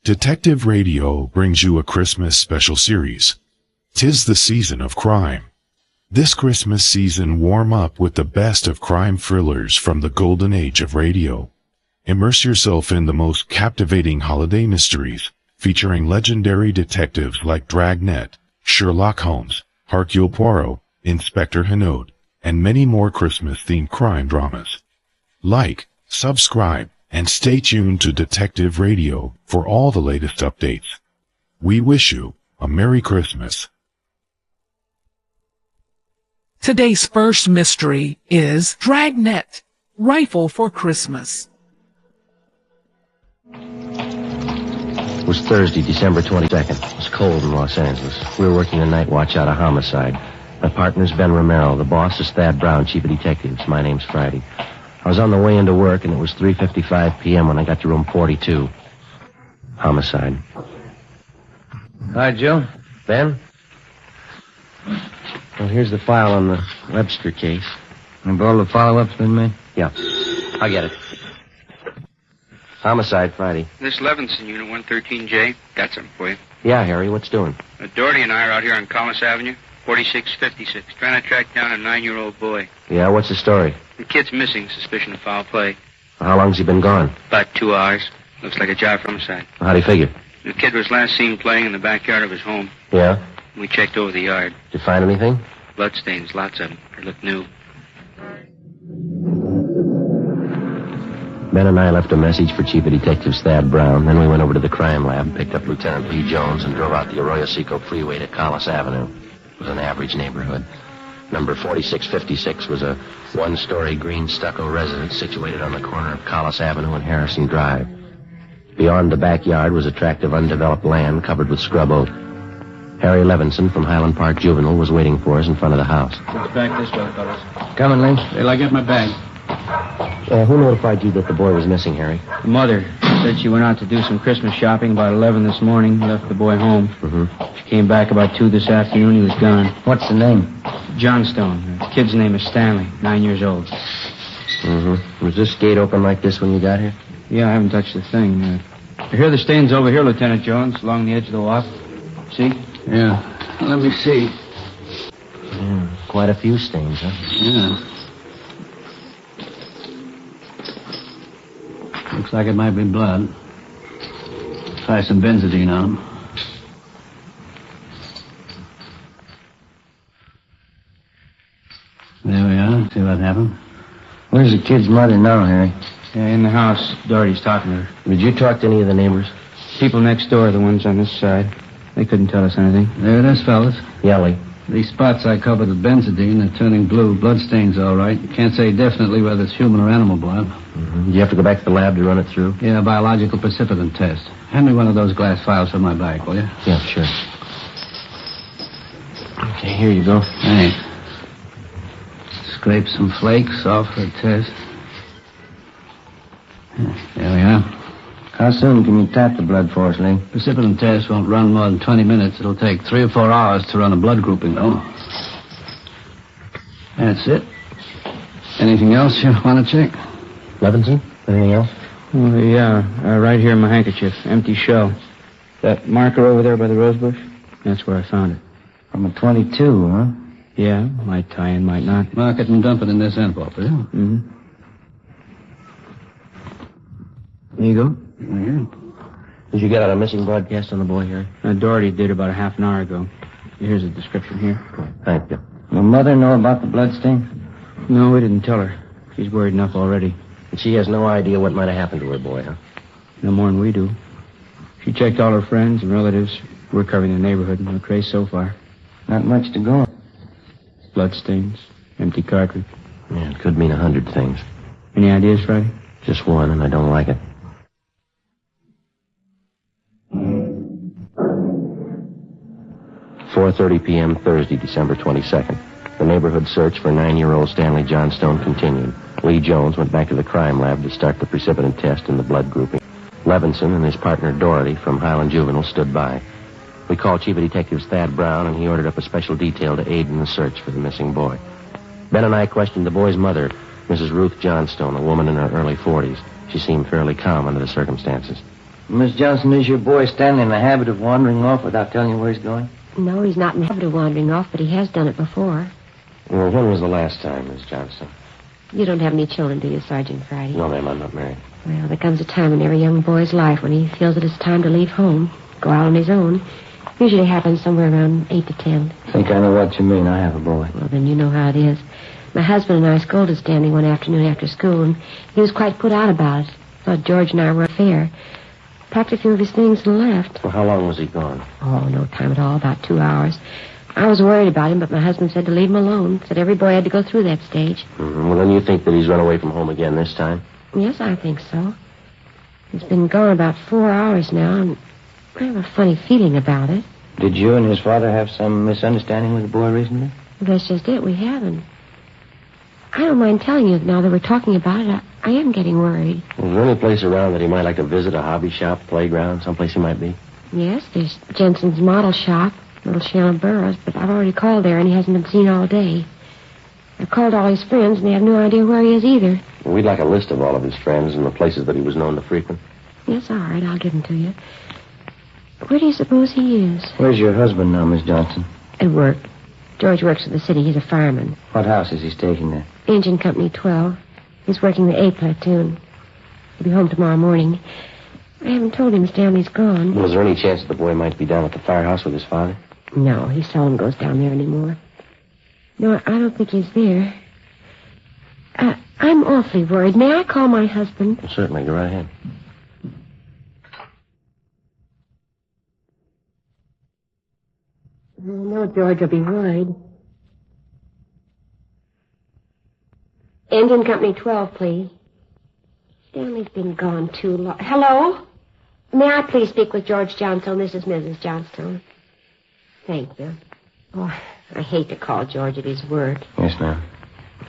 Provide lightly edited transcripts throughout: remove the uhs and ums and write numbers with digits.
Detective Radio brings you a Christmas special series. 'Tis the season of crime. This Christmas season, warm up with the best of crime thrillers from the golden age of radio. Immerse yourself in the most captivating holiday mysteries, featuring legendary detectives like Dragnet, Sherlock Holmes, Hercule Poirot, Inspector Hinault, and many more Christmas-themed crime dramas. Like, subscribe, and stay tuned to Detective Radio for all the latest updates. We wish you a Merry Christmas. Today's first mystery is Dragnet, Rifle for Christmas. It was Thursday, December 22nd. It was cold in Los Angeles. We were working a night watch out of homicide. My partner's Ben Romero. The boss is Thad Brown, chief of detectives. My name's Friday. I was on the way into work, and it was 3:55 p.m. when I got to room 42. Homicide. Hi, Joe. Ben? Well, here's the file on the Webster case. Have all the follow-ups been made? Yeah. I'll get it. Homicide, Friday. This Levinson unit, 113J. Got something for you. Yeah, Harry, what's doing? Doherty and I are out here on Collis Avenue, 4656, trying to track down a 9-year-old boy. Yeah, what's the story? The kid's missing, suspicion of foul play. How long's he been gone? About 2 hours. Looks like a job for homicide. How do you figure? The kid was last seen playing in the backyard of his home. Yeah? We checked over the yard. Did you find anything? Bloodstains, lots of them. They look new. Ben and I left a message for Chief of Detectives Thad Brown. Then we went over to the crime lab, picked up Lieutenant P. Jones, and drove out the Arroyo Seco freeway to Collis Avenue. It was an average neighborhood. Number 4656 was a one-story green stucco residence situated on the corner of Collis Avenue and Harrison Drive. Beyond the backyard was a tract of undeveloped land covered with scrub oak. Harry Levinson from Highland Park Juvenile was waiting for us in front of the house. It's back this way, fellas. Coming, Lee. Till I get my bag. Who notified you that the boy was missing, Harry? The mother said she went out to do some Christmas shopping about 11 this morning, left the boy home. Mm-hmm. She came back about 2 this afternoon. He was gone. What's the name? Johnstone. The kid's name is Stanley, 9 years old. Mm-hmm. Was this gate open like this when you got here? Yeah, I haven't touched the thing. Here are the stains over here, Lieutenant Jones, along the edge of the walk. See? Yeah. Let me see. Yeah, quite a few stains, huh? Yeah. Looks like it might be blood. Try some benzodine on them. There we are. See what happened? Where's the kid's mother now, Harry? Yeah, in the house. Doherty's talking to her. Did you talk to any of the neighbors? People next door, the ones on this side. They couldn't tell us anything. There it is, fellas. Yelly. These spots I covered with benzodine are turning blue. Bloodstains, all right. Can't say definitely whether it's human or animal blood. Mm-hmm. Did you have to go back to the lab to run it through? Yeah, biological precipitant test. Hand me one of those glass files from my bag, will you? Yeah, sure. Okay, here you go. Thanks. Scrape some flakes off for a test. There we are. How soon can you tap the blood for us, Lee? Precipitant test won't run more than 20 minutes. It'll take 3 or 4 hours to run a blood grouping, though. That's it. Anything else you want to check? Levinson? Anything else? Oh, yeah. Right here in my handkerchief. Empty shell. That marker over there by the rose bush? That's where I found it. From a 22, huh? Yeah, might tie in, might not. Mark it and dump it in this envelope, will you? Mm-hmm. There you go. Yeah. Did you get out a missing broadcast on the boy, Harry? Doherty did about a half an hour ago. Here's a description here. Thank you. Your mother know about the bloodstain? No, we didn't tell her. She's worried enough already. And she has no idea what might have happened to her boy, huh? No more than we do. She checked all her friends and relatives. We're covering the neighborhood. No trace so far. Not much to go. Bloodstains. Empty cartridge. Yeah, it could mean 100 things. Any ideas, Friday? Just one, and I don't like it. "4:30 p.m. Thursday, December 22nd. The neighborhood search for 9-year-old Stanley Johnstone continued. Lee Jones went back to the crime lab to start the precipitant test and the blood grouping. Levinson and his partner Doherty from Highland Juvenile stood by. We called Chief of Detectives Thad Brown, and he ordered up a special detail to aid in the search for the missing boy. Ben and I questioned the boy's mother, Mrs. Ruth Johnstone, a woman in her early 40s. She seemed fairly calm under the circumstances. Miss Johnson, is your boy Stanley in the habit of wandering off without telling you where he's going? No, he's not in the habit of wandering off, but he has done it before. Well, when was the last time, Miss Johnson? You don't have any children, do you, Sergeant Friday? No, ma'am, I'm not married. Well, there comes a time in every young boy's life when he feels it is time to leave home, go out on his own. Usually happens somewhere around 8 to 10. I think I know what you mean. I have a boy. Well, then you know how it is. My husband and I scolded Stanley one afternoon after school, and he was quite put out about it. Thought George and I were fair. Packed a few of his things and left. Well, how long was he gone? Oh, no time at all, about 2 hours. I was worried about him, but my husband said to leave him alone. Said every boy had to go through that stage. Mm-hmm. Well, then you think that he's run away from home again this time? Yes, I think so. He's been gone about 4 hours now, and I have a funny feeling about it. Did you and his father have some misunderstanding with the boy recently? That's just it. We haven't. I don't mind telling you now that we're talking about it. I am getting worried. Well, is there any place around that he might like to visit? A hobby shop, playground, someplace he might be? Yes, there's Jensen's model shop, Little Shannon Burroughs, but I've already called there and he hasn't been seen all day. I've called all his friends and they have no idea where he is either. Well, we'd like a list of all of his friends and the places that he was known to frequent. Yes, all right, I'll give them to you. Where do you suppose he is? Where's your husband now, Miss Johnson? At work. George works for the city. He's a fireman. What house is he stationed at? Engine Company 12. He's working the A platoon. He'll be home tomorrow morning. I haven't told him Stanley's gone. Well, is there any chance that the boy might be down at the firehouse with his father? No, he seldom goes down there anymore. No, I don't think he's there. I'm awfully worried. May I call my husband? Well, certainly. Go right ahead. I know George will be worried. Engine Company 12, please. Stanley's been gone too long. Hello? May I please speak with George Johnstone? This is Mrs. Johnstone. Thank you. Oh, I hate to call George at his work. Yes, ma'am.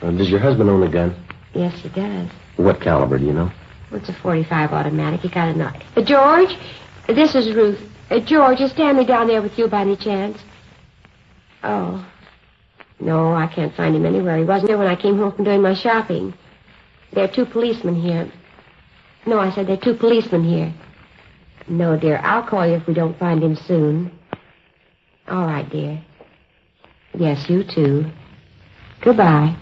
Does your husband own a gun? Yes, he does. What caliber, do you know? It's a .45 automatic. You got a knife. George, this is Ruth. George, is Stanley down there with you by any chance? Oh. No, I can't find him anywhere. He wasn't there when I came home from doing my shopping. There are 2 policemen here. No, I said there are 2 policemen here. No, dear, I'll call you if we don't find him soon. All right, dear. Yes, you too. Goodbye.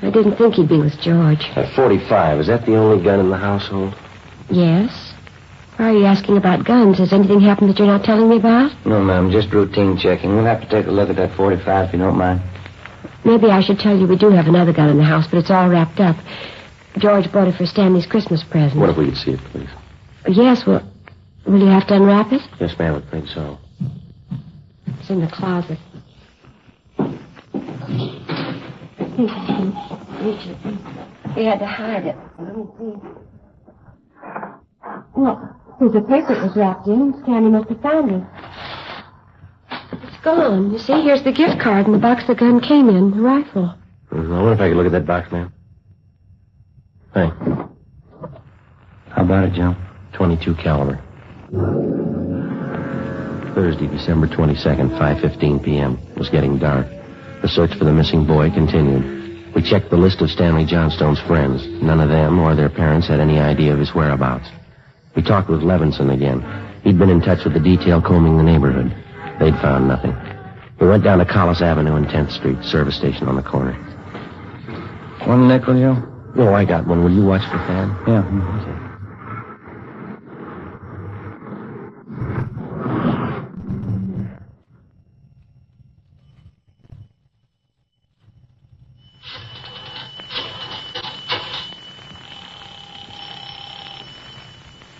I didn't think he'd be with George. That .45, is that the only gun in the household? Yes? Why are you asking about guns? Has anything happened that you're not telling me about? No, ma'am, just routine checking. We'll have to take a look at that .45 if you don't mind. Maybe I should tell you we do have another gun in the house, but it's all wrapped up. George bought it for Stanley's Christmas present. What if we could see it, please? Yes, well, will you have to unwrap it? Yes, ma'am, I think so. It's in the closet. We had to hide it. Let me see. Look, there's a paper it was wrapped in. Stanley must have found it. It's gone. You see, here's the gift card and the box the gun came in, the rifle. I wonder if I could look at that box, ma'am. Thanks. How about it, Joe? .22 caliber. Thursday, December 22nd, 5:15 p.m. It was getting dark. The search for the missing boy continued. We checked the list of Stanley Johnstone's friends. None of them or their parents had any idea of his whereabouts. We talked with Levinson again. He'd been in touch with the detail combing the neighborhood. They'd found nothing. We went down to Collis Avenue and 10th Street, service station on the corner. 1 nickel, Joe? No, I got one. Will you watch for Thad? Yeah.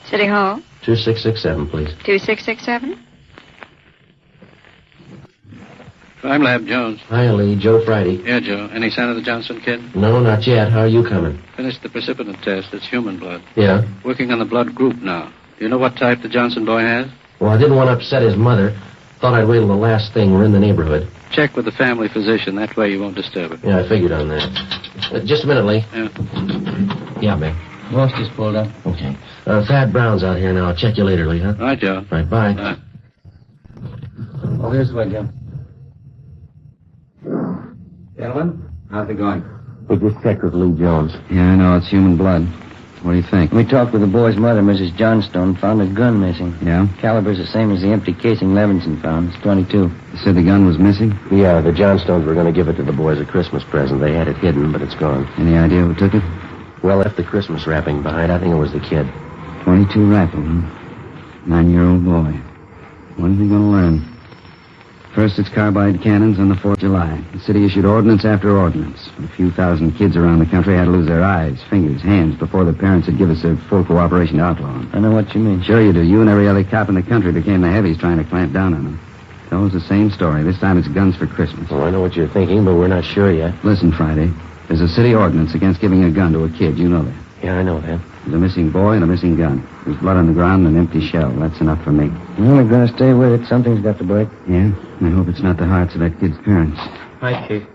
City Hall? 2667, please. 2667? Crime Lab, Jones. Hi, Lee. Joe Friday. Yeah, Joe. Any sign of the Johnson kid? No, not yet. How are you coming? Finished the precipitant test. It's human blood. Yeah? Working on the blood group now. Do you know what type the Johnson boy has? Well, I didn't want to upset his mother. Thought I'd wait till the last thing. We're in the neighborhood. Check with the family physician. That way you won't disturb her. Yeah, I figured on that. Just a minute, Lee. Yeah. Yeah, Mick. Most is pulled up. Okay. Thad Brown's out here now. I'll check you later, Lee, huh? All right, Joe. All right, bye. Bye. Oh, here's the way, Joe. Gentlemen, how's it going? We just checked with Lee Jones. Yeah, I know. It's human blood. What do you think? We talked with the boy's mother, Mrs. Johnstone, found a gun missing. Yeah? Caliber's the same as the empty casing Levinson found. It's 22. You said the gun was missing? Yeah, the Johnstones were going to give it to the boys a Christmas present. They had it hidden, but it's gone. Any idea who took it? Well, left the Christmas wrapping behind. I think it was the kid. 22 rifle, huh? 9-year-old boy. What is he going to learn? First, it's carbide cannons on the 4th of July. The city issued ordinance after ordinance. A few thousand kids around the country had to lose their eyes, fingers, hands before their parents would give us their full cooperation to outlaw them. I know what you mean. Sure you do. You and every other cop in the country became the heavies trying to clamp down on them. It's always the same story. This time it's guns for Christmas. Well, I know what you're thinking, but we're not sure yet. Listen, Friday. There's a city ordinance against giving a gun to a kid. You know that. Yeah, I know that. There's a missing boy and a missing gun. There's blood on the ground and an empty shell. That's enough for me. Well, we're going to stay with it. Something's got to break. Yeah? I hope it's not the hearts of that kid's parents. Hi, Chief.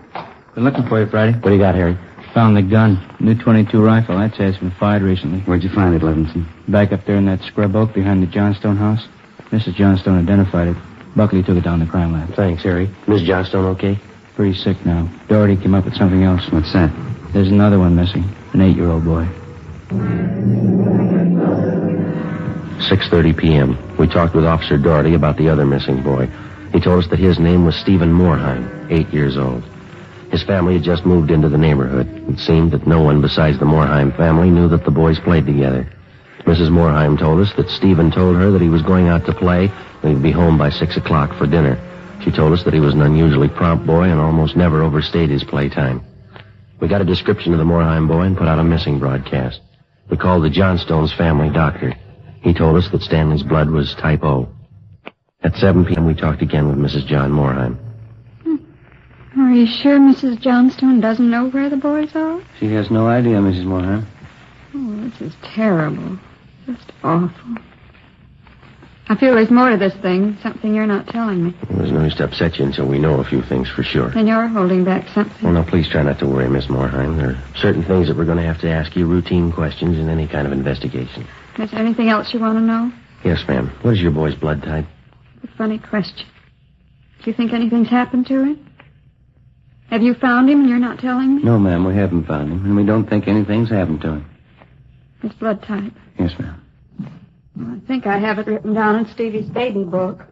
Been looking for you, Friday. What do you got, Harry? Found the gun. New 22 rifle. I'd say it's been fired recently. Where'd you find it, Levinson? Back up there in that scrub oak behind the Johnstone house. Mrs. Johnstone identified it. Buckley took it down to the crime lab. Thanks, Harry. Miss Johnstone okay? Pretty sick now. Doherty came up with something else. What's that? There's another one missing. An 8-year-old boy. 6:30 p.m. We talked with Officer Doherty about the other missing boy. He told us that his name was Stephen Moorheim, 8 years old. His family had just moved into the neighborhood. It seemed that no one besides the Moorheim family knew that the boys played together. Mrs. Moorheim told us that Stephen told her that he was going out to play and he'd be home by 6 o'clock for dinner. She told us that he was an unusually prompt boy and almost never overstayed his playtime. We got a description of the Moorheim boy and put out a missing broadcast. We called the Johnstones' family doctor. He told us that Stanley's blood was type O. At 7 p.m., we talked again with Mrs. John Moorheim. Are you sure Mrs. Johnstone doesn't know where the boys are? She has no idea, Mrs. Moorheim. Oh, this is terrible. Just awful. I feel there's more to this thing, something you're not telling me. There's no use to upset you until we know a few things for sure. Then you're holding back something. Well, now, please try not to worry, Miss Moorheim. There are certain things that we're going to have to ask you, routine questions in any kind of investigation. Is there anything else you want to know? Yes, ma'am. What is your boy's blood type? A funny question. Do you think anything's happened to him? Have you found him and you're not telling me? No, ma'am, we haven't found him, and we don't think anything's happened to him. His blood type. Yes, ma'am. Well, I think I have it written down in Stevie's baby book.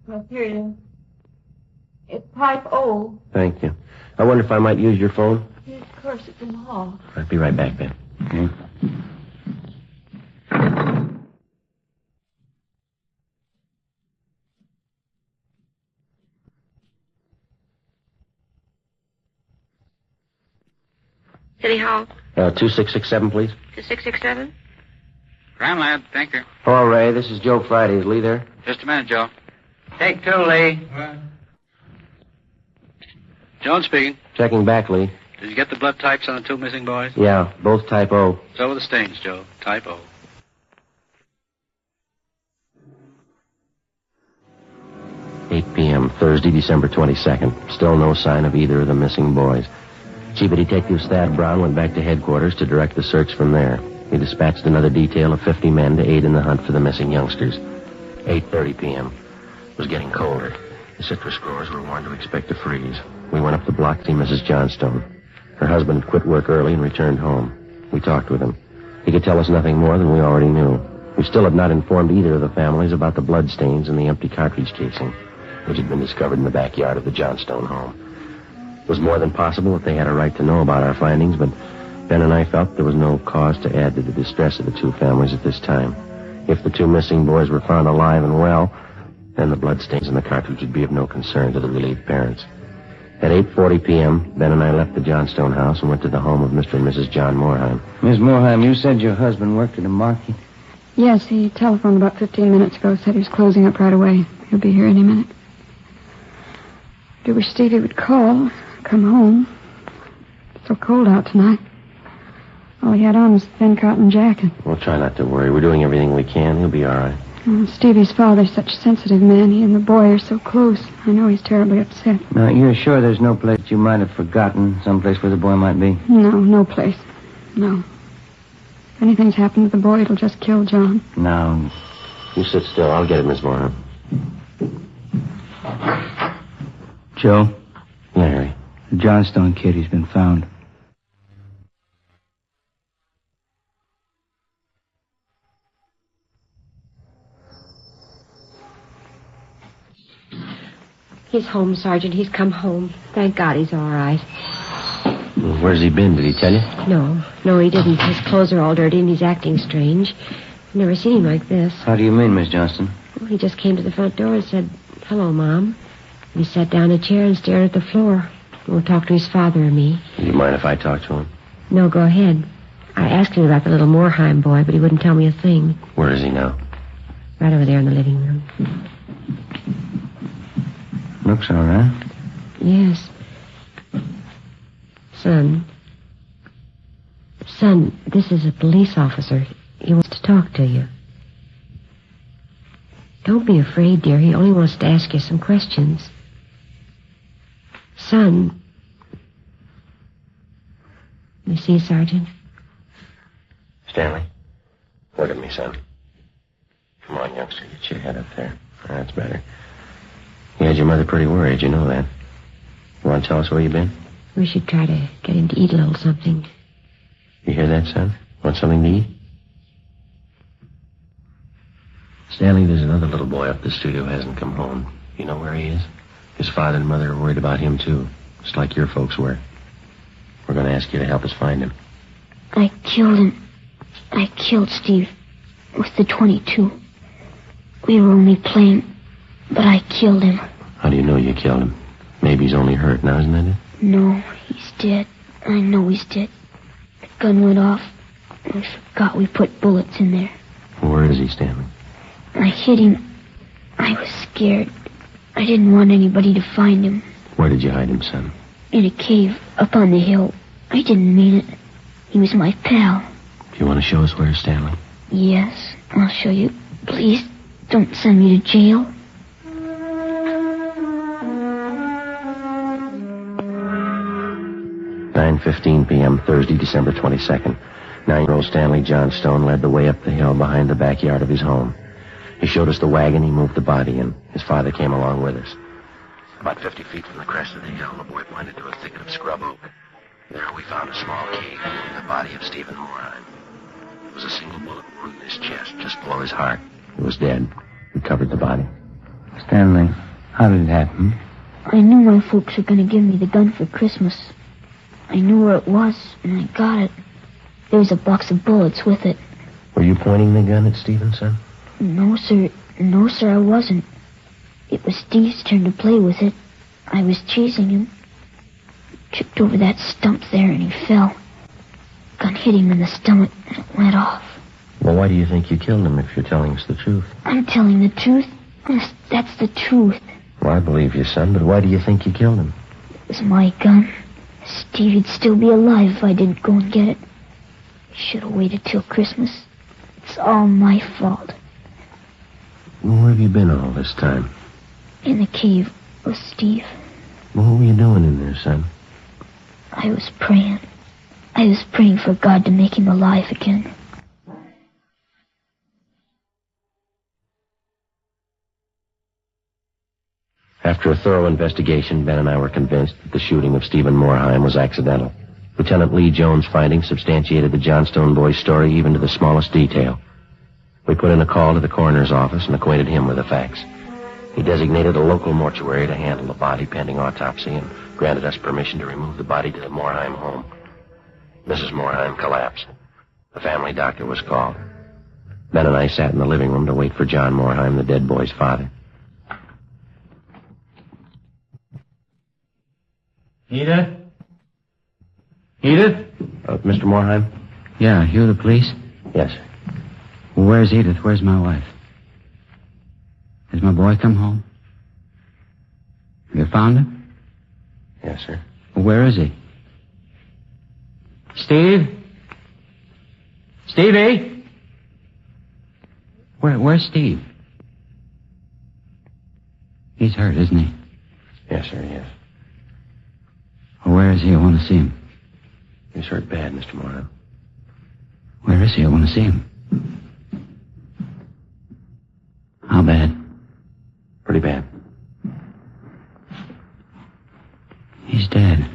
Well, here it is. It's type O. Thank you. I wonder if I might use your phone? Yes, of course, it's in the hall. I'll be right back, Ben. Okay. City Hall. 2667, please. 2667? Crime lab, thank you. Hello, Ray. This is Joe Friday. Is Lee there? Just a minute, Joe. Take 2, Lee. Jones speaking. Checking back, Lee. Did you get the blood types on the 2 missing boys? Yeah, both type O. So were the stains, Joe. Type O. $8 p.m., Thursday, December 22nd. Still no sign of either of the missing boys. Chief of Detectives Thad Brown went back to headquarters to direct the search from there. He dispatched another detail of 50 men to aid in the hunt for the missing youngsters. 8:30 p.m. It was getting colder. The citrus growers were warned to expect a freeze. We went up the block to see Mrs. Johnstone. Her husband had quit work early and returned home. We talked with him. He could tell us nothing more than we already knew. We still had not informed either of the families about the bloodstains in the empty cartridge casing, which had been discovered in the backyard of the Johnstone home. It was more than possible that they had a right to know about our findings, but Ben and I felt there was no cause to add to the distress of the 2 families at this time. If the 2 missing boys were found alive and well, then the bloodstains in the cartridge would be of no concern to the relieved parents. At 8:40 p.m., Ben and I left the Johnstone house and went to the home of Mr. and Mrs. John Moorheim. Miss Moorheim, you said your husband worked at a market. Yes, he telephoned about 15 minutes ago, said he was closing up right away. He'll be here any minute. I do wish Stevie would call, come home. It's so cold out tonight. All he had on was a thin cotton jacket. We'll try not to worry. We're doing everything we can. He'll be all right. Oh, Stevie's father's such a sensitive man. He and the boy are so close. I know he's terribly upset. Now, you're sure there's no place you might have forgotten, someplace where the boy might be? No place. No. If anything's happened to the boy, it'll just kill John. No. You sit still. I'll get it, Miss Moorheim. Joe, Larry. the Johnstone kid, he's been found. He's home, Sergeant. He's come home. Thank God he's all right. Well, where's he been? Did he tell you? No, he didn't. His clothes are all dirty and he's acting strange. I've never seen him like this. How do you mean, Miss Johnston? Well, he just came to the front door and said, "Hello, Mom." And he sat down in a chair and stared at the floor. Won't talk to his father or me. Do you mind if I talk to him? No, go ahead. I asked him about the little Moorheim boy, but he wouldn't tell me a thing. Where is he now? Right over there in the living room. Looks all right. Yes. Son, this is a police officer. He wants to talk to you. Don't be afraid, dear. He only wants to ask you some questions. Son. You see, Sergeant? Stanley, look at me, son. Come on, youngster, get your head up there. That's better. You had your mother pretty worried, you know that. You want to tell us where you've been? We should try to get him to eat a little something. You hear that, son? Want something to eat? Stanley, there's another little boy up the street who hasn't come home. You know where he is? His father and mother are worried about him, too. Just like your folks were. We're going to ask you to help us find him. I killed him. I killed Steve with the .22. We were only playing, but I killed him. How do you know you killed him? Maybe he's only hurt now, isn't that it? No, he's dead. I know he's dead. The gun went off, and we forgot we put bullets in there. Where is he, Stanley? I hit him. I was scared. I didn't want anybody to find him. Where did you hide him, son? In a cave up on the hill. I didn't mean it. He was my pal. Do you want to show us where, Stanley? Yes, I'll show you. Please, don't send me to jail. .15 p.m., Thursday, December 22nd. 9-year-old Stanley Johnstone led the way up the hill behind the backyard of his home. He showed us the wagon he moved the body in. His father came along with us. About 50 feet from the crest of the hill, the boy pointed to a thicket of scrub oak. There we found a small cave holding the body of Stephen Moorheim. There was a single bullet wound in his chest, just below his heart. He was dead. We covered the body. Stanley, how did it happen? I knew my folks were going to give me the gun for Christmas. I knew where it was, and I got it. There was a box of bullets with it. Were you pointing the gun at Stephen, son? No, sir. No, sir, I wasn't. It was Steve's turn to play with it. I was chasing him. He tripped over that stump there, and he fell. Gun hit him in the stomach, and it went off. Well, why do you think you killed him if you're telling us the truth? I'm telling the truth. Honest, that's the truth. Well, I believe you, son, but why do you think you killed him? It was my gun. Stevie'd still be alive if I didn't go and get it. He should have waited till Christmas. It's all my fault. Well, where have you been all this time? In the cave with Steve. Well, what were you doing in there, son? I was praying. I was praying for God to make him alive again. After a thorough investigation, Ben and I were convinced that the shooting of Stephen Moorheim was accidental. Lieutenant Lee Jones' findings substantiated the Johnstone boy's story even to the smallest detail. We put in a call to the coroner's office and acquainted him with the facts. He designated a local mortuary to handle the body pending autopsy and granted us permission to remove the body to the Moorheim home. Mrs. Moorheim collapsed. The family doctor was called. Ben and I sat in the living room to wait for John Moorheim, the dead boy's father. Edith? Edith? Mr. Moorheim? Yeah, you the police? Yes, sir. Well, where's Edith? Where's my wife? Has my boy come home? Have you found him? Yes, sir. Well, where is he? Steve? Stevie? Where's Steve? He's hurt, isn't he? Yes, sir, yes. Well, where is he? I want to see him. He's hurt bad, Mr. Moorheim. Where is he? I want to see him. How bad? Pretty bad. He's dead.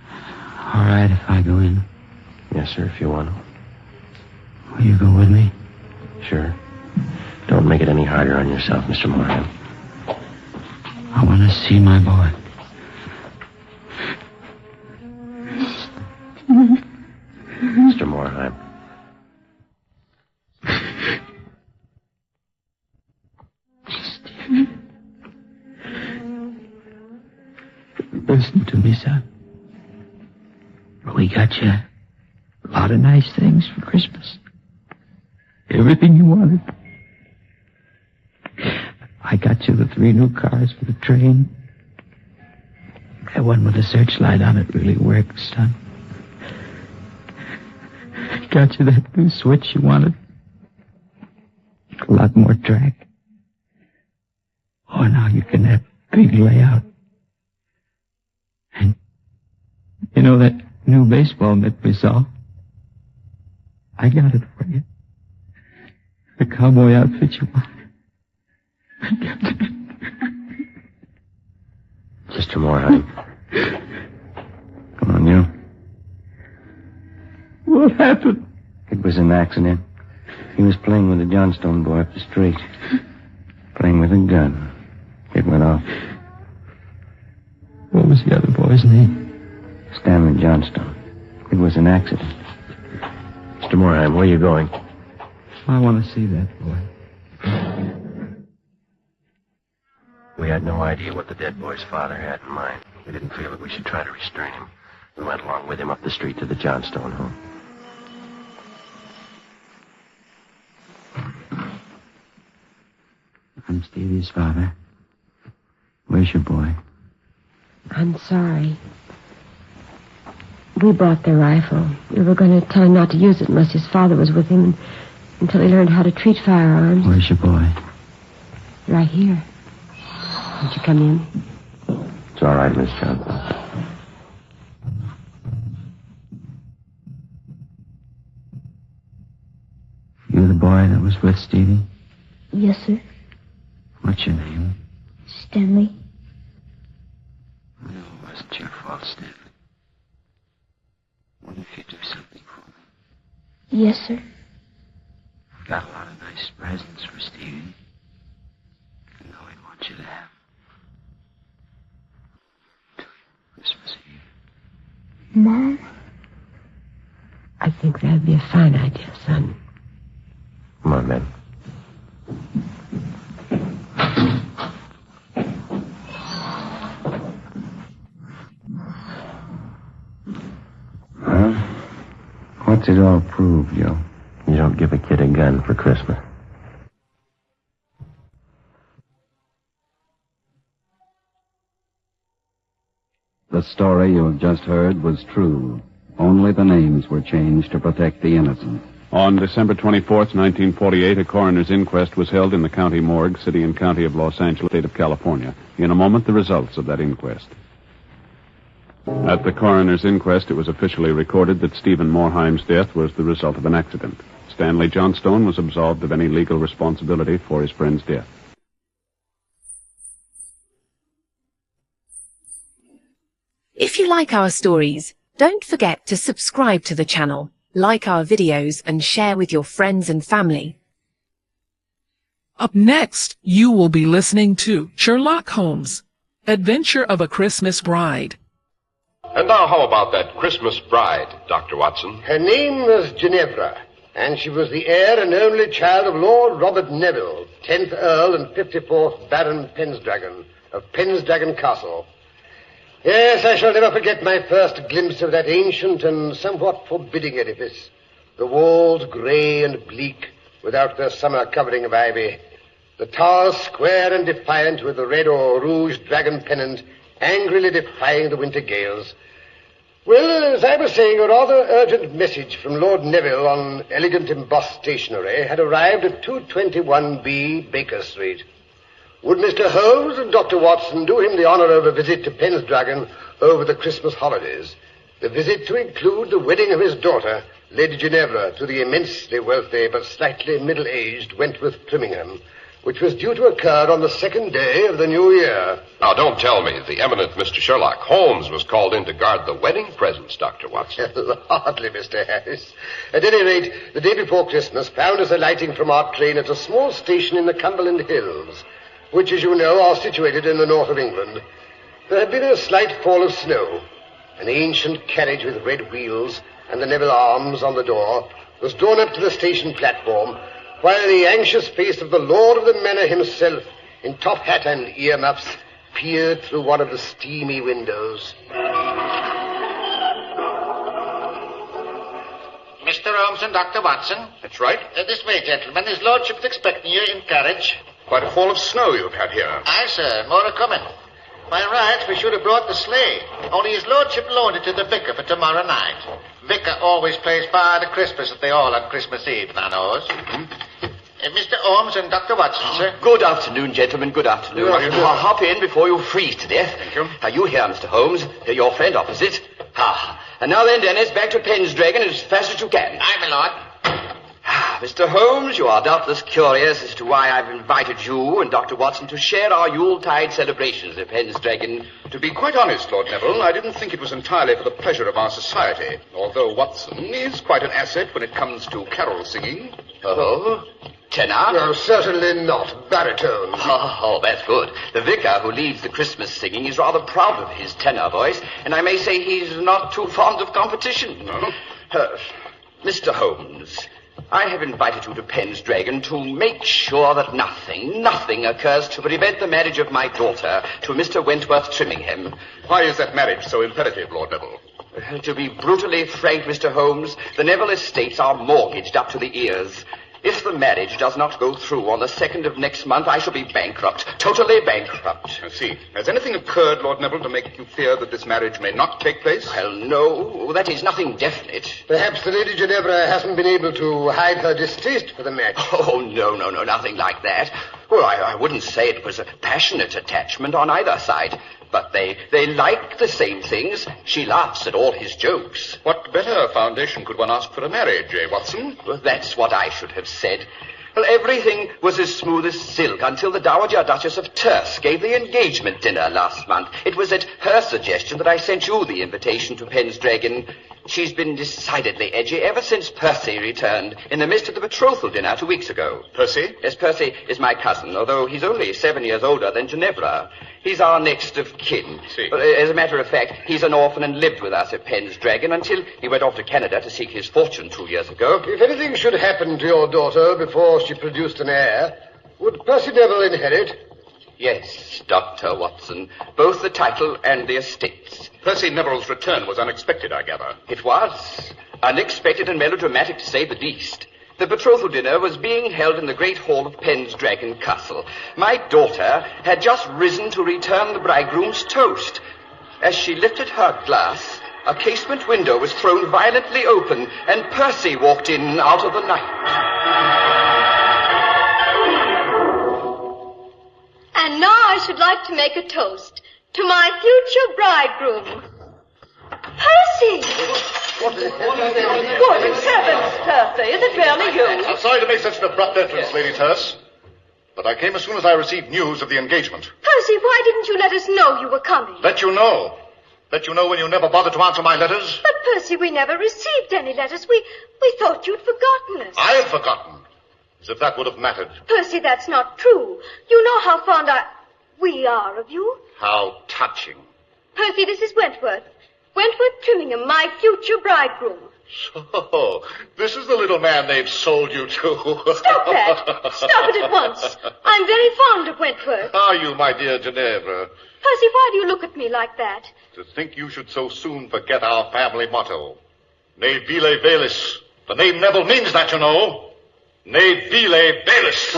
All right, if I go in. Yes, sir, if you want to. Will you go with me? Sure. Don't make it any harder on yourself, Mr. Moran. I want to see my boy. Mr. Moorheim. Listen to me, son. We got you a lot of nice things for Christmas. Everything you wanted. I got you the 3 new cars for the train. That one with the searchlight on it really works, son. Got you that new switch you wanted. A lot more track. Oh, now you can have big layout. And you know that new baseball mitt we saw? I got it for you. The cowboy outfit you wanted. I got it. Mr. Moorheim. Come on, you. What happened? It was an accident. He was playing with a Johnstone boy up the street. Playing with a gun. It went off. What was the other boy's name? Stanley Johnstone. It was an accident. Mr. Moorheim, where are you going? I want to see that boy. We had no idea what the dead boy's father had in mind. We didn't feel that we should try to restrain him. We went along with him up the street to the Johnstone home. I'm Stevie's father. Where's your boy? I'm sorry. We bought the rifle. We were going to tell him not to use it unless his father was with him until he learned how to treat firearms. Where's your boy? Right here. Won't you come in? It's all right, Miss Johnson. You the boy that was with Stevie? Yes, sir. What's your name? Stanley. No, it wasn't your fault, Stanley. What if you do something for me? Yes, sir. I've got a lot of nice presents for Stevie. I know he'd want you to have. Christmas Eve. Mom? I think that'd be a fine idea, son. Come on, Ben. Well, what's it all prove, Joe? You don't give a kid a gun for Christmas. The story you have just heard was true. Only the names were changed to protect the innocent. On December 24th, 1948, a coroner's inquest was held in the county morgue, city and county of Los Angeles, state of California. In a moment, the results of that inquest. At the coroner's inquest, it was officially recorded that Stephen Moorheim's death was the result of an accident. Stanley Johnstone was absolved of any legal responsibility for his friend's death. If you like our stories, don't forget to subscribe to the channel, like our videos, and share with your friends and family. Up next, you will be listening to Sherlock Holmes, Adventure of a Christmas Bride. And now how about that Christmas bride, Dr. Watson? Her name was Ginevra, and she was the heir and only child of Lord Robert Neville, 10th Earl and 54th Baron Pensdragon, of Pensdragon Castle. Yes, I shall never forget my first glimpse of that ancient and somewhat forbidding edifice. The walls grey and bleak, without their summer covering of ivy. The towers square and defiant, with the red or rouge dragon pennant angrily defying the winter gales. Well, as I was saying, a rather urgent message from Lord Neville on elegant embossed stationery had arrived at 221B Baker Street. Would Mr. Holmes and Dr. Watson do him the honor of a visit to Pensdragon over the Christmas holidays? The visit to include the wedding of his daughter, Lady Ginevra, to the immensely wealthy but slightly middle-aged Wentworth Trimingham, which was due to occur on the second day of the new year. Now, don't tell me the eminent Mr. Sherlock Holmes was called in to guard the wedding presents, Dr. Watson. Hardly, Mr. Harris. At any rate, the day before Christmas found us alighting from our train at a small station in the Cumberland Hills, which, as you know, are situated in the north of England. There had been a slight fall of snow. An ancient carriage with red wheels and the Neville arms on the door was drawn up to the station platform, while the anxious face of the lord of the manor himself, in top hat and earmuffs, peered through one of the steamy windows. Mr. Holmes and Dr. Watson. That's right. This way, gentlemen. His lordship's expecting you in carriage. Quite a fall of snow you've had here. Aye, sir. More are coming. By rights, we should have brought the sleigh. Only his lordship loaned it to the vicar for tomorrow night. Vicar always plays Father Christmas at the Hall on Christmas Eve, thou knows. Mr. Holmes and Dr. Watson, sir. Good afternoon, gentlemen. Good afternoon. Hop in before you freeze to death. Thank you. Are you here, Mr. Holmes? Your friend opposite. And now then, Dennis, back to Pendragon as fast as you can. Aye, my lord. Mr. Holmes, you are doubtless curious as to why I've invited you and Dr. Watson to share our Yuletide celebrations at Pendragon. To be quite honest, Lord Neville, I didn't think it was entirely for the pleasure of our society, although Watson is quite an asset when it comes to carol singing. Oh? Tenor? No, certainly not. Baritone. Oh, that's good. The vicar who leads the Christmas singing is rather proud of his tenor voice, and I may say he's not too fond of competition. No? Mr. Holmes, I have invited you to Pendragon to make sure that nothing occurs to prevent the marriage of my daughter to Mr. Wentworth Trimmingham. Why is that marriage so imperative, Lord Neville? To be brutally frank, Mr. Holmes, the Neville estates are mortgaged up to the ears. If the marriage does not go through on the 2nd of next month, I shall be bankrupt. Totally bankrupt. I see. Has anything occurred, Lord Neville, to make you fear that this marriage may not take place? Well, no. That is nothing definite. Perhaps the Lady Ginevra hasn't been able to hide her distaste for the match. Oh, no, nothing like that. Well, I wouldn't say it was a passionate attachment on either side. But they like the same things. She laughs at all his jokes. What better foundation could one ask for a marriage, Watson? Well, that's what I should have said. Well, everything was as smooth as silk until the Dowager Duchess of Terce gave the engagement dinner last month. It was at her suggestion that I sent you the invitation to Pendragon. She's been decidedly edgy ever since Percy returned in the midst of the betrothal dinner 2 weeks ago. Percy? Yes, Percy is my cousin, although he's only 7 years older than Ginevra. He's our next of kin. See. As a matter of fact, he's an orphan and lived with us at Pendragon until he went off to Canada to seek his fortune 2 years ago. If anything should happen to your daughter before she produced an heir, would Percy Neville inherit? Yes, Dr. Watson. Both the title and the estates. Percy Neville's return was unexpected, I gather. It was. Unexpected and melodramatic, to say the least. The betrothal dinner was being held in the great hall of Pendragon Castle. My daughter had just risen to return the bridegroom's toast. As she lifted her glass, a casement window was thrown violently open, and Percy walked in out of the night. And now I should like to make a toast to my future bridegroom. Percy! Good heavens, Percy, is it really you? I'm sorry to make such an abrupt entrance, Lady Terce, but I came as soon as I received news of the engagement. Percy, why didn't you let us know you were coming? Let you know. Let you know when you never bothered to answer my letters. But, Percy, we never received any letters. We thought you'd forgotten us. I had forgotten. As if that would have mattered. Percy, that's not true. You know how fond we are of you. How touching. Percy, this is Wentworth. Wentworth Trimmingham, my future bridegroom. So, this is the little man they've sold you to. Stop that. Stop it at once. I'm very fond of Wentworth. Are you, my dear Ginevra? Percy, why do you look at me like that? To think you should so soon forget our family motto. Ne vile velis. The name Neville means that, you know. Ne vile velis.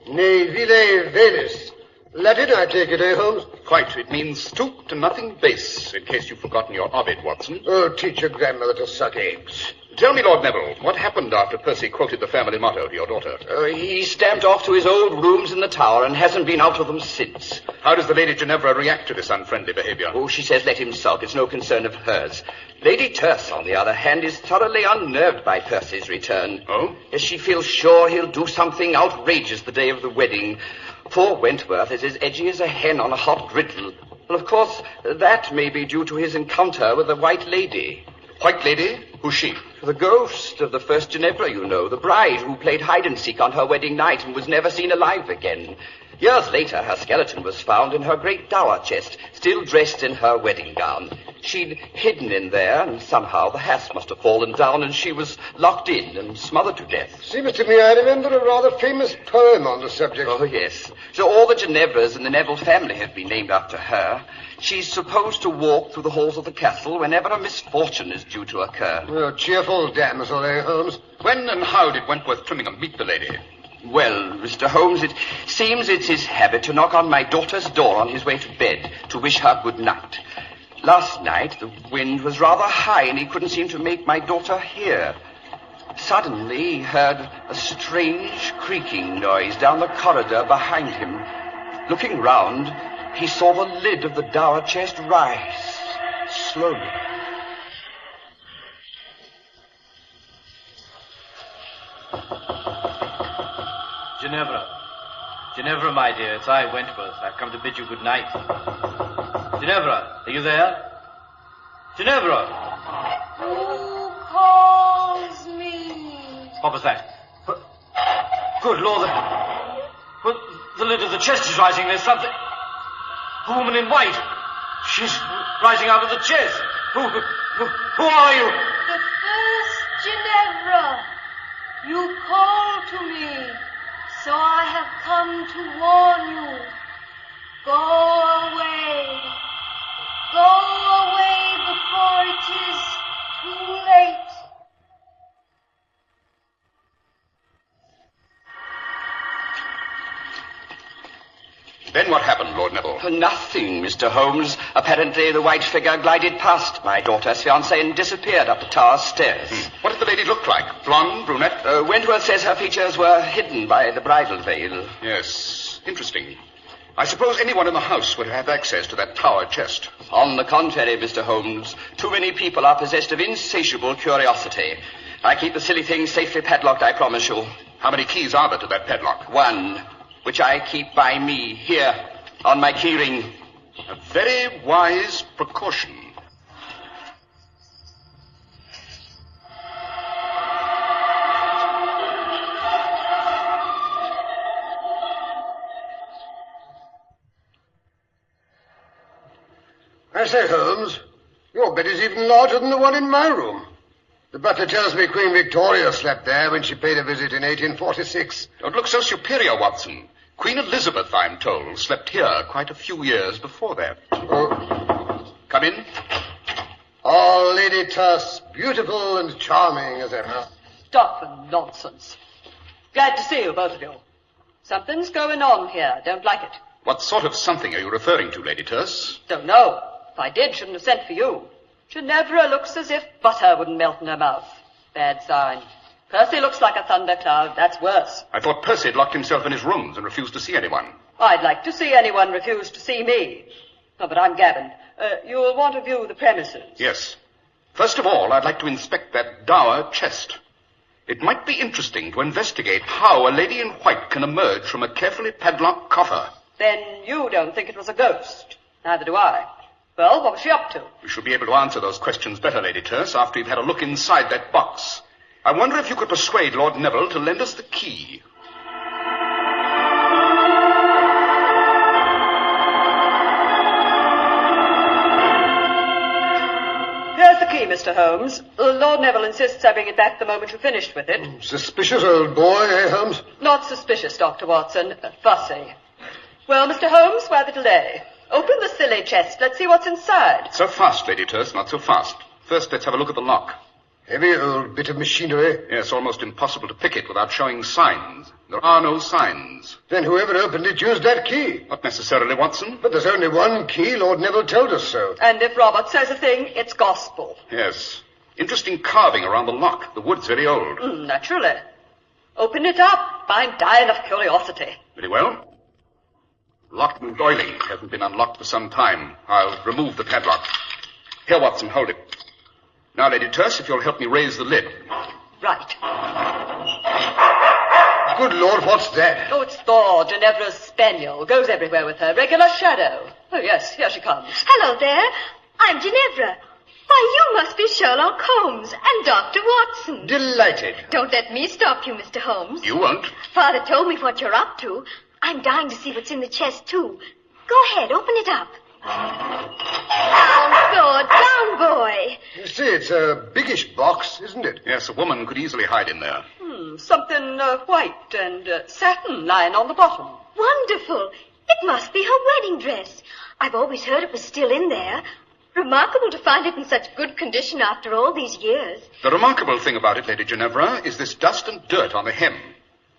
Ne vile velis. Latin, I take it, Holmes? Quite. It means stoop to nothing base, in case you've forgotten your orbit, Watson. Oh, teach your grandmother to suck eggs. Tell me, Lord Neville, what happened after Percy quoted the family motto to your daughter? He stamped off to his old rooms in the tower and hasn't been out of them since. How does the Lady Ginevra react to this unfriendly behavior? Oh, she says let him sulk. It's no concern of hers. Lady Terce, on the other hand, is thoroughly unnerved by Percy's return. Oh? As she feels sure he'll do something outrageous the day of the wedding. Poor Wentworth is as edgy as a hen on a hot griddle. Well, of course, that may be due to his encounter with the White Lady. White Lady? Who's she? The ghost of the first Ginevra, you know, the bride who played hide-and-seek on her wedding night and was never seen alive again. Years later, her skeleton was found in her great dower chest, still dressed in her wedding gown. She'd hidden in there, and somehow the hasp must have fallen down, and she was locked in and smothered to death. Seems to me I remember a rather famous poem on the subject. Oh, yes. So all the Ginevras in the Neville family have been named after her. She's supposed to walk through the halls of the castle whenever a misfortune is due to occur. Oh, cheerful damsel, eh, Holmes? When and how did Wentworth Trimmingham meet the lady? Well, Mr. Holmes, it seems it's his habit to knock on my daughter's door on his way to bed to wish her good night. Last night, the wind was rather high and he couldn't seem to make my daughter hear. Suddenly, he heard a strange creaking noise down the corridor behind him. Looking round, he saw the lid of the dower chest rise slowly. Ginevra, my dear, it's I, Wentworth. I've come to bid you good night. Ginevra, are you there? Ginevra! Who calls me? What was that? Good Lord, the lid of the chest is rising. There's something... A woman in white. She's rising out of the chest. Who are you? The first Ginevra. You call to me. So I have come to warn you. Go away. Go away before it is too late. Then what happened, Lord Neville? Nothing, Mr. Holmes. Apparently the white figure glided past my daughter's fiancé and disappeared up the tower stairs. What did the lady look like? Blonde, brunette? Wentworth says her features were hidden by the bridal veil. Yes, interesting. I suppose anyone in the house would have access to that tower chest. On the contrary, Mr. Holmes, too many people are possessed of insatiable curiosity. I keep the silly thing safely padlocked, I promise you. How many keys are there to that padlock? One, which I keep by me, here, on my keyring. A very wise precaution. I say, Holmes, your bed is even larger than the one in my room. The butler tells me Queen Victoria slept there when she paid a visit in 1846. Don't look so superior, Watson. Queen Elizabeth, I'm told, slept here quite a few years before that. Oh. Come in. Oh, Lady Terce, beautiful and charming as ever. Stuff and nonsense. Glad to see you, both of you. Something's going on here. Don't like it. What sort of something are you referring to, Lady Terce? Don't know. If I did, shouldn't have sent for you. Ginevra looks as if butter wouldn't melt in her mouth. Bad sign. Percy looks like a thundercloud. That's worse. I thought Percy had locked himself in his rooms and refused to see anyone. I'd like to see anyone refuse to see me. Oh, but I'm Gavin. You'll want to view the premises. Yes. First of all, I'd like to inspect that dower chest. It might be interesting to investigate how a lady in white can emerge from a carefully padlocked coffer. Then you don't think it was a ghost. Neither do I. Well, what was she up to? We shall be able to answer those questions better, Lady Terce, after you've had a look inside that box. I wonder if you could persuade Lord Neville to lend us the key. Here's the key, Mr. Holmes. Lord Neville insists I bring it back the moment you've finished with it. Suspicious old boy, eh, Holmes? Not suspicious, Dr. Watson. Fussy. Well, Mr. Holmes, why the delay? Open the silly chest. Let's see what's inside. So fast, Lady Terce, not so fast. First, let's have a look at the lock. Heavy old bit of machinery. Yes, almost impossible to pick it without showing signs. There are no signs. Then whoever opened it used that key. Not necessarily, Watson. But there's only one key. Lord Neville told us so. And if Robert says a thing, it's gospel. Yes. Interesting carving around the lock. The wood's very old. Naturally. Open it up. I'm dying of curiosity. Very well. Locked and oily. Hasn't been unlocked for some time. I'll remove the padlock. Here, Watson, hold it. Now, Lady Terse, if you'll help me raise the lid. Right. Good Lord, what's that? Oh, it's Thor, Ginevra's spaniel. Goes everywhere with her. Regular shadow. Oh, yes, here she comes. Hello there. I'm Ginevra. Why, you must be Sherlock Holmes and Dr. Watson. Delighted. Don't let me stop you, Mr. Holmes. You won't. Father told me what you're up to. I'm dying to see what's in the chest, too. Go ahead, open it up. Down, Thor, down, boy. You see, it's a biggish box, isn't it? Yes, a woman could easily hide in there. Something white and satin lying on the bottom. Wonderful. It must be her wedding dress. I've always heard it was still in there. Remarkable to find it in such good condition after all these years. The remarkable thing about it, Lady Ginevra, is this dust and dirt on the hem.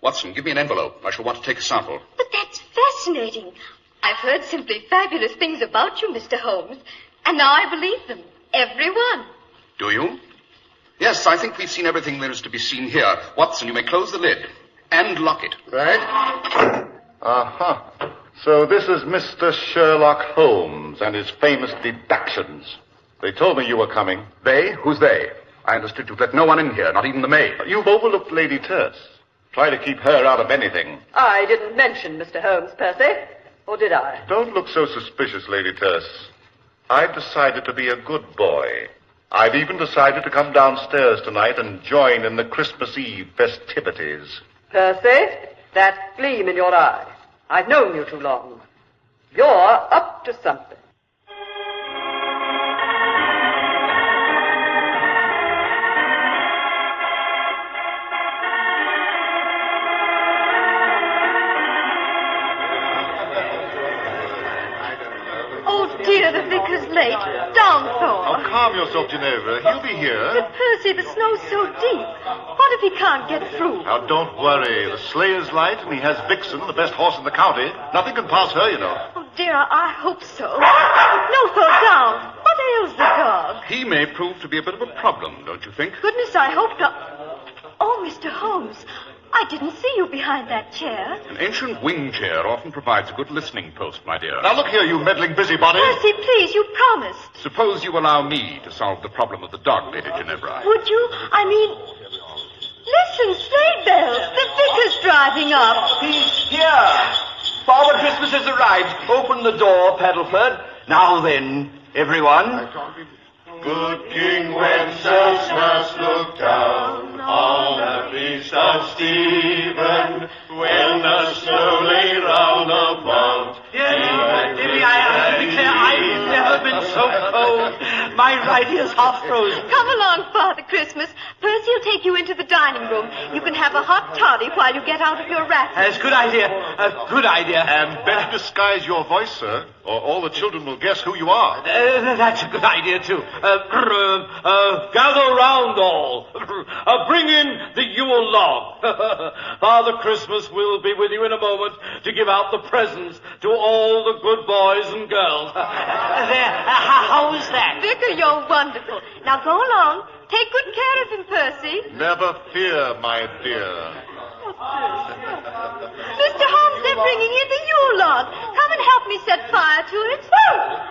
Watson, give me an envelope. I shall want to take a sample. But that's fascinating. I've heard simply fabulous things about you, Mr. Holmes, and now I believe them. Every one. Do you? Yes, I think we've seen everything there is to be seen here. Watson, you may close the lid and lock it. Right. Uh-huh. So this is Mr. Sherlock Holmes and his famous deductions. They told me you were coming. They? Who's they? I understood you'd let no one in here, not even the maid. You've overlooked Lady Terse. Try to keep her out of anything. I didn't mention Mr. Holmes, Percy. Or did I? Don't look so suspicious, Lady Terse. I've decided to be a good boy. I've even decided to come downstairs tonight and join in the Christmas Eve festivities. Percy, that gleam in your eye. I've known you too long. You're up to something. Dear, the vicar's late. Down, Thor. Oh, calm yourself, Ginevra. He'll be here. But Percy, the snow's so deep. What if he can't get through? Now, don't worry. The sleigh is light, and he has Vixen, the best horse in the county. Nothing can pass her, you know. Oh, dear, I hope so. No, Thor, down. What ails the dog? He may prove to be a bit of a problem, don't you think? Goodness, I hope not. Oh, Mr. Holmes, I didn't see you behind that chair. An ancient wing chair often provides a good listening post, my dear. Now, look here, you meddling busybody. Percy, please, you promised. Suppose you allow me to solve the problem of the dog, Lady Ginevra. Would you? I mean... Listen, sleigh bells. The vicar's driving up. He's here. Father Christmas has arrived. Open the door, Paddleford. Now then, everyone. Good King Wenceslas looked down on the feast of Stephen when the snow lay round about. I've never been so cold. My right ear's half frozen. Come along, Father Christmas. Percy'll take you into the dining room. You can have a hot toddy while you get out of your wrap. That's a good idea. A good idea. And better disguise your voice, sir, or all the children will guess who you are. That's a good idea, too. Gather round all. Bring in the Yule log. Father Christmas will be with you in a moment to give out the presents to all the good boys and girls. How is that? Vicar, you're wonderful. Now go along. Take good care of him, Percy. Never fear, my dear. Mr. Holmes, they're bringing in the Yule log. Come and help me set fire to it.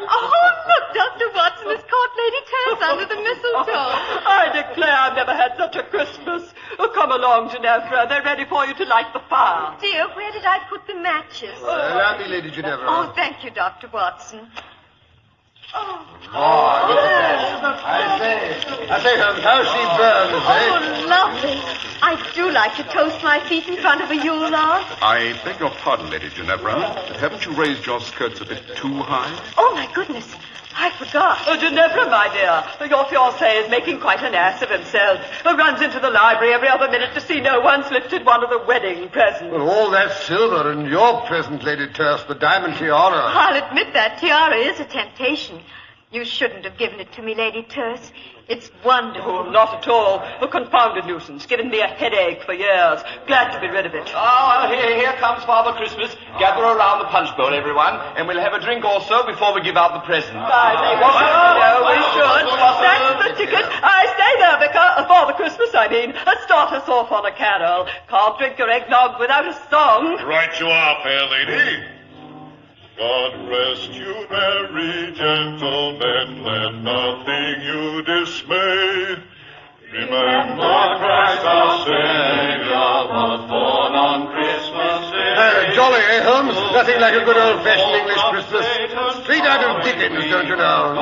Oh, look, Dr. Watson has caught Lady Terse under the mistletoe. I declare I've never had such a Christmas. Oh, come along, Ginevra. They're ready for you to light the fire. Dear, where did I put the matches? Allow me, Lady Ginevra. Oh, thank you, Dr. Watson. Oh, look at that. I say, Holmes, how she burns, eh? Oh, lovely. I do like to toast my feet in front of a Yule log. I beg your pardon, Lady Ginevra. Haven't you raised your skirts a bit too high? Oh, my goodness. I forgot. Oh, Ginevra, my dear, your fiancé is making quite an ass of himself. Runs into the library every other minute to see no one's lifted one of the wedding presents. Well, all that silver and your present, Lady Terse, the diamond tiara. I'll admit that tiara is a temptation. You shouldn't have given it to me, Lady Terse. It's wonderful. Oh, not at all. A confounded nuisance, given me a headache for years. Glad to be rid of it. Ah, here comes Father Christmas. Gather around the punch bowl, everyone, and we'll have a drink or so before we give out the present. I think we should. That's the ticket. I stay there, Vicar. Father Christmas, I mean. Start us off on a carol. Can't drink your eggnog without a song. Right you are, fair lady. God rest you, merry gentlemen, let nothing you dismay. Remember Christ our Savior was born on Christmas Day. Jolly, eh, Holmes? Nothing like a good old-fashioned English Christmas. Straight out of Dickens, don't you know?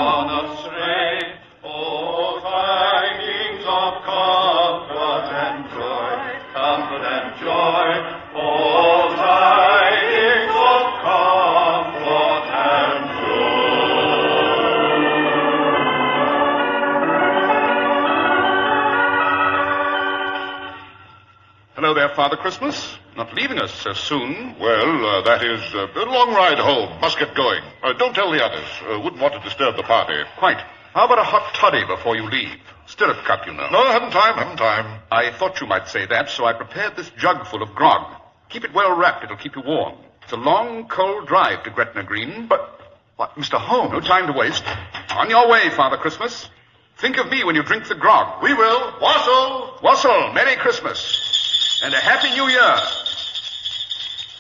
Oh, tidings of comfort and joy, comfort and joy. Oh, tidings of comfort and Hello there, Father Christmas. Not leaving us so soon. Well, that is a long ride home. Must get going. Don't tell the others. Wouldn't want to disturb the party. Quite. How about a hot toddy before you leave? Stirrup cup, you know. No, haven't time. I thought you might say that, so I prepared this jug full of grog. Keep it well wrapped. It'll keep you warm. It's a long, cold drive to Gretna Green, but... What, Mr. Holmes? No time to waste. On your way, Father Christmas. Think of me when you drink the grog. We will. Wassail! Wassail, Merry Christmas. And a Happy New Year.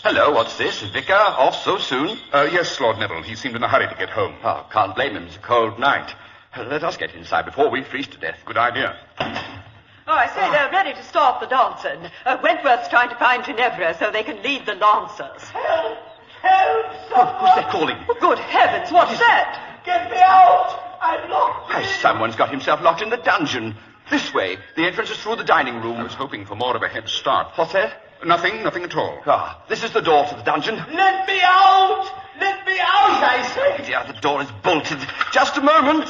Hello, what's this? Vicar off so soon? Yes, Lord Neville. He seemed in a hurry to get home. Oh, can't blame him. It's a cold night. Let us get inside before we freeze to death. Good idea. Oh, I say they're ready to start the dancing. Wentworth's trying to find Ginevra so they can lead the lancers. Help! Who's that calling? Oh, good heavens, what's that? Get me out! I'm locked. Someone's got himself locked in the dungeon. This way. The entrance is through the dining room. I was hoping for more of a head start. What's that? Nothing at all. Ah, this is the door to the dungeon. Let me out! Let me out, I say! Yeah, the door is bolted. Just a moment.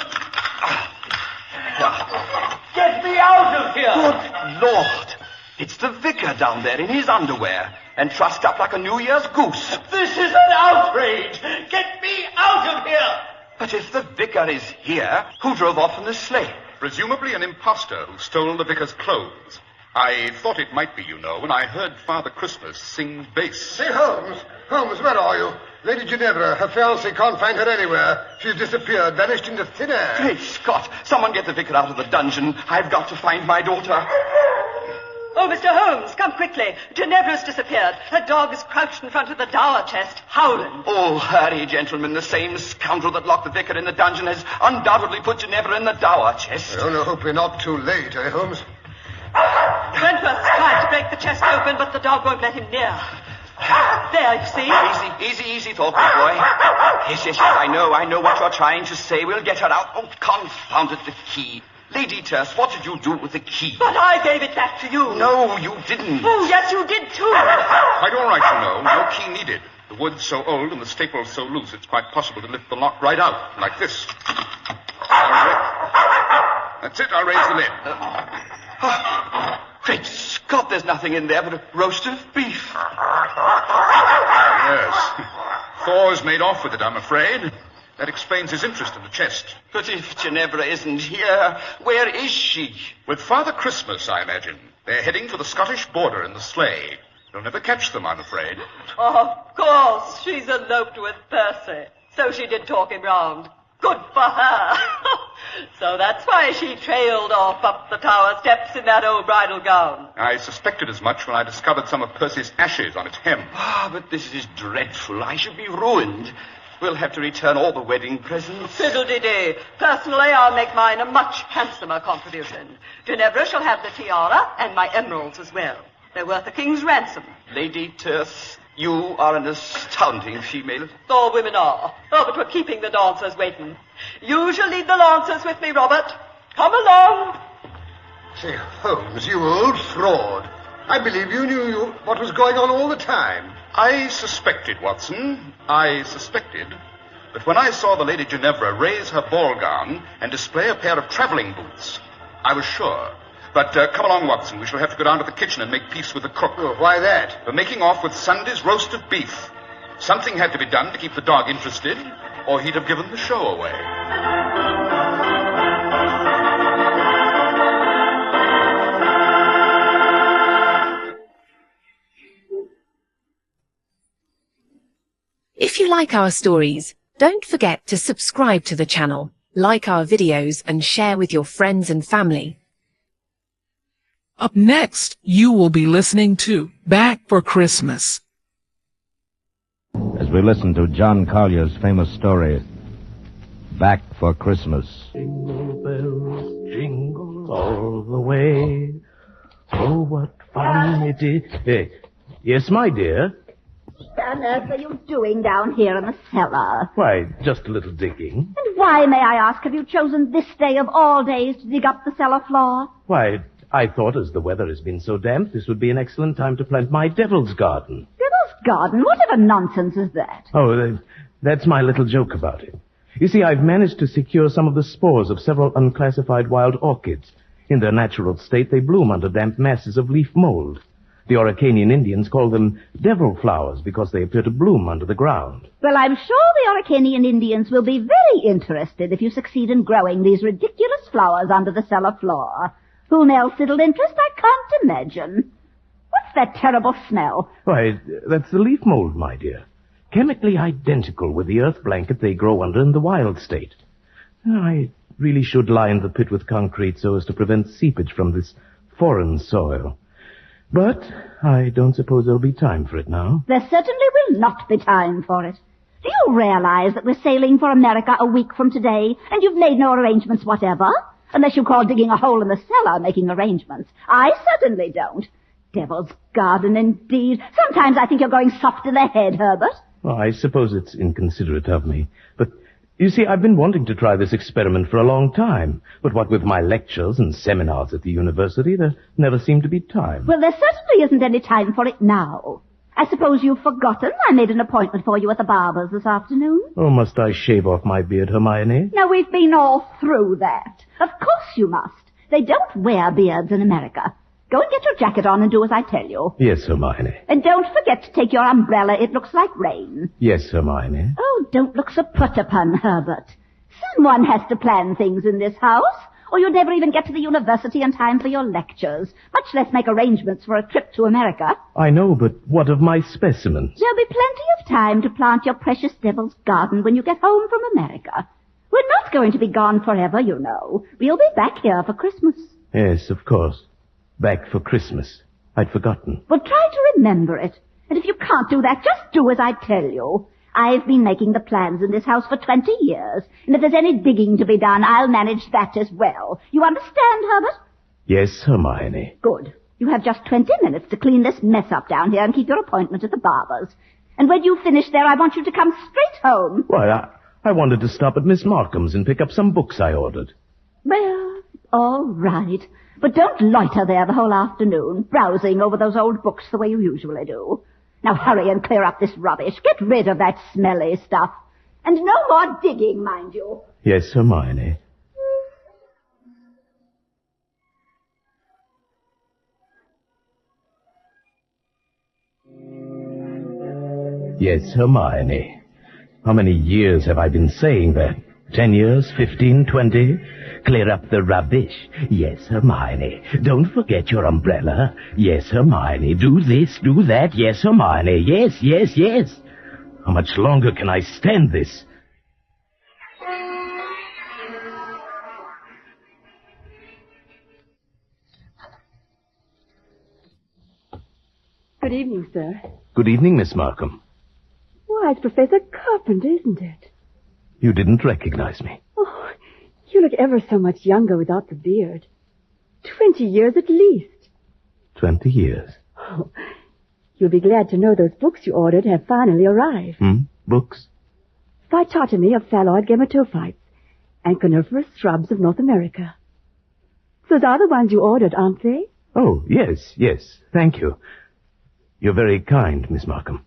Get me out of here! Good Lord. It's the vicar down there in his underwear and trussed up like a New Year's goose. This is an outrage! Get me out of here! But if the vicar is here, who drove off in the sleigh? Presumably an impostor who stole the vicar's clothes. I thought it might be, you know, when I heard Father Christmas sing bass. Say, Holmes, where are you? Lady Ginevra, her fiancé can't find her anywhere. She's disappeared, vanished into thin air. Great Scott! Someone get the vicar out of the dungeon. I've got to find my daughter. Oh, Mr. Holmes, come quickly. Ginevra's disappeared. Her dog is crouched in front of the dower chest, howling. Oh, hurry, gentlemen. The same scoundrel that locked the vicar in the dungeon has undoubtedly put Ginevra in the dower chest. I only hope we're not too late, eh, Holmes? Wentworth's tried to break the chest open, but the dog won't let him near. There, you see? Easy, Thorpe, boy. Yes, I know what you're trying to say. We'll get her out. Oh, confound it, the key. Lady Terse, what did you do with the key? But I gave it back to you. No, you didn't. Oh, yes, you did, too. Quite all right, you know. No key needed. The wood's so old and the staples so loose, it's quite possible to lift the lock right out, like this. That's it, I'll raise the lid. Great Scott, there's nothing in there but a roast of beef. Yes. Thor's made off with it, I'm afraid. That explains his interest in the chest. But if Ginevra isn't here, where is she? With Father Christmas, I imagine. They're heading for the Scottish border in the sleigh. You'll never catch them, I'm afraid. Oh, of course, she's eloped with Percy. So she did talk him round. Good for her. So that's why she trailed off up the tower steps in that old bridal gown. I suspected as much when I discovered some of Percy's ashes on its hem. But this is dreadful. I should be ruined. We'll have to return all the wedding presents. Fiddle-dee-dee. Personally, I'll make mine a much handsomer contribution. Ginevra shall have the tiara and my emeralds as well. They're worth a king's ransom. Lady Terse, you are an astounding female. All women are. Oh, but we're keeping the dancers waiting. You shall lead the lancers with me, Robert. Come along. Say, Holmes, you old fraud. I believe you knew what was going on all the time. I suspected, Watson. I suspected. But when I saw the Lady Ginevra raise her ball gown and display a pair of traveling boots, I was sure. But come along, Watson. We shall have to go down to the kitchen and make peace with the cook. Oh, why that? We're making off with Sunday's roast of beef. Something had to be done to keep the dog interested. or he'd have given the show away. If you like our stories, don't forget to subscribe to the channel, like our videos and share with your friends and family. Up next, you will be listening to Back for Christmas. As we listen to John Collier's famous story, Back for Christmas. Jingle bells, jingle all the way. Oh, what fun it is. Yes, my dear. What on earth are you doing down here in the cellar? Why, just a little digging. And why, may I ask, have you chosen this day of all days to dig up the cellar floor? Why, I thought as the weather has been so damp, this would be an excellent time to plant my devil's garden. Devil's garden? Whatever nonsense is that? Oh, that's my little joke about it. You see, I've managed to secure some of the spores of several unclassified wild orchids. In their natural state, they bloom under damp masses of leaf mold. The Araucanian Indians call them devil flowers because they appear to bloom under the ground. Well, I'm sure the Araucanian Indians will be very interested if you succeed in growing these ridiculous flowers under the cellar floor. Whom else it'll interest, I can't imagine. What's that terrible smell? Why, that's the leaf mold, my dear. Chemically identical with the earth blanket they grow under in the wild state. I really should line the pit with concrete so as to prevent seepage from this foreign soil. But I don't suppose there'll be time for it now. There certainly will not be time for it. Do you realize that we're sailing for America a week from today, and you've made no arrangements whatever? Unless you call digging a hole in the cellar making arrangements. I certainly don't. Devil's garden, indeed. Sometimes I think you're going soft in the head, Herbert. Well, I suppose it's inconsiderate of me. But, you see, I've been wanting to try this experiment for a long time. But what with my lectures and seminars at the university, there never seemed to be time. Well, there certainly isn't any time for it now. I suppose you've forgotten I made an appointment for you at the barber's this afternoon. Oh, must I shave off my beard, Hermione? Now, we've been all through that. Of course you must. They don't wear beards in America. Go and get your jacket on and do as I tell you. Yes, Hermione. And don't forget to take your umbrella. It looks like rain. Yes, Hermione. Oh, don't look so put upon, Herbert. Someone has to plan things in this house, or you'd never even get to the university in time for your lectures, much less make arrangements for a trip to America. I know, but what of my specimens? There'll be plenty of time to plant your precious devil's garden when you get home from America. We're not going to be gone forever, you know. We'll be back here for Christmas. Yes, of course. Back for Christmas. I'd forgotten. Well, try to remember it. And if you can't do that, just do as I tell you. I've been making the plans in this house for 20 years, and if there's any digging to be done, I'll manage that as well. You understand, Herbert? Yes, Hermione. Good. You have just 20 minutes to clean this mess up down here and keep your appointment at the barber's. And when you finish there, I want you to come straight home. Why, I wanted to stop at Miss Markham's and pick up some books I ordered. Well, all right. But don't loiter there the whole afternoon, browsing over those old books the way you usually do. Now hurry and clear up this rubbish. Get rid of that smelly stuff. And no more digging, mind you. Yes, Hermione. Yes, Hermione. How many years have I been saying that? 10 years? 15? 20? Clear up the rubbish. Yes, Hermione. Don't forget your umbrella. Yes, Hermione. Do this, do that. Yes, Hermione. Yes, yes, yes. How much longer can I stand this? Good evening, sir. Good evening, Miss Markham. Why, it's Professor Carpenter, isn't it? You didn't recognize me. Oh, you look ever so much younger without the beard. 20 years at least. 20 years. Oh, you'll be glad to know those books you ordered have finally arrived. Books? Phytotomy of phalloid gametophytes and coniferous shrubs of North America. Those are the ones you ordered, aren't they? Oh, yes, yes. Thank you. You're very kind, Miss Markham.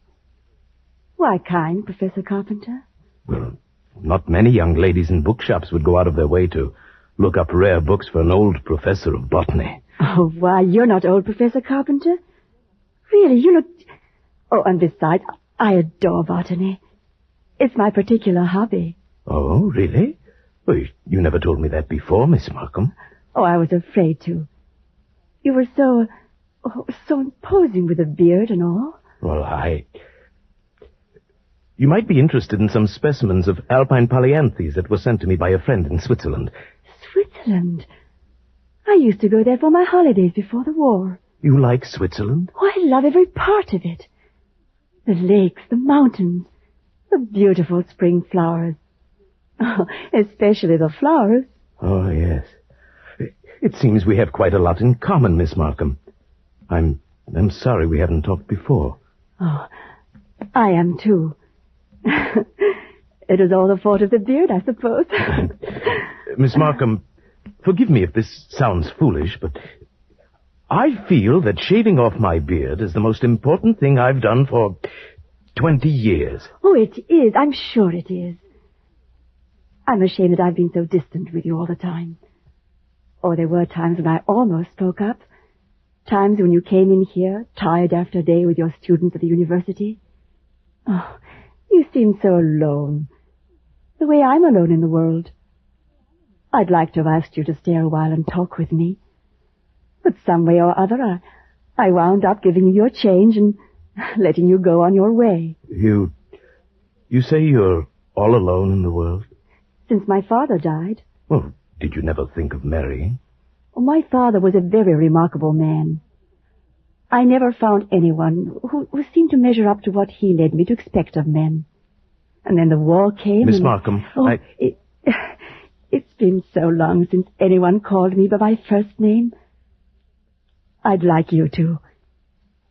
Why kind, Professor Carpenter? Well, not many young ladies in bookshops would go out of their way to look up rare books for an old professor of botany. Oh, why, you're not old, Professor Carpenter. Really, you look... Oh, and besides, I adore botany. It's my particular hobby. Oh, really? Well, you never told me that before, Miss Markham. Oh, I was afraid to. You were so imposing with a beard and all. Well, You might be interested in some specimens of alpine polyanthes that were sent to me by a friend in Switzerland. Switzerland? I used to go there for my holidays before the war. You like Switzerland? Oh, I love every part of it. The lakes, the mountains, the beautiful spring flowers. Oh, especially the flowers. Oh, yes. It seems we have quite a lot in common, Miss Markham. I'm sorry we haven't talked before. Oh, I am too. It is all the fault of the beard, I suppose. Miss Markham, forgive me if this sounds foolish, but I feel that shaving off my beard is the most important thing I've done for 20 years. Oh, it is. I'm sure it is. I'm ashamed that I've been so distant with you all the time. Oh, there were times when I almost spoke up. Times when you came in here, tired after a day with your students at the university. Oh, you seemed so alone. The way I'm alone in the world. I'd like to have asked you to stay a while and talk with me. But some way or other, I wound up giving you your change and letting you go on your way. You say you're all alone in the world? Since my father died. Well, did you never think of marrying? Oh, my father was a very remarkable man. I never found anyone who seemed to measure up to what he led me to expect of men. And then the war came. Miss Markham, It's been so long since anyone called me by my first name. I'd like you to,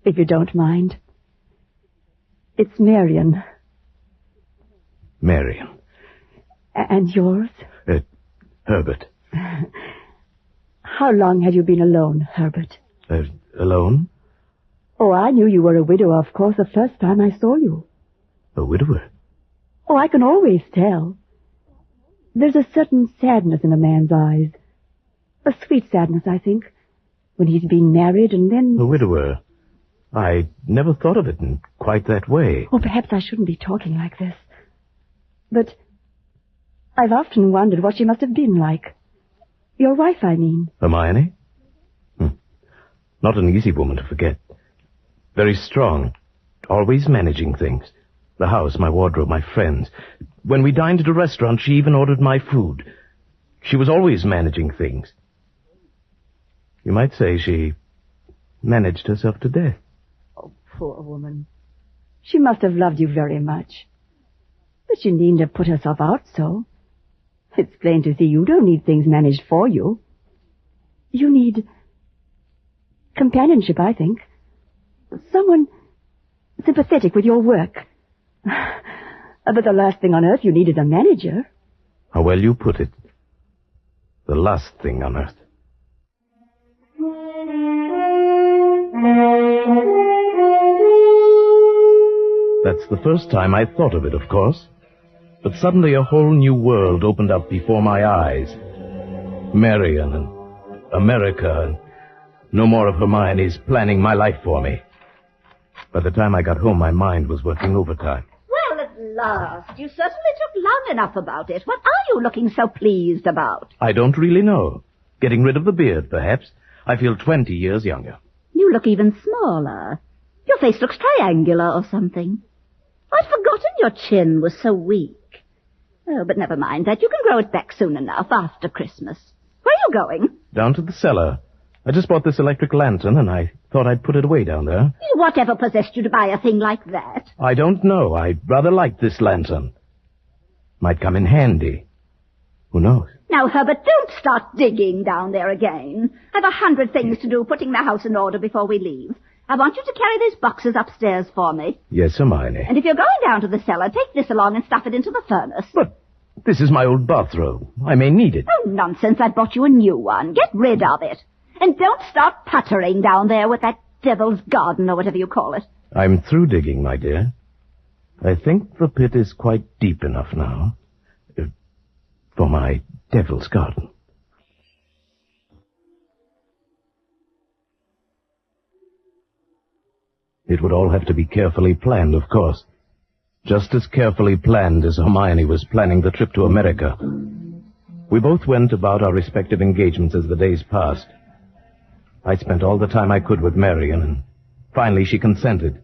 if you don't mind. It's Marion. Marion. And yours? Herbert. How long have you been alone, Herbert? Alone? Oh, I knew you were a widower, of course, the first time I saw you. A widower? Oh, I can always tell. There's a certain sadness in a man's eyes. A sweet sadness, I think, when he's been married and then... A widower? I never thought of it in quite that way. Oh, perhaps I shouldn't be talking like this. But I've often wondered what she must have been like. Your wife, I mean. Hermione? Not an easy woman to forget. Very strong. Always managing things. The house, my wardrobe, my friends. When we dined at a restaurant, she even ordered my food. She was always managing things. You might say she managed herself to death. Oh, poor woman. She must have loved you very much. But she needn't have put herself out so. It's plain to see you don't need things managed for you. You need companionship, I think. Someone sympathetic with your work. But the last thing on earth you need is a manager. How well you put it. The last thing on earth. That's the first time I thought of it, of course. But suddenly a whole new world opened up before my eyes. Marion and America and no more of Hermione's planning my life for me. By the time I got home, my mind was working overtime. Well, at last. You certainly took long enough about it. What are you looking so pleased about? I don't really know. Getting rid of the beard, perhaps. I feel 20 years younger. You look even smaller. Your face looks triangular or something. I'd forgotten your chin was so weak. Oh, but never mind that. You can grow it back soon enough after Christmas. Where are you going? Down to the cellar. I just bought this electric lantern, and I thought I'd put it away down there. Whatever possessed you to buy a thing like that? I don't know. I rather like this lantern. Might come in handy. Who knows? Now, Herbert, don't start digging down there again. I've 100 things to do putting the house in order before we leave. I want you to carry these boxes upstairs for me. Yes, Hermione. And if you're going down to the cellar, take this along and stuff it into the furnace. But this is my old bathrobe. I may need it. Oh, nonsense. I bought you a new one. Get rid of it. And don't start puttering down there with that devil's garden or whatever you call it. I'm through digging, my dear. I think the pit is quite deep enough now for my devil's garden. It would all have to be carefully planned, of course. just as carefully planned as Hermione was planning the trip to America. We both went about our respective engagements as the days passed. I spent all the time I could with Marion, and finally she consented.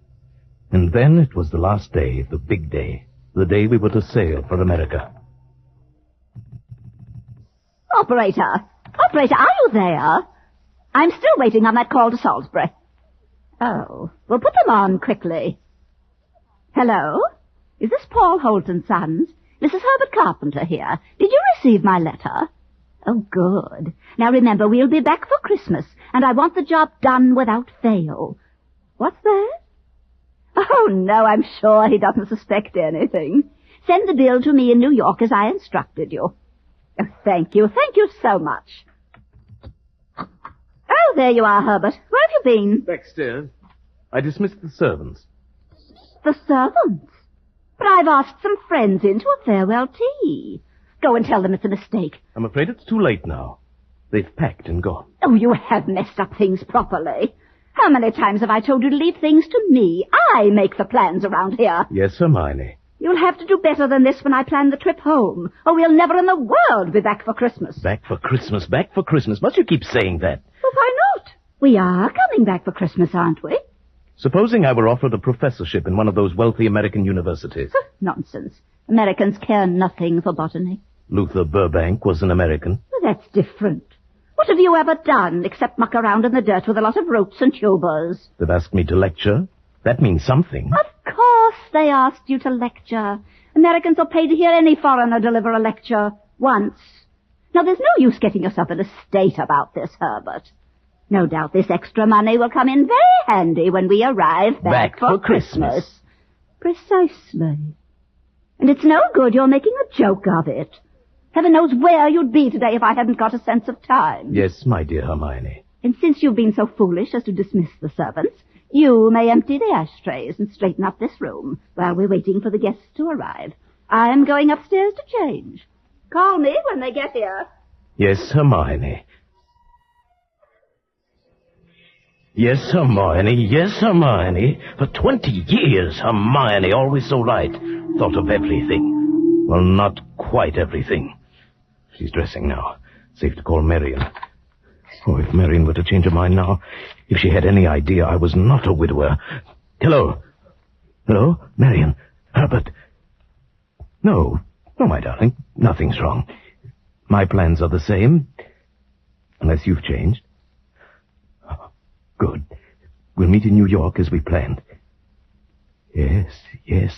And then it was the last day, the big day, the day we were to sail for America. Operator, are you there? I'm still waiting on that call to Salisbury. Oh, well, put them on quickly. Hello? Is this Paul Holt & Sons? Mrs. Herbert Carpenter here. Did you receive my letter? Oh, good. Now remember, we'll be back for Christmas, and I want the job done without fail. What's that? Oh, no, I'm sure he doesn't suspect anything. Send the bill to me in New York as I instructed you. Oh, thank you so much. Oh, there you are, Herbert. Where have you been? Backstairs. I dismissed the servants. The servants? But I've asked some friends in to a farewell tea. Go and tell them it's a mistake. I'm afraid it's too late now. They've packed and gone. Oh, you have messed up things properly. How many times have I told you to leave things to me? I make the plans around here. Yes, Hermione. You'll have to do better than this when I plan the trip home, or we'll never in the world be back for Christmas. Back for Christmas, back for Christmas. Must you keep saying that? Well, why not? We are coming back for Christmas, aren't we? Supposing I were offered a professorship in one of those wealthy American universities. Nonsense. Americans care nothing for botany. Luther Burbank was an American. Well, that's different. What have you ever done except muck around in the dirt with a lot of roots and tubers? They've asked me to lecture. That means something. Of course they asked you to lecture. Americans will pay to hear any foreigner deliver a lecture once. Now, there's no use getting yourself in a state about this, Herbert. No doubt this extra money will come in very handy when we arrive back for Christmas. Precisely. And it's no good you're making a joke of it. Heaven knows where you'd be today if I hadn't got a sense of time. Yes, my dear Hermione. And since you've been so foolish as to dismiss the servants, you may empty the ashtrays and straighten up this room while we're waiting for the guests to arrive. I'm going upstairs to change. Call me when they get here. Yes, Hermione. Yes, Hermione. Yes, Hermione. For 20 years, Hermione, always so right. Thought of everything. Well, not quite everything. She's dressing now. Safe to call Marion. Oh, if Marion were to change her mind now. If she had any idea I was not a widower. Hello? Hello? Marion? Herbert? No, my darling. Nothing's wrong. My plans are the same. Unless you've changed. Good. We'll meet in New York as we planned. Yes,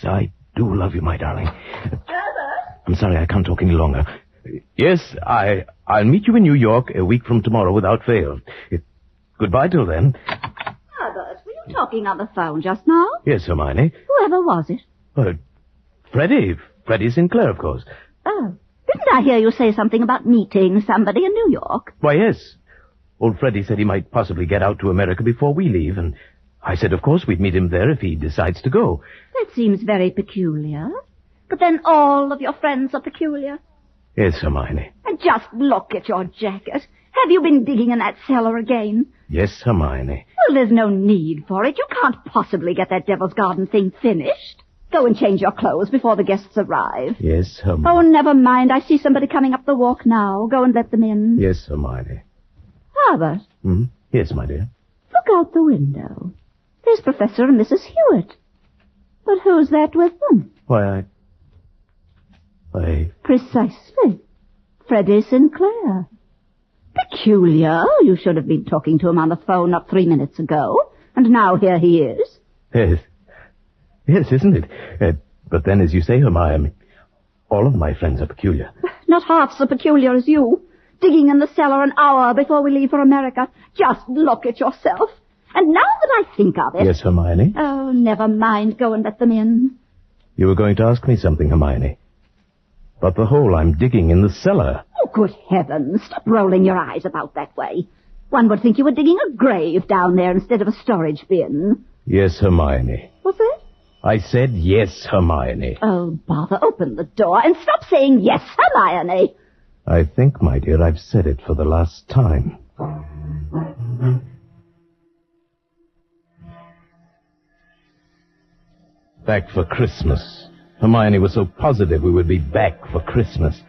I do love you, my darling. I'm sorry, I can't talk any longer. Yes, I'll meet you in New York a week from tomorrow without fail. Goodbye till then. Herbert, were you talking on the phone just now? Yes, Hermione. Whoever was it? Freddie Sinclair, of course. Oh, didn't I hear you say something about meeting somebody in New York? Why, yes. Old Freddie said he might possibly get out to America before we leave, and I said, of course, we'd meet him there if he decides to go. That seems very peculiar. But then all of your friends are peculiar. Yes, Hermione. And just look at your jacket. Have you been digging in that cellar again? Yes, Hermione. Well, there's no need for it. You can't possibly get that Devil's Garden thing finished. Go and change your clothes before the guests arrive. Yes, Hermione. Oh, never mind. I see somebody coming up the walk now. Go and let them in. Yes, Hermione. Herbert. Yes, my dear. Look out the window. There's Professor and Mrs. Hewitt. But who's that with them? Why, Precisely. Freddie Sinclair. Peculiar. You should have been talking to him on the phone not 3 minutes ago. And now here he is. Yes, isn't it? But then, as you say, Hermione, all of my friends are peculiar. Not half so peculiar as you. Digging in the cellar an hour before we leave for America. Just look at yourself. And now that I think of it... Yes, Hermione? Oh, never mind. Go and let them in. You were going to ask me something, Hermione. But the hole I'm digging in the cellar. Oh, good heavens. Stop rolling your eyes about that way. One would think you were digging a grave down there instead of a storage bin. Yes, Hermione. What's that? I said yes, Hermione. Oh, bother. Open the door and stop saying yes, Hermione. I think, my dear, I've said it for the last time. Back for Christmas. Hermione was so positive we would be back for Christmas.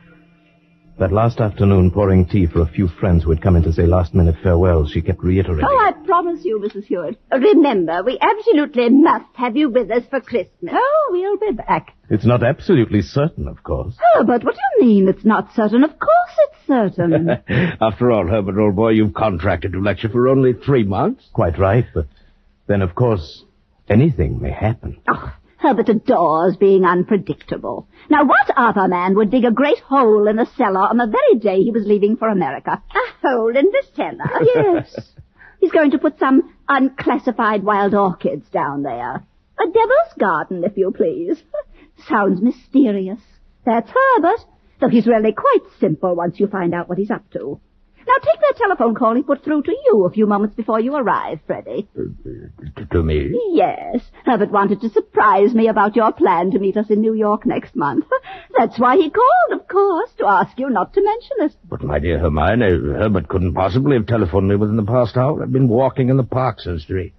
That last afternoon, pouring tea for a few friends who had come in to say last-minute farewells, she kept reiterating. Oh, I promise you, Mrs. Hewitt. Remember, we absolutely must have you with us for Christmas. Oh, we'll be back. It's not absolutely certain, of course. Herbert, what do you mean it's not certain? Of course it's certain. After all, Herbert, old boy, you've contracted to lecture for only 3 months. Quite right, but then, of course, anything may happen. Oh, Herbert adores being unpredictable. Now, what other man would dig a great hole in a cellar on the very day he was leaving for America? A hole in the cellar? Yes. He's going to put some unclassified wild orchids down there. A devil's garden, if you please. Sounds mysterious. That's Herbert, though he's really quite simple once you find out what he's up to. Now, take that telephone call he put through to you a few moments before you arrived, Freddie. To me? Yes. Herbert wanted to surprise me about your plan to meet us in New York next month. That's why he called, of course, to ask you not to mention it. But, my dear Hermione, Herbert couldn't possibly have telephoned me within the past hour. I've been walking in the Parkson Street.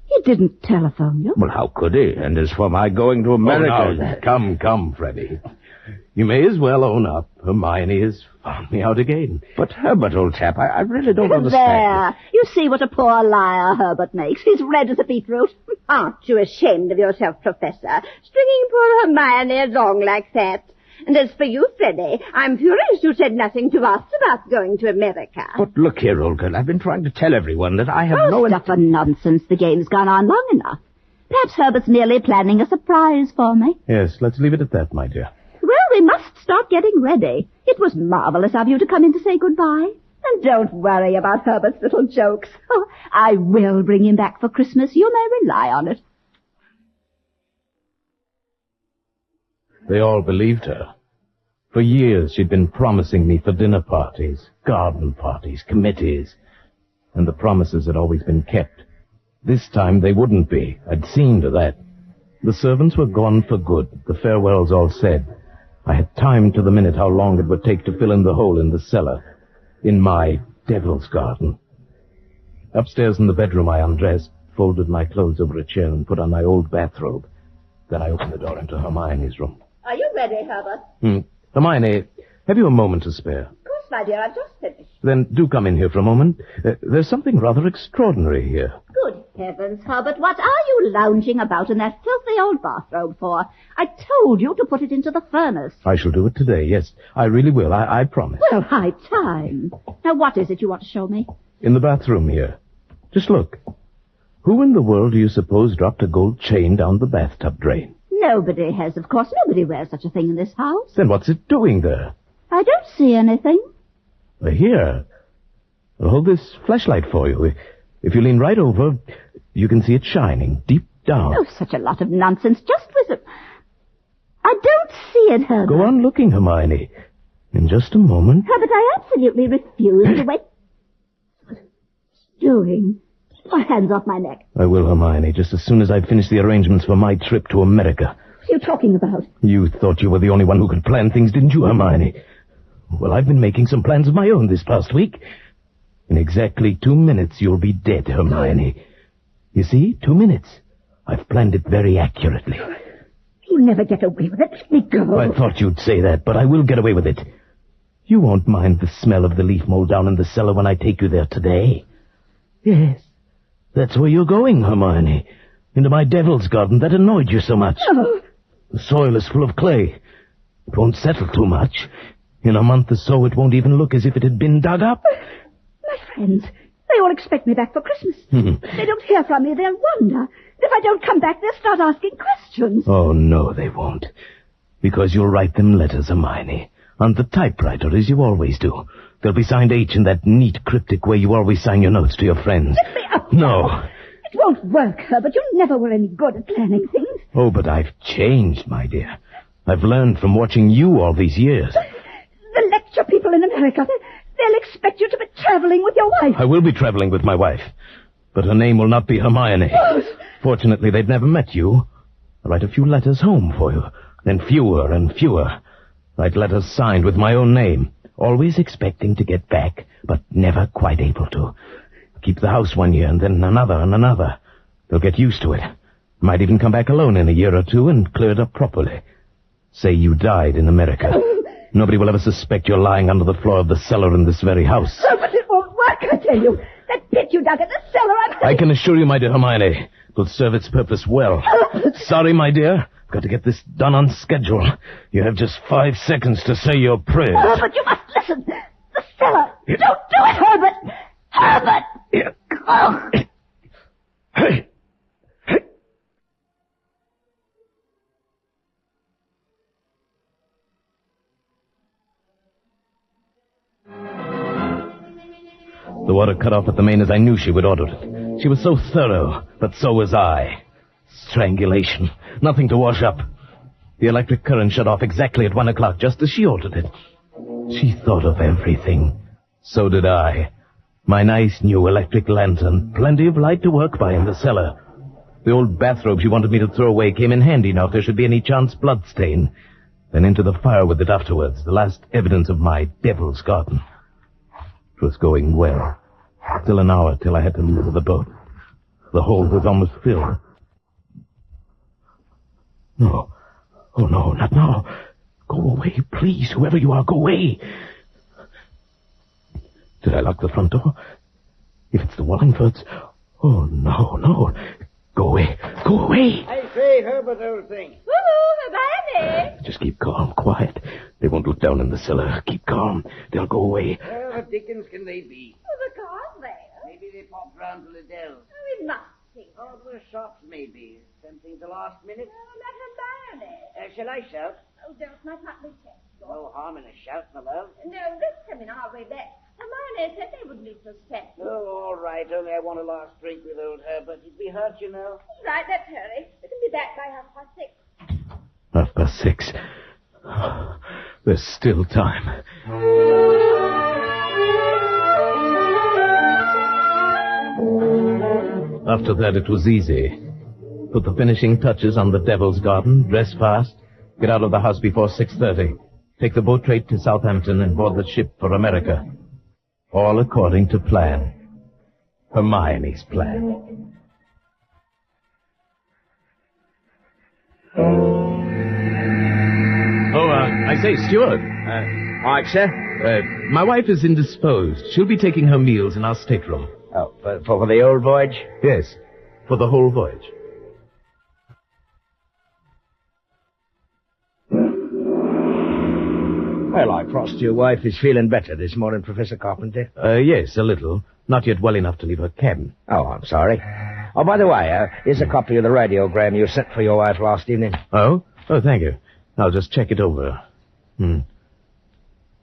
He didn't telephone you? Well, how could he? And as for my going to America... Oh, come, Freddie. You may as well own up. Hermione has found me out again. But, Herbert, old chap, I really don't understand. There. You see what a poor liar Herbert makes. He's red as a beetroot. Aren't you ashamed of yourself, Professor? Stringing poor Hermione along like that. And as for you, Freddie, I'm furious you said nothing to us about going to America. But look here, old girl, I've been trying to tell everyone that I have no... Stuff and nonsense. The game's gone on long enough. Perhaps Herbert's merely planning a surprise for me. Yes, let's leave it at that, my dear. Well, we must start getting ready. It was marvelous of you to come in to say goodbye. And don't worry about Herbert's little jokes. Oh, I will bring him back for Christmas. You may rely on it. They all believed her. For years she'd been promising me for dinner parties, garden parties, committees. And the promises had always been kept. This time they wouldn't be. I'd seen to that. The servants were gone for good. The farewells all said. I had timed to the minute how long it would take to fill in the hole in the cellar. In my devil's garden. Upstairs in the bedroom I undressed, folded my clothes over a chair and put on my old bathrobe. Then I opened the door into Hermione's room. Are you ready, Herbert? Hermione, have you a moment to spare? Of course, my dear. I've just finished. Then do come in here for a moment. There's something rather extraordinary here. Good heavens, Herbert, what are you lounging about in that filthy old bathrobe for? I told you to put it into the furnace. I shall do it today, yes. I really will, I promise. Well, high time. Now, what is it you want to show me? In the bathroom here. Just look. Who in the world do you suppose dropped a gold chain down the bathtub drain? Nobody has, of course. Nobody wears such a thing in this house. Then what's it doing there? I don't see anything. Here. I'll hold this flashlight for you. If you lean right over, you can see it shining deep down. Oh, such a lot of nonsense. Just listen. I don't see it, Herbert. Go on looking, Hermione. In just a moment. Herbert, I absolutely refuse to wait. What's he doing? Oh, hands off my neck. I will, Hermione, just as soon as I've finished the arrangements for my trip to America. What are you talking about? You thought you were the only one who could plan things, didn't you, Hermione? Well, I've been making some plans of my own this past week. In exactly 2 minutes, you'll be dead, Hermione. You see, 2 minutes. I've planned it very accurately. You'll never get away with it. Let me go. I thought you'd say that, but I will get away with it. You won't mind the smell of the leaf mold down in the cellar when I take you there today. Yes, that's where you're going, Hermione. Into my devil's garden that annoyed you so much. Oh. The soil is full of clay. It won't settle too much. In a month or so, it won't even look as if it had been dug up. My friends, they all expect me back for Christmas. They don't hear from me, they'll wonder. If I don't come back, they'll start asking questions. Oh, no, they won't. Because you'll write them letters, Hermione. On the typewriter, as you always do. They'll be signed H in that neat, cryptic way you always sign your notes to your friends. Let me up. No. It won't work, Herbert. You never were any good at planning things. Oh, but I've changed, my dear. I've learned from watching you all these years. The lecture people in America, they'll expect you to be traveling with your wife. I will be traveling with my wife. But her name will not be Hermione. Oh. Fortunately, they've never met you. I'll write a few letters home for you. Then fewer and fewer. Write letters signed with my own name. Always expecting to get back, but never quite able to. Keep the house 1 year, and then another and another. They'll get used to it. Might even come back alone in a year or two and clear it up properly. Say you died in America. Nobody will ever suspect you're lying under the floor of the cellar in this very house. Oh, but it won't work, I tell you. That pit you dug in the cellar, I can assure you, my dear Hermione, will serve its purpose well. Sorry, my dear. I've got to get this done on schedule. You have just 5 seconds to say your prayers. Oh, but you must listen. The cellar. Don't do it, Herbert. Herbert. Oh. Hey. The water cut off at the main as I knew she would order it. She was so thorough, but so was I. Strangulation. Nothing to wash up. The electric current shut off exactly at 1 o'clock, just as she ordered it. She thought of everything. So did I. My nice new electric lantern. Plenty of light to work by in the cellar. The old bathrobe she wanted me to throw away came in handy now if there should be any chance blood stain. Then into the fire with it afterwards, the last evidence of my devil's garden. It was going well. Still an hour till I had to leave the boat. The hold was almost filled. No. Oh, no, not now. Go away, please. Whoever you are, go away. Did I lock the front door? If it's the Wallingfords... Oh, no. Go away. Go away. I say, Herbert, old thing. Woo-hoo, Hermione. Just keep calm, quiet. They won't look down in the cellar. Keep calm. They'll go away. Where the dickens can they be? Oh, the car's there. Maybe they popped round to Liddell's. Oh, it must be. Oh, the shops, maybe. Something the last minute. Oh, let Hermione. Shall I shout? Oh, don't make up me chest. No harm in a shout, my love. No, let's come in our way back. Hermione said they wouldn't be suspect. Oh, all right. Only I want a last drink with old Herbert. He'd be hurt, you know. Right, let's hurry. We can be back by 6:30. There's still time. After that, it was easy. Put the finishing touches on the Devil's Garden, dress fast, get out of the house before 6:30, take the boat trade to Southampton and board the ship for America. All according to plan. Hermione's plan. I say, Stuart. Right, sir? My wife is indisposed. She'll be taking her meals in our stateroom. Oh, for the old voyage? Yes, for the whole voyage. Well, I trust your wife is feeling better this morning, Professor Carpenter. Yes, a little. Not yet well enough to leave her cabin. Oh, I'm sorry. Oh, by the way, here's a copy of the radiogram you sent for your wife last evening. Oh? Oh, thank you. I'll just check it over.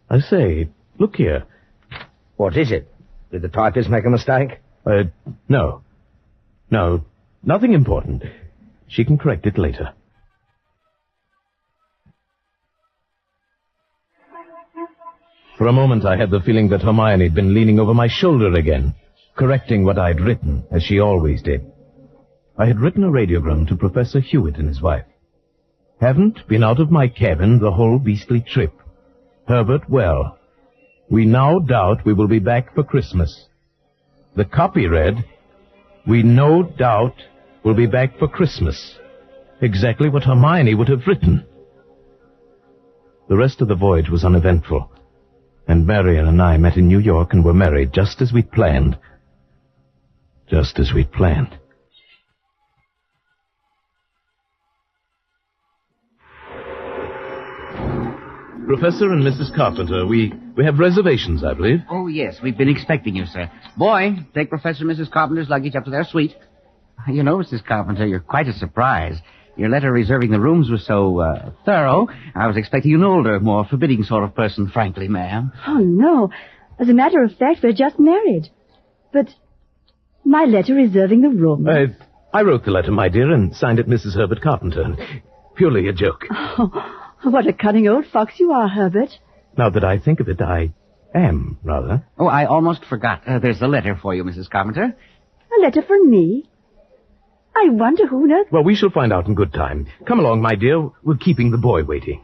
I say, look here. What is it? Did the typist make a mistake? No. No, nothing important. She can correct it later. For a moment I had the feeling that Hermione had been leaning over my shoulder again, correcting what I'd written, as she always did. I had written a radiogram to Professor Hewitt and his wife. Haven't been out of my cabin the whole beastly trip. Herbert well. We now doubt we will be back for Christmas. The copy read, we no doubt will be back for Christmas. Exactly what Hermione would have written. The rest of the voyage was uneventful, and Marion and I met in New York and were married just as we'd planned. Just as we'd planned. Professor and Mrs. Carpenter, we have reservations, I believe. Oh, yes, we've been expecting you, sir. Boy, take Professor and Mrs. Carpenter's luggage up to their suite. You know, Mrs. Carpenter, you're quite a surprise. Your letter reserving the rooms was so, thorough. I was expecting an older, more forbidding sort of person, frankly, ma'am. Oh, no. As a matter of fact, we're just married. But my letter reserving the room... I wrote the letter, my dear, and signed it Mrs. Herbert Carpenter. Purely a joke. Oh, what a cunning old fox you are, Herbert. Now that I think of it, I am, rather. Oh, I almost forgot. There's a letter for you, Mrs. Carpenter. A letter for me? I wonder who on earth... Well, we shall find out in good time. Come along, my dear. We're keeping the boy waiting.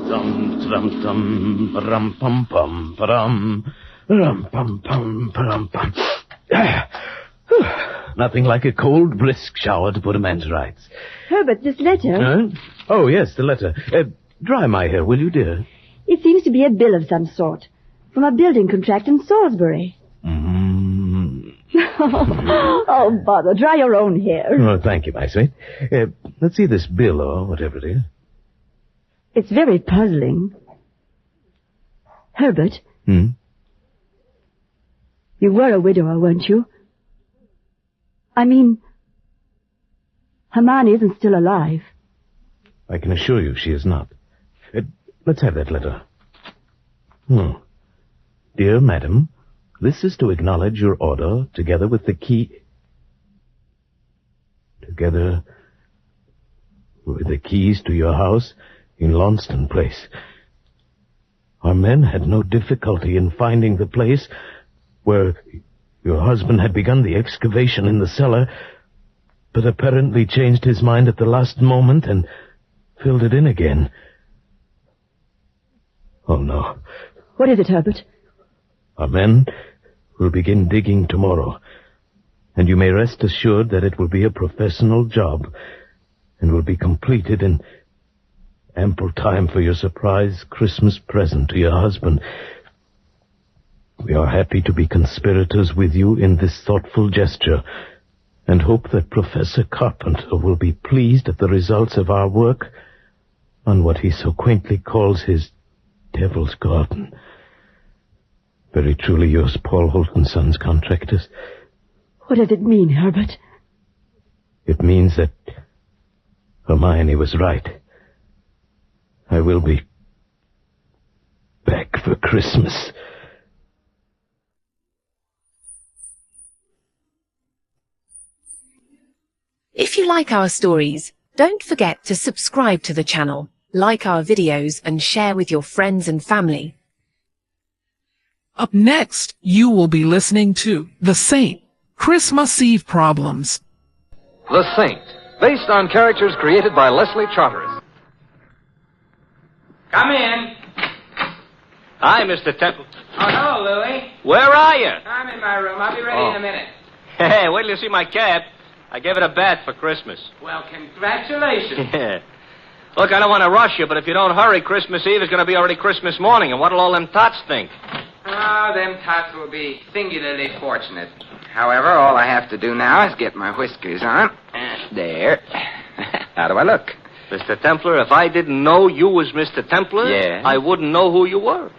Dum dum dum rum pum pum param Rum-pum-pum-pum-pum. Nothing like a cold, brisk shower to put a man to rights. Herbert, this letter... Huh? Oh, yes, the letter. Dry my hair, will you, dear? It seems to be a bill of some sort. From a building contract in Salisbury. Oh, bother. Dry your own hair. Oh, thank you, my sweet. Let's see this bill or whatever it is. It's very puzzling. Herbert, you were a widower, weren't you? I mean, Hermione isn't still alive. I can assure you she is not. Let's have that letter. Dear madam, this is to acknowledge your order, together with the keys to your house in Launceston Place. Our men had no difficulty in finding the place where your husband had begun the excavation in the cellar, but apparently changed his mind at the last moment and filled it in again. Oh, no. What is it, Herbert? Our men will begin digging tomorrow, and you may rest assured that it will be a professional job and will be completed in ample time for your surprise Christmas present to your husband. We are happy to be conspirators with you in this thoughtful gesture, and hope that Professor Carpenter will be pleased at the results of our work on what he so quaintly calls his Devil's Garden. Very truly yours, Paul Holt & Sons Contractors. What does it mean, Herbert? It means that Hermione was right. I will be back for Christmas. If you like our stories, don't forget to subscribe to the channel, like our videos and share with your friends and family. Up next, you will be listening to The Saint, Christmas Eve Problems. The Saint, based on characters created by Leslie Charteris. Come in. Hi, Mr. Temple. Oh, hello, Louie. Where are you? I'm in my room. I'll be ready in a minute. Hey, wait till you see my cab. I gave it a bath for Christmas. Well, congratulations. Yeah. Look, I don't want to rush you, but if you don't hurry, Christmas Eve is going to be already Christmas morning, and what'll all them tots think? Oh, them tots will be singularly fortunate. However, all I have to do now is get my whiskers on. There. How do I look? Mr. Templar, if I didn't know you was Mr. Templar, Yeah? I wouldn't know who you were.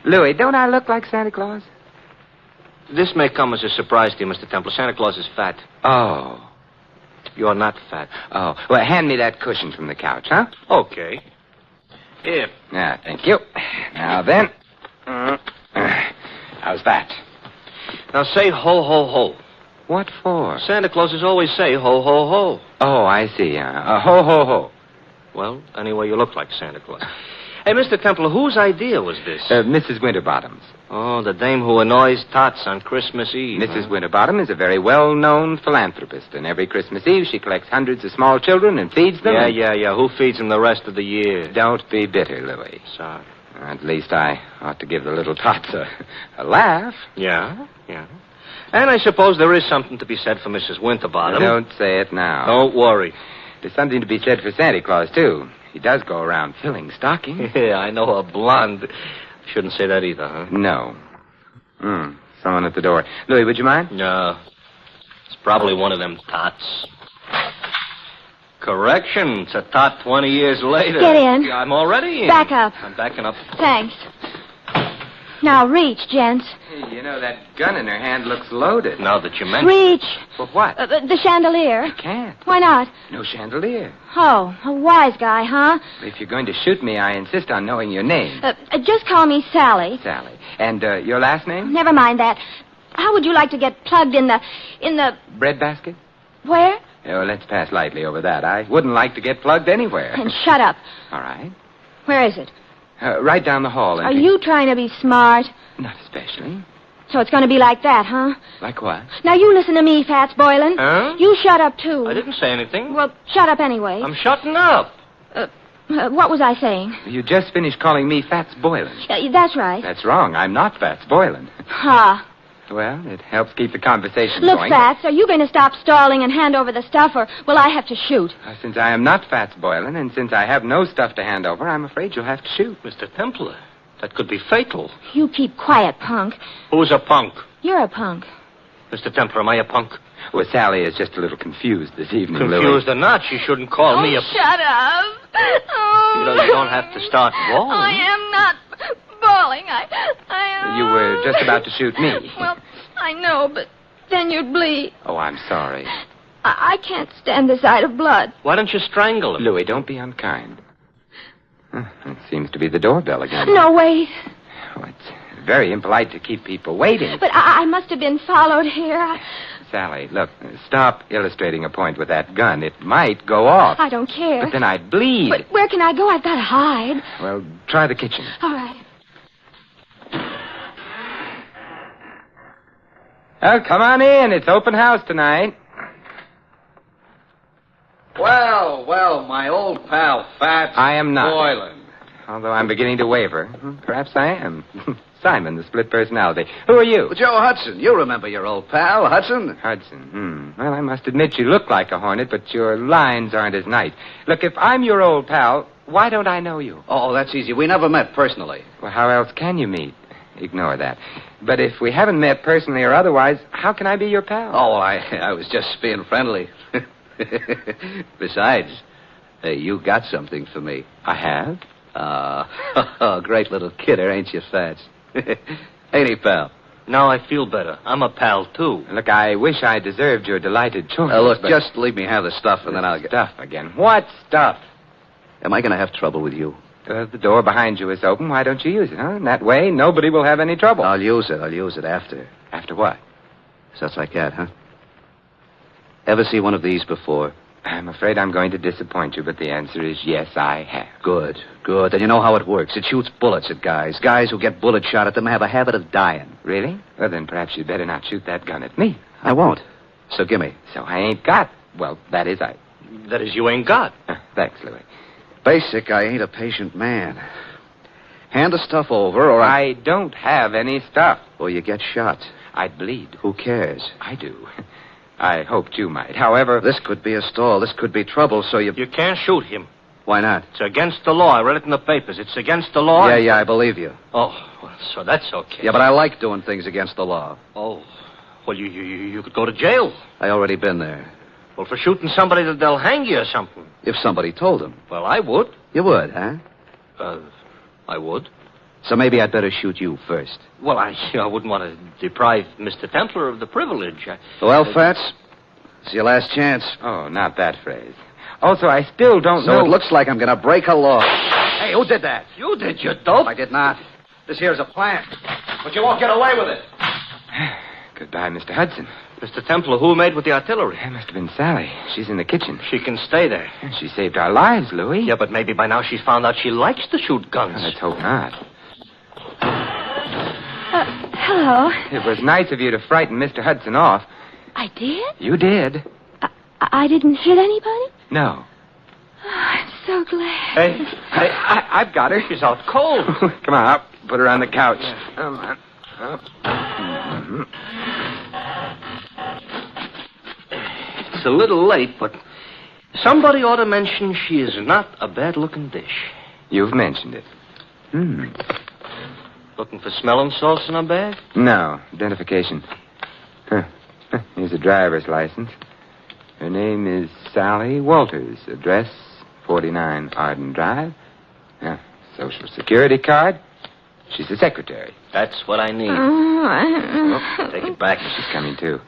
Louis, don't I look like Santa Claus? This may come as a surprise to you, Mr. Templar. Santa Claus is fat. Oh. You're not fat. Oh. Well, hand me that cushion from the couch, huh? Okay. Here. Yeah, thank you. Now then. How's that? Now say ho, ho, ho. What for? Santa Clauses always say ho, ho, ho. Oh, I see. Ho, ho, ho. Well, anyway, you look like Santa Claus. Hey, Mr. Templar, whose idea was this? Mrs. Winterbottom's. Oh, the dame who annoys tots on Christmas Eve. Mrs. Winterbottom is a very well-known philanthropist, and every Christmas Eve she collects hundreds of small children and feeds them. Yeah. Who feeds them the rest of the year? Don't be bitter, Louis. Sorry. At least I ought to give the little tots a laugh. Yeah. And I suppose there is something to be said for Mrs. Winterbottom. Don't say it now. Don't worry. There's something to be said for Santa Claus, too. He does go around filling stockings. Yeah, I know, a blonde. Shouldn't say that either, huh? No. Someone at the door. Louis, would you mind? No. It's probably one of them tots. Correction. It's a tot 20 years later. Get in. I'm already in. Back up. I'm backing up. Thanks. Now reach, gents. Hey, you know, that gun in her hand looks loaded. Now that you mention Reach. For what? The chandelier. You can't. Why not? No chandelier. Oh, a wise guy, huh? If you're going to shoot me, I insist on knowing your name. Just call me Sally. Sally. And your last name? Never mind that. How would you like to get plugged in the... Bread basket? Where? Oh, let's pass lightly over that. I wouldn't like to get plugged anywhere. And shut up. All right. Where is it? Right down the hall. Are you trying to be smart? Not especially. So it's going to be like that, huh? Like what? Now you listen to me, Fats Boylan. Huh? You shut up, too. I didn't say anything. Well, shut up anyway. I'm shutting up. What was I saying? You just finished calling me Fats Boylan. That's right. That's wrong. I'm not Fats Boylan. Ha. Well, it helps keep the conversation Look, going. Fats, are you going to stop stalling and hand over the stuff, or will I have to shoot? Since I am not Fats Boylan, and since I have no stuff to hand over, I'm afraid you'll have to shoot. Mr. Templar, that could be fatal. You keep quiet, punk. Who's a punk? You're a punk. Mr. Templar, am I a punk? Well, Sally is just a little confused this evening, Confused Louis. or not, she shouldn't call me a... Shut up. Oh. You know, you don't have to start bawling. I am not bawling. I You were just about to shoot me. Well, I know, but then you'd bleed. Oh, I'm sorry. I can't stand the sight of blood. Why don't you strangle him? Louis, don't be unkind. It seems to be the doorbell again. No, wait. Oh, it's very impolite to keep people waiting. But I must have been followed here. Sally, look, stop illustrating a point with that gun. It might go off. I don't care. But then I'd bleed. But where can I go? I've got to hide. Well, try the kitchen. All right. Oh, come on in. It's open house tonight. Well, my old pal, Fats I am not. Boylan. Although I'm beginning to waver. Perhaps I am. Simon, the split personality. Who are you? Well, Joe Hudson. You remember your old pal, Hudson? Hudson. Well, I must admit you look like a hornet, but your lines aren't as nice. Look, if I'm your old pal, why don't I know you? Oh, that's easy. We never met personally. Well, how else can you meet? Ignore that. But if we haven't met personally or otherwise, how can I be your pal? Oh, well, I was just being friendly. Besides, hey, you got something for me. I have? Great little kidder, ain't you, Fats? Ain't he, pal? Now I feel better. I'm a pal, too. Look, I wish I deserved your delighted choice. Look, but... just leave me have the stuff, and then I'll get... Stuff again. What stuff? Am I going to have trouble with you? The door behind you is open. Why don't you use it, huh? In that way, nobody will have any trouble. I'll use it after. After what? Such like that, huh? Ever see one of these before? I'm afraid I'm going to disappoint you, but the answer is yes, I have. Good. And you know how it works. It shoots bullets at guys. Guys who get bullet shot at them have a habit of dying. Really? Well, then perhaps you'd better not shoot that gun at me. I won't. So gimme. So I ain't got. Well, that is I. That is, you ain't got. Thanks, Louis. Basic, I ain't a patient man. Hand the stuff over, or I don't have any stuff. Or you get shot. I'd bleed. Who cares? I do. I hoped you might. However... This could be a stall. This could be trouble, so you... You can't shoot him. Why not? It's against the law. I read it in the papers. It's against the law. Yeah, I believe you. Oh, well, so that's okay. Yeah, but I like doing things against the law. Oh, well, you could go to jail. I already been there. Well, for shooting somebody, they'll hang you or something. If somebody told them. Well, I would. You would, huh? I would. So maybe I'd better shoot you first. Well, I wouldn't want to deprive Mr. Templar of the privilege. Well, Fats, it's your last chance. Oh, not that phrase. Also, I still don't know... So it looks like I'm going to break a law. Hey, who did that? You did, you dope. I did not. This here's a plant. But you won't get away with it. Goodbye, Mr. Hudson. Mr. Templar, who made with the artillery? It must have been Sally. She's in the kitchen. She can stay there. She saved our lives, Louis. Yeah, but maybe by now she's found out she likes to shoot guns. Let's hope not. Hello. It was nice of you to frighten Mr. Hudson off. I did? You did. I didn't hit anybody? No. Oh, I'm so glad. Hey, I've got her. She's out cold. Come on, up. Put her on the couch. Come on. Up. Mm-hmm. It's a little late, but somebody ought to mention she is not a bad-looking dish. You've mentioned it. Looking for smelling salts in her bag? No. Identification. Here's a driver's license. Her name is Sally Walters. Address 49 Arden Drive. Social Security card. She's the secretary. That's what I need. Oh, take it back. She's coming, too.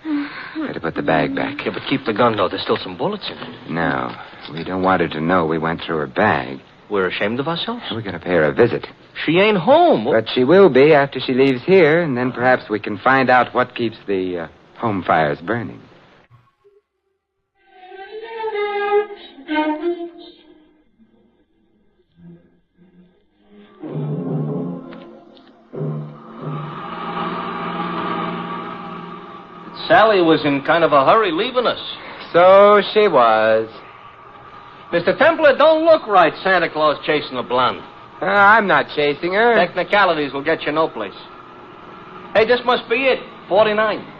Better put the bag back. Yeah, but keep the gun, though. There's still some bullets in it. No. We don't want her to know we went through her bag. We're ashamed of ourselves? We're going to pay her a visit. She ain't home. But she will be after she leaves here, and then perhaps we can find out what keeps the home fires burning. Sally was in kind of a hurry leaving us. So she was. Mr. Templar, don't look right, Santa Claus chasing a blonde. I'm not chasing her. Technicalities will get you no place. Hey, this must be it. 49.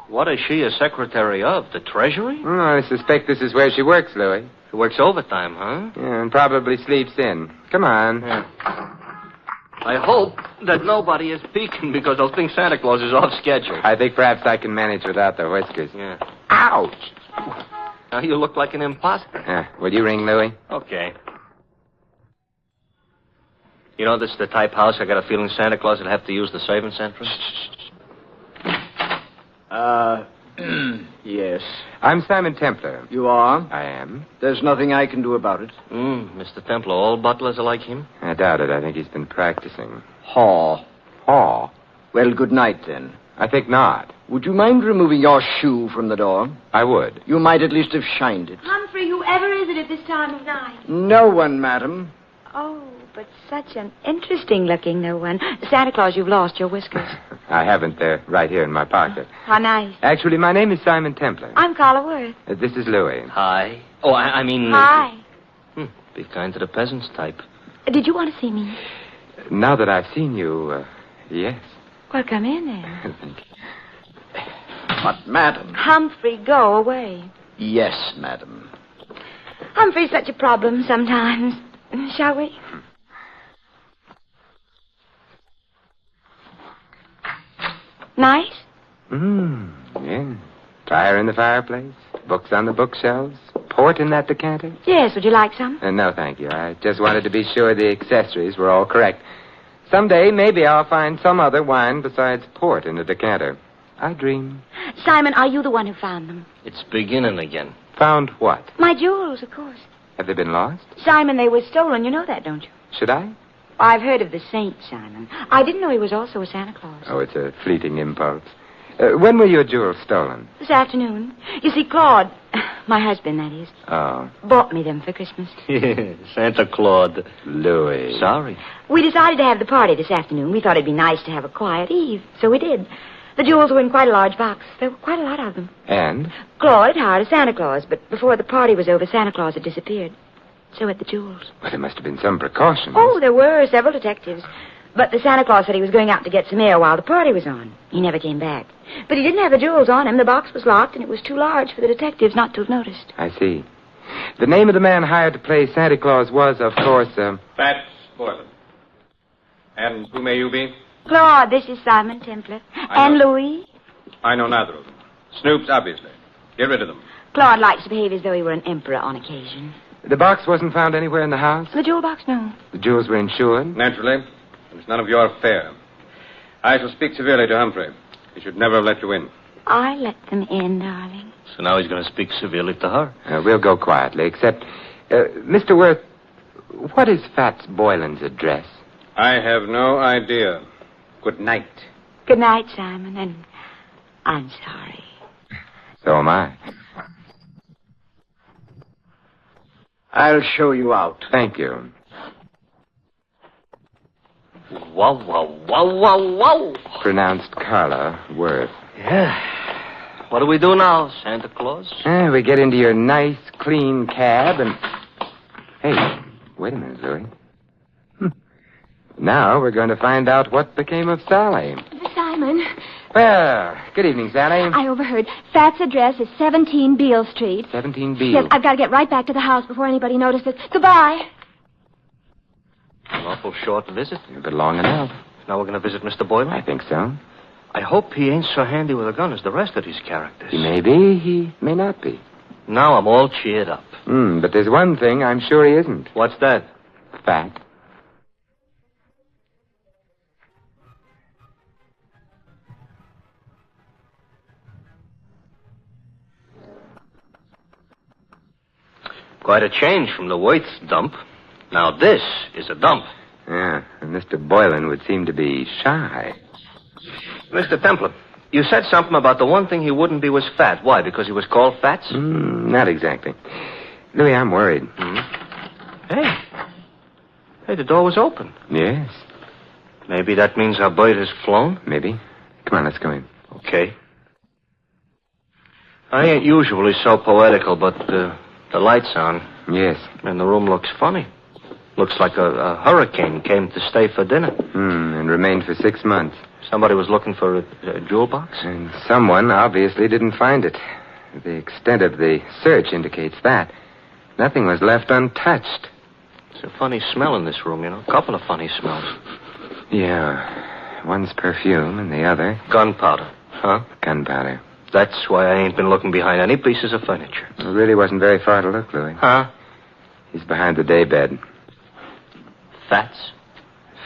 What is she a secretary of? The Treasury? I suspect this is where she works, Louis. She works overtime, huh? Yeah, and probably sleeps in. Come on. Yeah. I hope that nobody is peeking because they'll think Santa Claus is off schedule. I think perhaps I can manage without the whiskers. Yeah. Ouch! Now you look like an imposter. Yeah. Will you ring Louis? Okay. You know, this is the type house I got a feeling Santa Claus would have to use the servants' entrance. Yes. I'm Simon Templar. You are? I am. There's nothing I can do about it. Mr. Templar, all butlers are like him? I doubt it. I think he's been practicing. Haw. Haw? Well, good night, then. I think not. Would you mind removing your shoe from the door? I would. You might at least have shined it. Humphrey, whoever is it at this time of night? No one, madam. Oh, but such an interesting-looking no one. Santa Claus, you've lost your whiskers. I haven't. They're right here in my pocket. How nice. Actually, my name is Simon Templar. I'm Carla Worth. This is Louis. Hi. Oh, I mean... Hi. Be kind to the peasants type. Did you want to see me? Now that I've seen you, yes. Well, come in then. Thank you. But, madam... Humphrey, go away. Yes, madam. Humphrey's such a problem sometimes. Shall we? Nice? Yeah. Fire in the fireplace, books on the bookshelves, port in that decanter. Yes, would you like some? No, thank you. I just wanted to be sure the accessories were all correct. Someday, maybe I'll find some other wine besides port in the decanter. I dream. Simon, are you the one who found them? It's beginning again. Found what? My jewels, of course. Have they been lost? Simon, they were stolen. You know that, don't you? Should I? I've heard of the saint, Simon. I didn't know he was also a Santa Claus. Oh, it's a fleeting impulse. When were your jewels stolen? This afternoon. You see, Claude, my husband, that is, Oh. bought me them for Christmas. Santa Claus. Louis. Sorry. We decided to have the party this afternoon. We thought it'd be nice to have a quiet eve, so we did. The jewels were in quite a large box. There were quite a lot of them. And? Claude had hired a Santa Claus, but before the party was over, Santa Claus had disappeared. So had the jewels. Well, there must have been some precautions. Oh, there were several detectives. But the Santa Claus said he was going out to get some air while the party was on. He never came back. But he didn't have the jewels on him. The box was locked, and it was too large for the detectives not to have noticed. I see. The name of the man hired to play Santa Claus was, of course, Fats Boylan. And who may you be? Claude, this is Simon Templar. And Louis. I know neither of them. Snoops, obviously. Get rid of them. Claude likes to behave as though he were an emperor on occasion. The box wasn't found anywhere in the house? The jewel box, no. The jewels were insured? Naturally. It's none of your affair. I shall speak severely to Humphrey. He should never have let you in. I let them in, darling. So now he's going to speak severely to her. We'll go quietly, except... Mr. Worth, what is Fats Boylan's address? I have no idea. Good night. Good night, Simon, and I'm sorry. So am I. I'll show you out. Thank you. Wow, wow, wow, wow, wow. Pronounced Carla Worth. Yeah. What do we do now, Santa Claus? We get into your nice, clean cab and... Hey, wait a minute, Louis. Now we're going to find out what became of Sally. Simon. Well, good evening, Sally. I overheard. Fat's address is 17 Beale Street. 17 Beale. Yes, I've got to get right back to the house before anybody notices. Goodbye. An awful short visit. But long enough. Now we're going to visit Mr. Boylan? I think so. I hope he ain't so handy with a gun as the rest of these characters. He may be, he may not be. Now I'm all cheered up. But there's one thing I'm sure he isn't. What's that? Fat. Quite a change from the Waits dump. Now this is a dump. Yeah, and Mr. Boylan would seem to be shy. Mr. Templar, you said something about the one thing he wouldn't be was fat. Why, because he was called Fats? Not exactly. Louis, I'm worried. Hey, the door was open. Yes. Maybe that means our bird has flown? Maybe. Come on, let's go in. Okay. I ain't usually so poetical, but the light's on. Yes. And the room looks funny. Looks like a hurricane came to stay for dinner. And remained for 6 months. Somebody was looking for a jewel box? And someone obviously didn't find it. The extent of the search indicates that. Nothing was left untouched. It's a funny smell in this room, you know. A couple of funny smells. Yeah. One's perfume and the other... Gunpowder. Huh? Gunpowder. That's why I ain't been looking behind any pieces of furniture. It really wasn't very far to look, Louis. Huh? He's behind the daybed. Fats?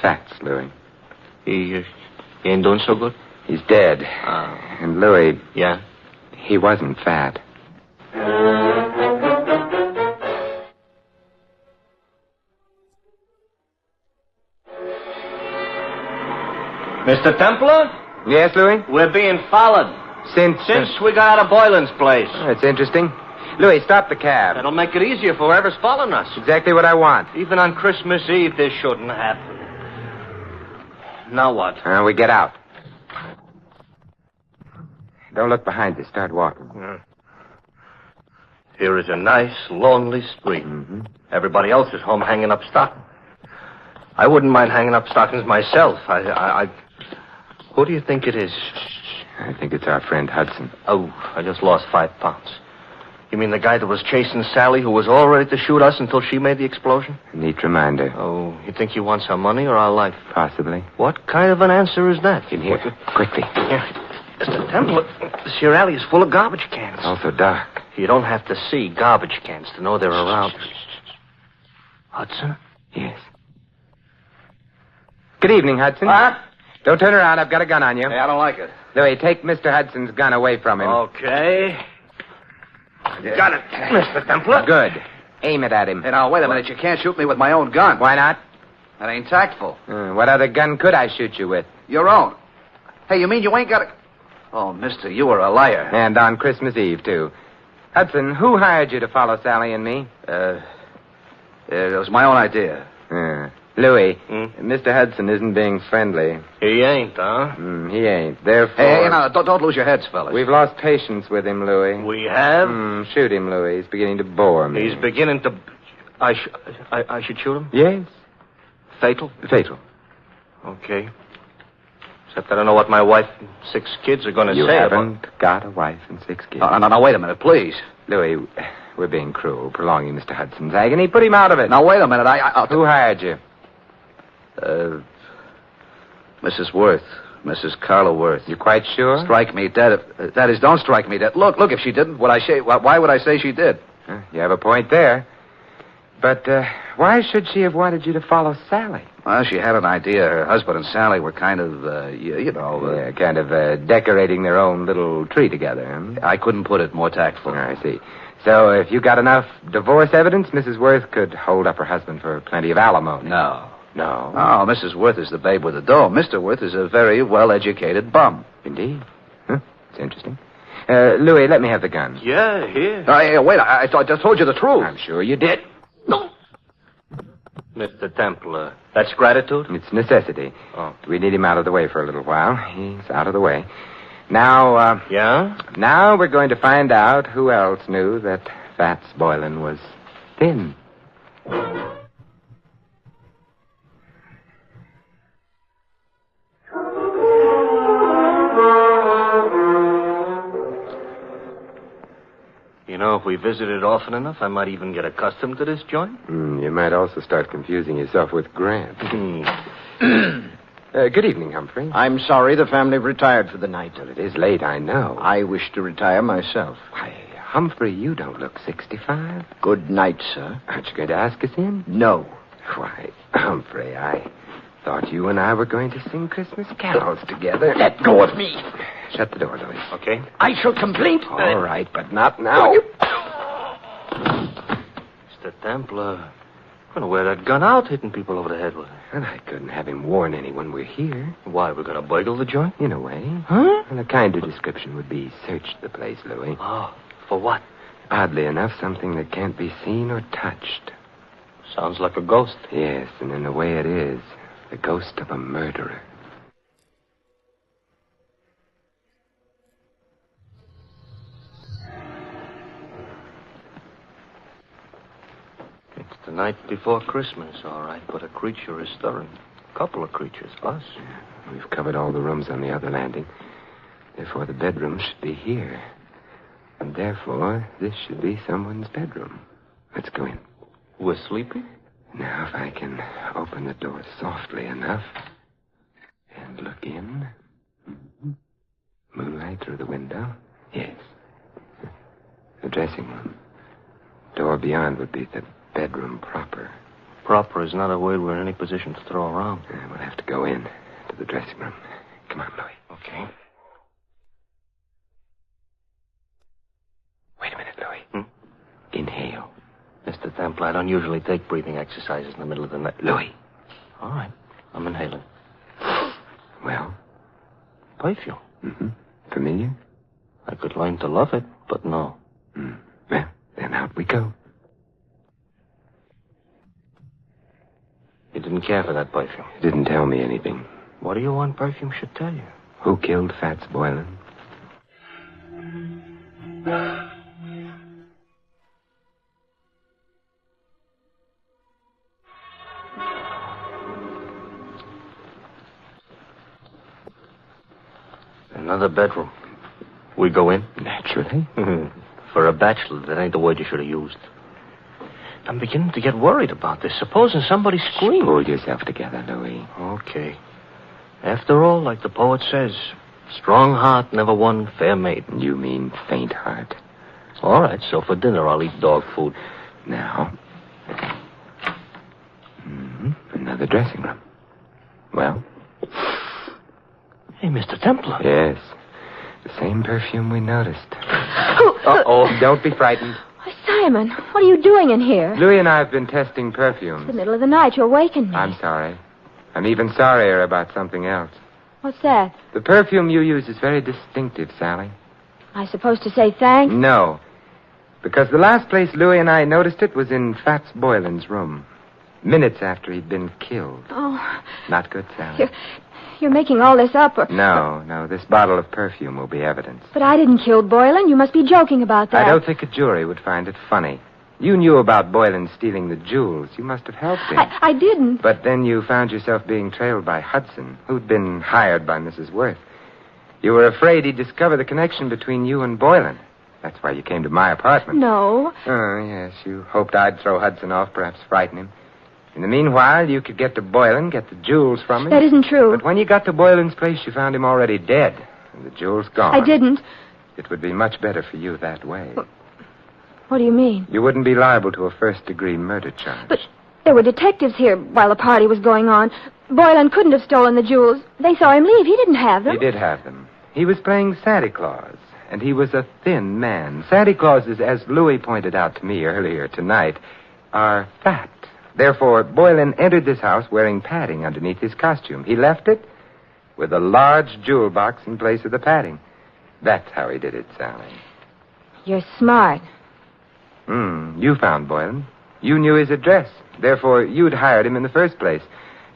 Facts, Louis. He ain't doing so good? He's dead. And Louis... Yeah? He wasn't fat. Mr. Templar? Yes, Louis? We're being followed. Since we got out of Boylan's place. That's interesting. Louis, stop the cab. That'll make it easier for whoever's following us. Exactly what I want. Even on Christmas Eve, this shouldn't happen. Now what? We get out. Don't look behind you. Start walking. Here is a nice, lonely street. Mm-hmm. Everybody else is home hanging up stockings. I wouldn't mind hanging up stockings myself. Who do you think it is? I think it's our friend Hudson. Oh, I just lost 5 pounds. You mean the guy that was chasing Sally, who was all ready to shoot us until she made the explosion? Neat reminder. Oh, you think he wants our money or our life? Possibly. What kind of an answer is that? In here. Quickly. Yeah. Mr. Temple, this here alley is full of garbage cans. Also dark. You don't have to see garbage cans to know they're around. Hudson? Yes. Good evening, Hudson. What? Don't turn around. I've got a gun on you. Hey, I don't like it. Louis, take Mr. Hudson's gun away from him. Okay. Got it, Mr. Templar. Good. Aim it at him. Hey, now, wait a minute. You can't shoot me with my own gun. Why not? That ain't tactful. What other gun could I shoot you with? Your own. Hey, you mean you ain't got a... Oh, mister, you are a liar. And on Christmas Eve, too. Hudson, who hired you to follow Sally and me? It was my own idea. Louis, Mr. Hudson isn't being friendly. He ain't, huh? He ain't. Therefore... Hey, now, don't lose your heads, fellas. We've lost patience with him, Louis. We have? Shoot him, Louis. He's beginning to bore me. He's beginning to... I should shoot him? Yes. Fatal? Fatal. Okay. Except I don't know what my wife and 6 kids are going to say. You haven't got a wife and 6 kids. Now, wait a minute, please. Louis, we're being cruel, prolonging Mr. Hudson's agony. Put him out of it. Now, wait a minute. Who hired you? Mrs. Worth. Mrs. Carla Worth. You quite sure? Strike me dead. That is, don't strike me dead. Look, if she didn't, why would I say she did? You have a point there. But why should she have wanted you to follow Sally? Well, she had an idea. Her husband and Sally were kind of, kind of decorating their own little tree together. I couldn't put it more tactful. I see. So if you got enough divorce evidence, Mrs. Worth could hold up her husband for plenty of alimony. No. No, Mrs. Worth is the babe with the dough. Mr. Worth is a very well-educated bum. Indeed. It's interesting. Louis, let me have the gun. Yeah, here. Wait, I just told you the truth. I'm sure you did. No. Mr. Templar, that's gratitude? It's necessity. Oh. We need him out of the way for a little while. He's out of the way. Now, Yeah? Now we're going to find out who else knew that Fats Boylan was thin. You know, if we visited often enough, I might even get accustomed to this joint. You might also start confusing yourself with Grant. Good evening, Humphrey. I'm sorry the family retired for the night. Well, it is late, I know. I wish to retire myself. Why, Humphrey, you don't look 65. Good night, sir. Aren't you going to ask us in? No. Why, Humphrey, I thought you and I were going to sing Christmas carols together. Let go of me. Shut the door, Louis. Okay. I shall complain. All right, but not now. Mr. Templar, I'm going to wear that gun out hitting people over the head with it. And I couldn't have him warn anyone we're here. Why, we're going to burgle the joint? In a way. Huh? And a kinder description would be search the place, Louis. Oh, for what? Oddly enough, something that can't be seen or touched. Sounds like a ghost. Yes, and in a way it is. The ghost of a murderer. The night before Christmas, all right, but a creature is stirring. A couple of creatures, us. We've covered all the rooms on the other landing. Therefore, the bedroom should be here. And therefore, this should be someone's bedroom. Let's go in. We're sleeping? Now, if I can open the door softly enough and look in. Mm-hmm. Moonlight through the window. Yes. The dressing room. Door beyond would be the bedroom proper. Proper is not a word we're in any position to throw around. We'll have to go in to the dressing room. Come on, Louis. Okay. Wait a minute, Louis. Inhale. Mr. Temple, I don't usually take breathing exercises in the middle of the night. Louis. All right. I'm inhaling. Well? Perfume. Mm-hmm. Familiar? I could learn to love it, but no. Well, then out we go. You didn't care for that perfume. It didn't tell me anything. What do you want perfume should tell you? Who killed Fats Boylan? Another bedroom. We go in? Naturally. For a bachelor, that ain't the word you should have used. I'm beginning to get worried about this. Supposing somebody screamed. Pull yourself together, Louis. Okay. After all, like the poet says, strong heart never won fair maiden. You mean faint heart. All right, so for dinner I'll eat dog food. Now. Another dressing room. Well? Hey, Mr. Templar. Yes. The same perfume we noticed. Uh-oh. Don't be frightened. Why, Simon, what are you doing in here? Louis and I have been testing perfumes. It's the middle of the night. You awakened me. I'm sorry. I'm even sorrier about something else. What's that? The perfume you use is very distinctive, Sally. Am I supposed to say thanks? No. Because the last place Louis and I noticed it was in Fats Boylan's room. Minutes after he'd been killed. Oh. Not good, Sally. You're making all this up, or... No. This bottle of perfume will be evidence. But I didn't kill Boylan. You must be joking about that. I don't think a jury would find it funny. You knew about Boylan stealing the jewels. You must have helped him. I didn't. But then you found yourself being trailed by Hudson, who'd been hired by Mrs. Worth. You were afraid he'd discover the connection between you and Boylan. That's why you came to my apartment. No. Oh, yes. You hoped I'd throw Hudson off, perhaps frighten him. In the meanwhile, you could get to Boylan, get the jewels from him. That isn't true. But when you got to Boylan's place, you found him already dead, and the jewels gone. I didn't. It would be much better for you that way. What do you mean? You wouldn't be liable to a first-degree murder charge. But there were detectives here while the party was going on. Boylan couldn't have stolen the jewels. They saw him leave. He didn't have them. He did have them. He was playing Santa Claus, and he was a thin man. Santa Clauses, as Louis pointed out to me earlier tonight, are fat. Therefore, Boylan entered this house wearing padding underneath his costume. He left it with a large jewel box in place of the padding. That's how he did it, Sally. You're smart. You found Boylan. You knew his address. Therefore, you'd hired him in the first place.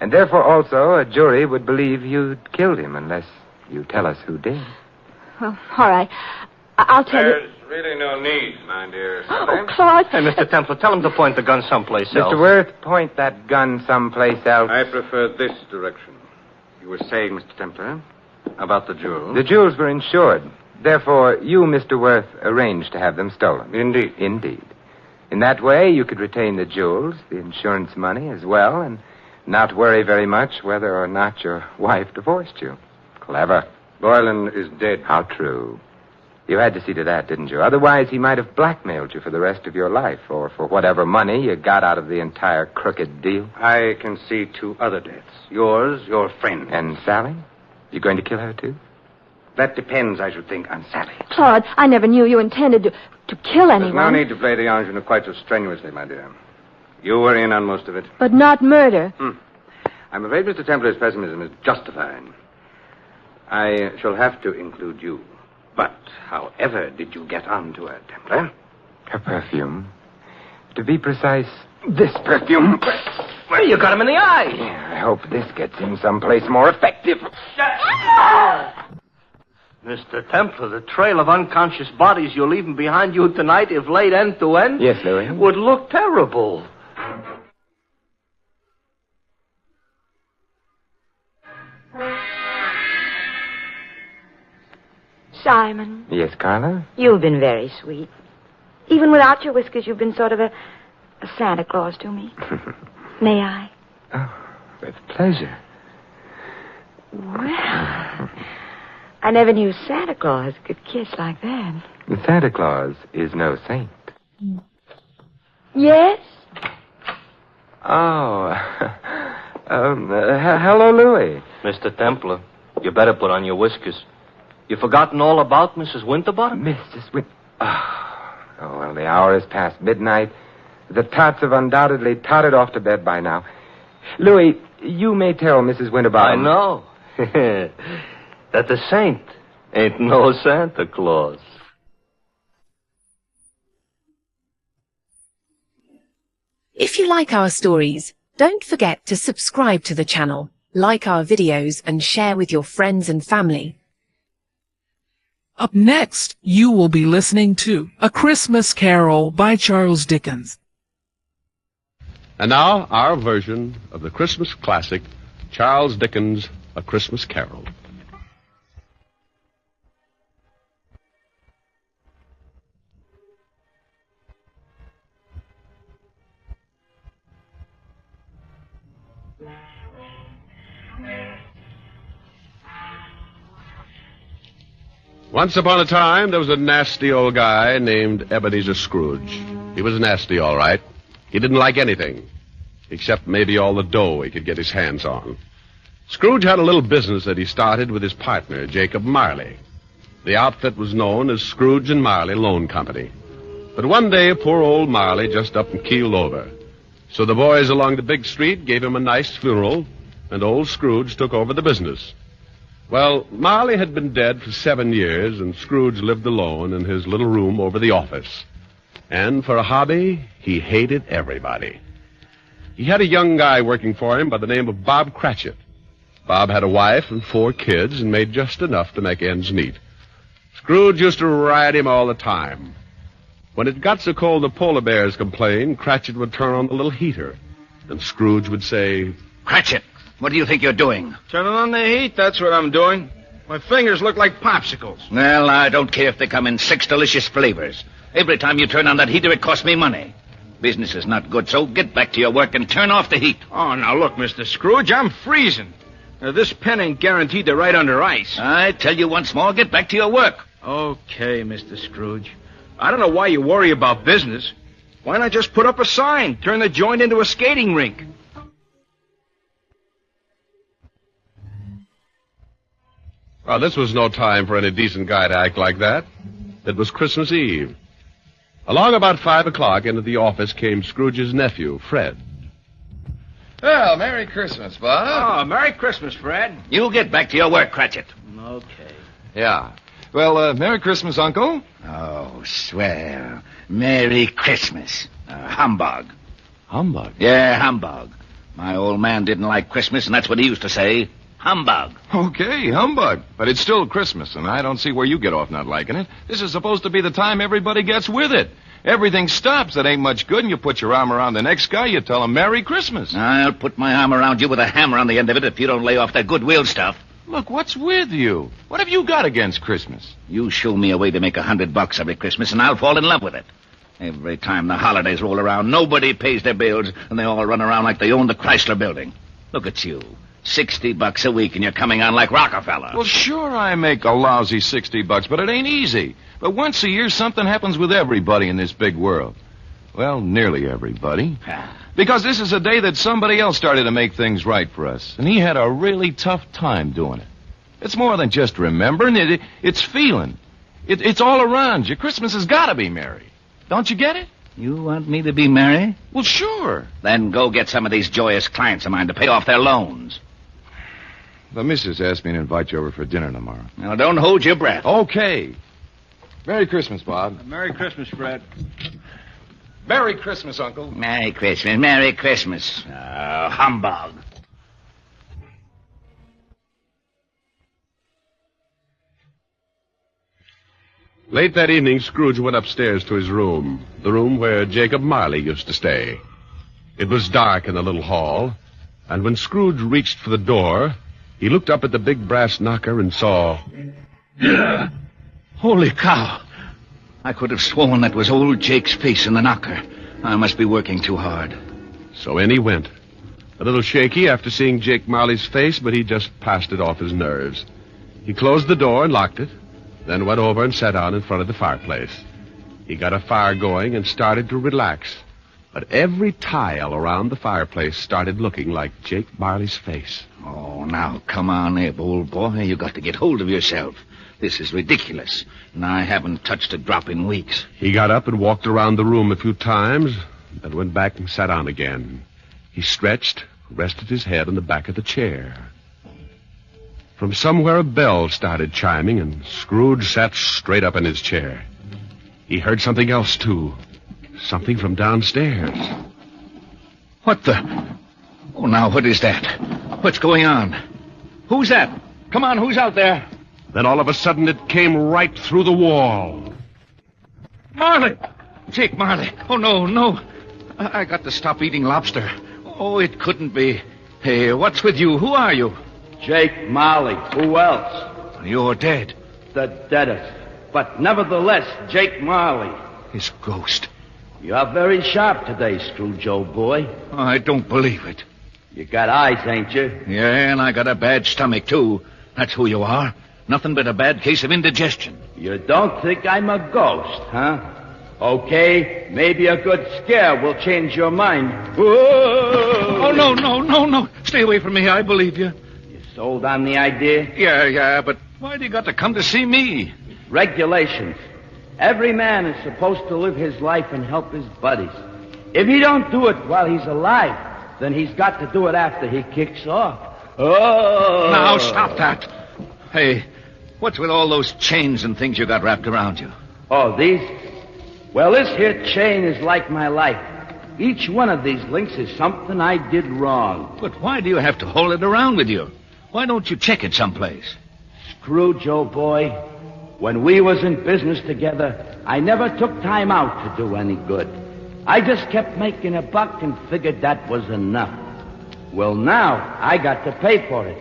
And therefore, also, a jury would believe you'd killed him unless you tell us who did. Well, all right. I'll tell you. There's really no need, my dear. Oh, Claude. Hey, Mr. Templar, tell him to point the gun someplace else. Mr. Worth, point that gun someplace else. I prefer this direction. You were saying, Mr. Templar, about the jewels. The jewels were insured. Therefore, you, Mr. Worth, arranged to have them stolen. Indeed. Indeed. In that way, you could retain the jewels, the insurance money as well, and not worry very much whether or not your wife divorced you. Clever. Boylan is dead. How true. You had to see to that, didn't you? Otherwise, he might have blackmailed you for the rest of your life, or for whatever money you got out of the entire crooked deal. I can see two other deaths. Yours, your friend. And Sally? You going to kill her, too? That depends, I should think, on Sally. Claude, I never knew you intended to kill anyone. There's no need to play the ingenue quite so strenuously, my dear. You were in on most of it. But not murder. I'm afraid Mr. Templar's pessimism is justified. I shall have to include you. But however did you get onto her, Templar? Her perfume. To be precise, this perfume. Well, you got him in the eye. Yeah, I hope this gets him someplace more effective. Mr. Templar, the trail of unconscious bodies you're leaving behind you tonight, if laid end to end... Yes, Louis? ...would look terrible. Simon, Yes, Carla? you've been very sweet. Even without your whiskers, you've been sort of a Santa Claus to me. May I? With pleasure. Well, I never knew Santa Claus could kiss like that. Santa Claus is no saint. Yes? Oh. Hello, Louis. Mr. Templar, you better put on your whiskers. You forgotten all about Mrs. Winterbottom? Mrs. Oh, well, the hour is past midnight. The tots have undoubtedly totted off to bed by now. Louis, you may tell Mrs. Winterbottom. I know. That the saint ain't no Santa Claus. If you like our stories, don't forget to subscribe to the channel, like our videos and share with your friends and family. Up next, you will be listening to A Christmas Carol by Charles Dickens. And now, our version of the Christmas classic, Charles Dickens' A Christmas Carol. Once upon a time, there was a nasty old guy named Ebenezer Scrooge. He was nasty, all right. He didn't like anything, except maybe all the dough he could get his hands on. Scrooge had a little business that he started with his partner, Jacob Marley. The outfit was known as Scrooge and Marley Loan Company. But one day, poor old Marley just up and keeled over. So the boys along the big street gave him a nice funeral, and old Scrooge took over the business. Well, Marley had been dead for 7 years, and Scrooge lived alone in his little room over the office. And for a hobby, he hated everybody. He had a young guy working for him by the name of Bob Cratchit. Bob had a wife and 4 kids and made just enough to make ends meet. Scrooge used to ride him all the time. When it got so cold the polar bears complained, Cratchit would turn on the little heater. And Scrooge would say, Cratchit, what do you think you're doing? Turning on the heat, that's what I'm doing. My fingers look like popsicles. Well, I don't care if they come in 6 delicious flavors. Every time you turn on that heater, it costs me money. Business is not good, so get back to your work and turn off the heat. Oh, now look, Mr. Scrooge, I'm freezing. Now, this pen ain't guaranteed to ride under ice. I tell you once more, get back to your work. Okay, Mr. Scrooge. I don't know why you worry about business. Why not just put up a sign, turn the joint into a skating rink? Well, this was no time for any decent guy to act like that. It was Christmas Eve. Along about 5 o'clock, into the office came Scrooge's nephew, Fred. Well, Merry Christmas, Bob. Oh, Merry Christmas, Fred. You get back to your work, Cratchit. Okay. Yeah. Well, Merry Christmas, Uncle. Oh, swell. Merry Christmas. Humbug. Humbug? Yeah, humbug. My old man didn't like Christmas, and that's what he used to say. Humbug. Okay, humbug. But it's still Christmas, and I don't see where you get off not liking it. This is supposed to be the time everybody gets with it. Everything stops. That ain't much good, and you put your arm around the next guy, you tell him Merry Christmas. I'll put my arm around you with a hammer on the end of it if you don't lay off that goodwill stuff. Look, what's with you? What have you got against Christmas? You show me a way to make $100 every Christmas, and I'll fall in love with it. Every time the holidays roll around, nobody pays their bills, and they all run around like they own the Chrysler Building. Look at you. $60 a week, and you're coming on like Rockefeller. Well, sure, I make a lousy $60, but it ain't easy. But once a year, something happens with everybody in this big world. Well, nearly everybody. Because this is a day that somebody else started to make things right for us, and he had a really tough time doing it. It's more than just remembering, it's feeling. It's all around you. Christmas has got to be merry. Don't you get it? You want me to be merry? Well, sure. Then go get some of these joyous clients of mine to pay off their loans. The missus asked me to invite you over for dinner tomorrow. Now, don't hold your breath. Okay. Merry Christmas, Bob. Merry Christmas, Fred. Merry Christmas, Uncle. Merry Christmas, Merry Christmas. Humbug. Late that evening, Scrooge went upstairs to his room, the room where Jacob Marley used to stay. It was dark in the little hall, and when Scrooge reached for the door, he looked up at the big brass knocker and saw... Holy cow. I could have sworn that was old Jake's face in the knocker. I must be working too hard. So in he went. A little shaky after seeing Jake Marley's face, but he just passed it off his nerves. He closed the door and locked it, then went over and sat down in front of the fireplace. He got a fire going and started to relax. But every tile around the fireplace started looking like Jake Marley's face. Oh, now, come on, Abe, old boy. You got to get hold of yourself. This is ridiculous, and I haven't touched a drop in weeks. He got up and walked around the room a few times, then went back and sat down again. He stretched, rested his head on the back of the chair. From somewhere a bell started chiming, and Scrooge sat straight up in his chair. He heard something else, too. Something from downstairs. What the... Oh, now, what is that? What's going on? Who's that? Come on, who's out there? Then all of a sudden it came right through the wall. Marley! Jake Marley. Oh, no. I got to stop eating lobster. Oh, it couldn't be. Hey, what's with you? Who are you? Jake Marley. Who else? You're dead. The deadest. But nevertheless, Jake Marley. His ghost. You're very sharp today, Scrooge, old boy. I don't believe it. You got eyes, ain't you? Yeah, and I got a bad stomach, too. That's who you are. Nothing but a bad case of indigestion. You don't think I'm a ghost, huh? Okay, maybe a good scare will change your mind. Whoa! Oh, no. Stay away from me. I believe you. You sold on the idea? Yeah, but why do you got to come to see me? Regulations. Every man is supposed to live his life and help his buddies. If he don't do it while he's alive, then he's got to do it after he kicks off. Oh! Now, stop that. Hey, what's with all those chains and things you got wrapped around you? Oh, these? Well, this here chain is like my life. Each one of these links is something I did wrong. But why do you have to hold it around with you? Why don't you check it someplace? Scrooge, old boy, when we was in business together, I never took time out to do any good. I just kept making a buck and figured that was enough. Well, now I got to pay for it.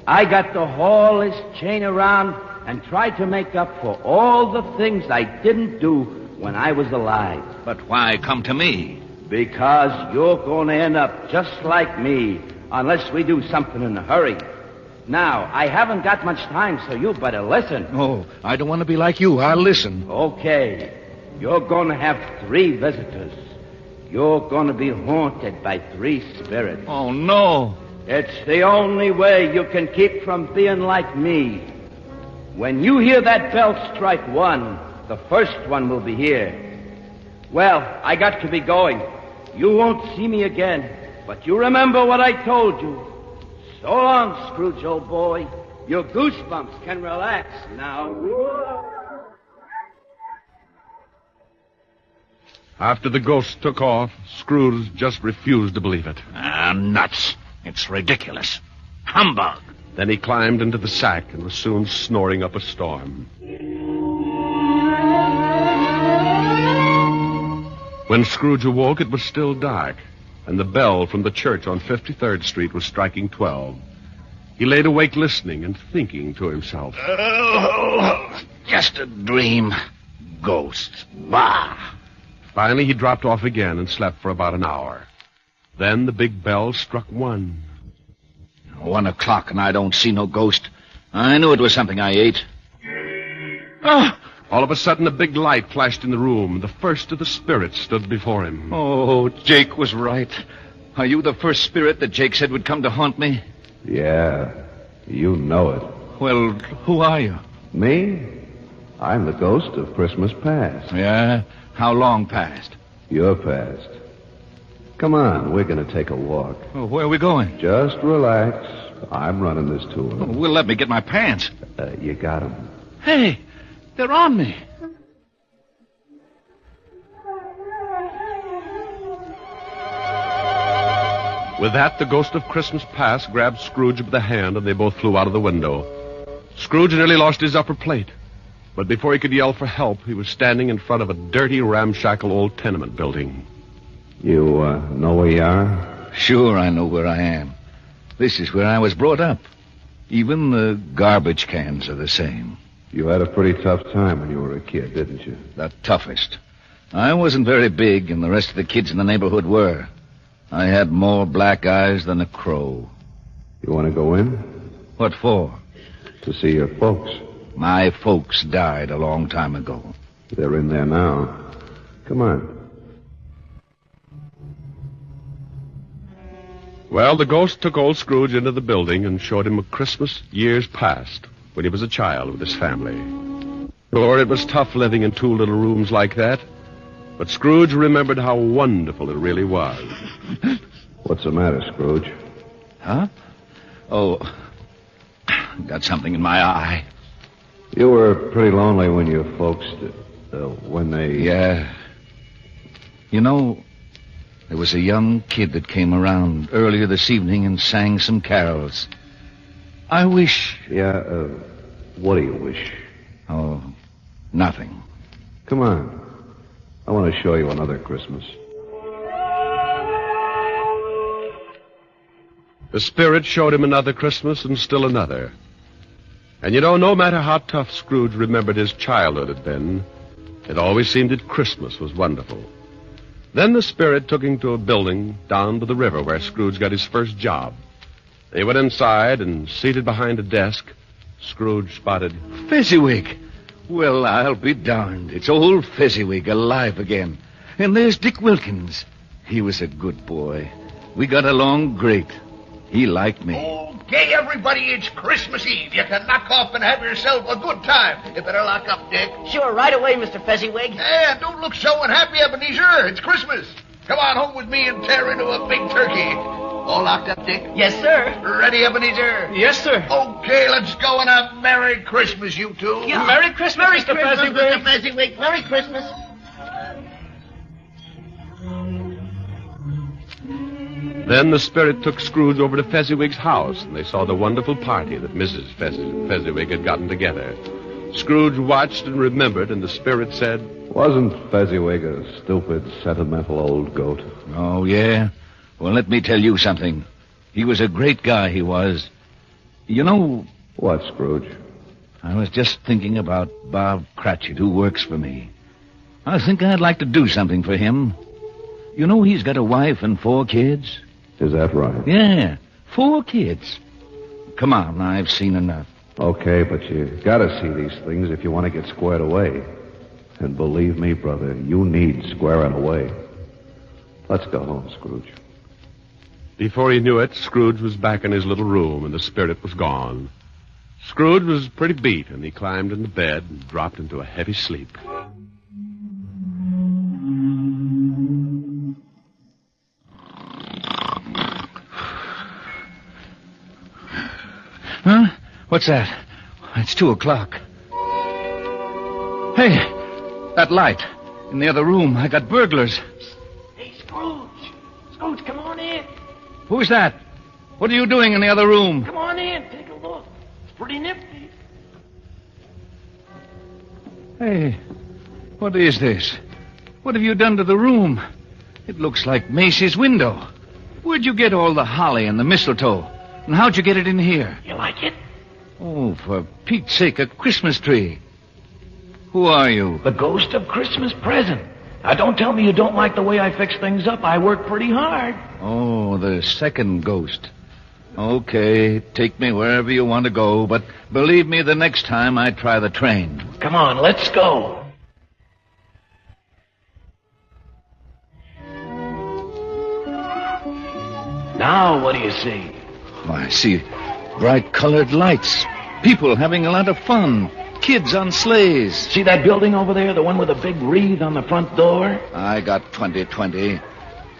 I got to haul this chain around and try to make up for all the things I didn't do when I was alive. But why come to me? Because you're going to end up just like me, unless we do something in a hurry. Now, I haven't got much time, so you better listen. Oh, I don't want to be like you. I'll listen. Okay. You're going to have 3 visitors. You're going to be haunted by 3 spirits. Oh, no. It's the only way you can keep from being like me. When you hear that bell strike 1, the first one will be here. Well, I got to be going. You won't see me again, but you remember what I told you. So long, Scrooge, old boy. Your goosebumps can relax now. After the ghost took off, Scrooge just refused to believe it. Nuts. It's ridiculous. Humbug. Then he climbed into the sack and was soon snoring up a storm. When Scrooge awoke, it was still dark, and the bell from the church on 53rd Street was striking 12. He laid awake listening and thinking to himself. Just a dream. Ghosts. Bah. Finally, he dropped off again and slept for about an hour. Then the big bell struck 1. 1 o'clock, and I don't see no ghost. I knew it was something I ate. All of a sudden, a big light flashed in the room. The first of the spirits stood before him. Oh, Jake was right. Are you the first spirit that Jake said would come to haunt me? Yeah, you know it. Well, who are you? Me? I'm the ghost of Christmas past. Yeah? How long past? Your past. Come on, we're going to take a walk. Oh, where are we going? Just relax. I'm running this tour. Oh, well, let me get my pants. You got 'em. Hey, they're on me. With that, the ghost of Christmas past grabbed Scrooge by the hand, and they both flew out of the window. Scrooge nearly lost his upper plate. But before he could yell for help, he was standing in front of a dirty, ramshackle old tenement building. You know where you are? Sure, I know where I am. This is where I was brought up. Even the garbage cans are the same. You had a pretty tough time when you were a kid, didn't you? The toughest. I wasn't very big, and the rest of the kids in the neighborhood were. I had more black eyes than a crow. You want to go in? What for? To see your folks. My folks died a long time ago. They're in there now. Come on. Well, the ghost took old Scrooge into the building and showed him a Christmas years past, when he was a child with his family. Lord, it was tough living in two little rooms like that, but Scrooge remembered how wonderful it really was. What's the matter, Scrooge? Huh? Oh, got something in my eye. You were pretty lonely when your folks, when they... Yeah. You know, there was a young kid that came around earlier this evening and sang some carols. I wish... Yeah, what do you wish? Oh, nothing. Come on. I want to show you another Christmas. The Spirit showed him another Christmas and still another. And you know, no matter how tough Scrooge remembered his childhood had been, it always seemed that Christmas was wonderful. Then the Spirit took him to a building down by the river where Scrooge got his first job. They went inside, and seated behind a desk, Scrooge spotted... Fezziwig! Well, I'll be darned. It's old Fezziwig alive again. And there's Dick Wilkins. He was a good boy. We got along great. He liked me. Okay, everybody, it's Christmas Eve. You can knock off and have yourself a good time. You better lock up, Dick. Sure, right away, Mr. Fezziwig. And don't look so unhappy, Ebenezer. It's Christmas. Come on home with me and tear into a big turkey. All locked up, Dick? Yes, sir. Ready, Ebenezer? Yes, sir. Okay, let's go and have Merry Christmas, you two. Yeah. Merry Christmas, Mr. Fezziwig. Mr. Fezziwig. Merry Christmas. Then the Spirit took Scrooge over to Fezziwig's house, and they saw the wonderful party that Mrs. Fezziwig had gotten together. Scrooge watched and remembered, and the Spirit said... Wasn't Fezziwig a stupid, sentimental old goat? Oh, yeah? Well, let me tell you something. He was a great guy, he was. You know... What, Scrooge? I was just thinking about Bob Cratchit, who works for me. I think I'd like to do something for him. You know he's got a wife and 4 kids? Is that right? Yeah, 4 kids. Come on, I've seen enough. Okay, but you gotta see these things if you want to get squared away. And believe me, brother, you need squaring away. Let's go home, Scrooge. Before he knew it, Scrooge was back in his little room, and the Spirit was gone. Scrooge was pretty beat, and he climbed into bed and dropped into a heavy sleep. Huh? What's that? It's 2:00. Hey, that light in the other room. I got burglars. Hey, Scrooge. Scrooge, come on in. Who's that? What are you doing in the other room? Come on in. Take a look. It's pretty nifty. Hey, what is this? What have you done to the room? It looks like Macy's window. Where'd you get all the holly and the mistletoe? And how'd you get it in here? You like it? Oh, for Pete's sake, a Christmas tree. Who are you? The ghost of Christmas present. Now, don't tell me you don't like the way I fix things up. I work pretty hard. Oh, the second ghost. Okay, take me wherever you want to go, but believe me, the next time I try the train. Come on, let's go. Now, what do you see? I see bright colored lights. People having a lot of fun. Kids on sleighs. See that building over there, the one with a big wreath on the front door? I got 2020.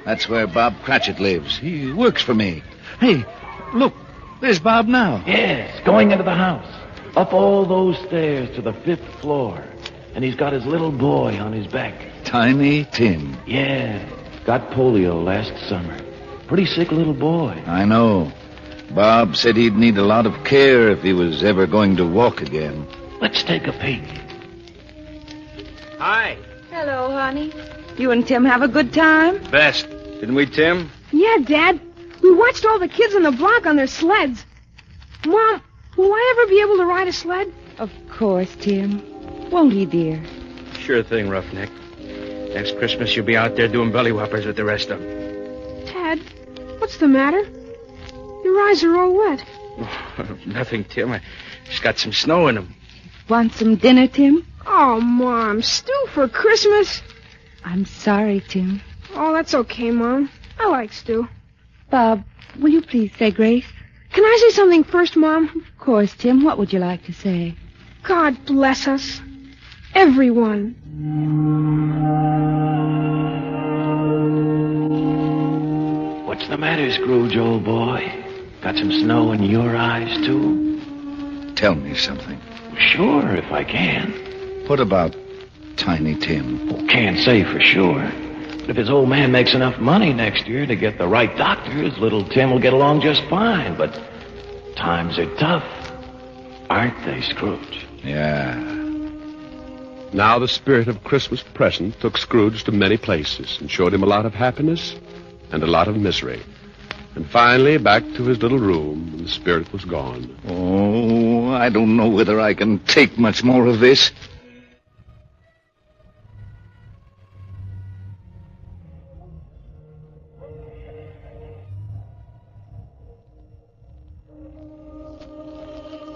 That's where Bob Cratchit lives. He works for me. Hey, look, there's Bob now. Yes, going into the house. Up all those stairs to the 5th floor. And he's got his little boy on his back. Tiny Tim. Yeah, got polio last summer. Pretty sick little boy. I know. Bob said he'd need a lot of care if he was ever going to walk again. Let's take a peek. Hi. Hello, honey. You and Tim have a good time? Best. Didn't we, Tim? Yeah, Dad. We watched all the kids on the block on their sleds. Mom, will I ever be able to ride a sled? Of course, Tim. Won't he, dear? Sure thing, Roughneck. Next Christmas, you'll be out there doing belly whoppers with the rest of them. Tad, what's the matter? Your eyes are all wet. Nothing, Tim. I just got some snow in them. Want some dinner, Tim? Oh, Mom, stew for Christmas? I'm sorry, Tim. Oh, that's okay, Mom. I like stew. Bob, will you please say grace? Can I say something first, Mom? Of course, Tim. What would you like to say? God bless us. Everyone. What's the matter, Scrooge, old boy? Got some snow in your eyes, too? Tell me something. Sure, if I can. What about Tiny Tim? Oh, can't say for sure. But if his old man makes enough money next year to get the right doctors, little Tim will get along just fine. But times are tough, aren't they, Scrooge? Yeah. Now the spirit of Christmas present took Scrooge to many places and showed him a lot of happiness and a lot of misery. And finally, back to his little room, and the spirit was gone. Oh, I don't know whether I can take much more of this.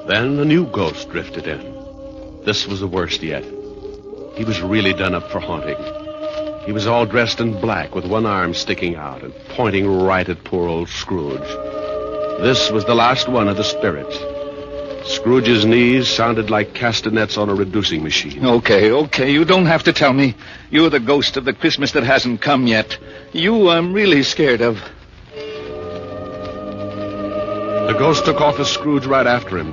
Then a new ghost drifted in. This was the worst yet. He was really done up for haunting. He was all dressed in black with one arm sticking out and pointing right at poor old Scrooge. This was the last one of the spirits. Scrooge's knees sounded like castanets on a reducing machine. Okay, you don't have to tell me. You're the ghost of the Christmas that hasn't come yet. You I'm really scared of. The ghost took off with Scrooge right after him.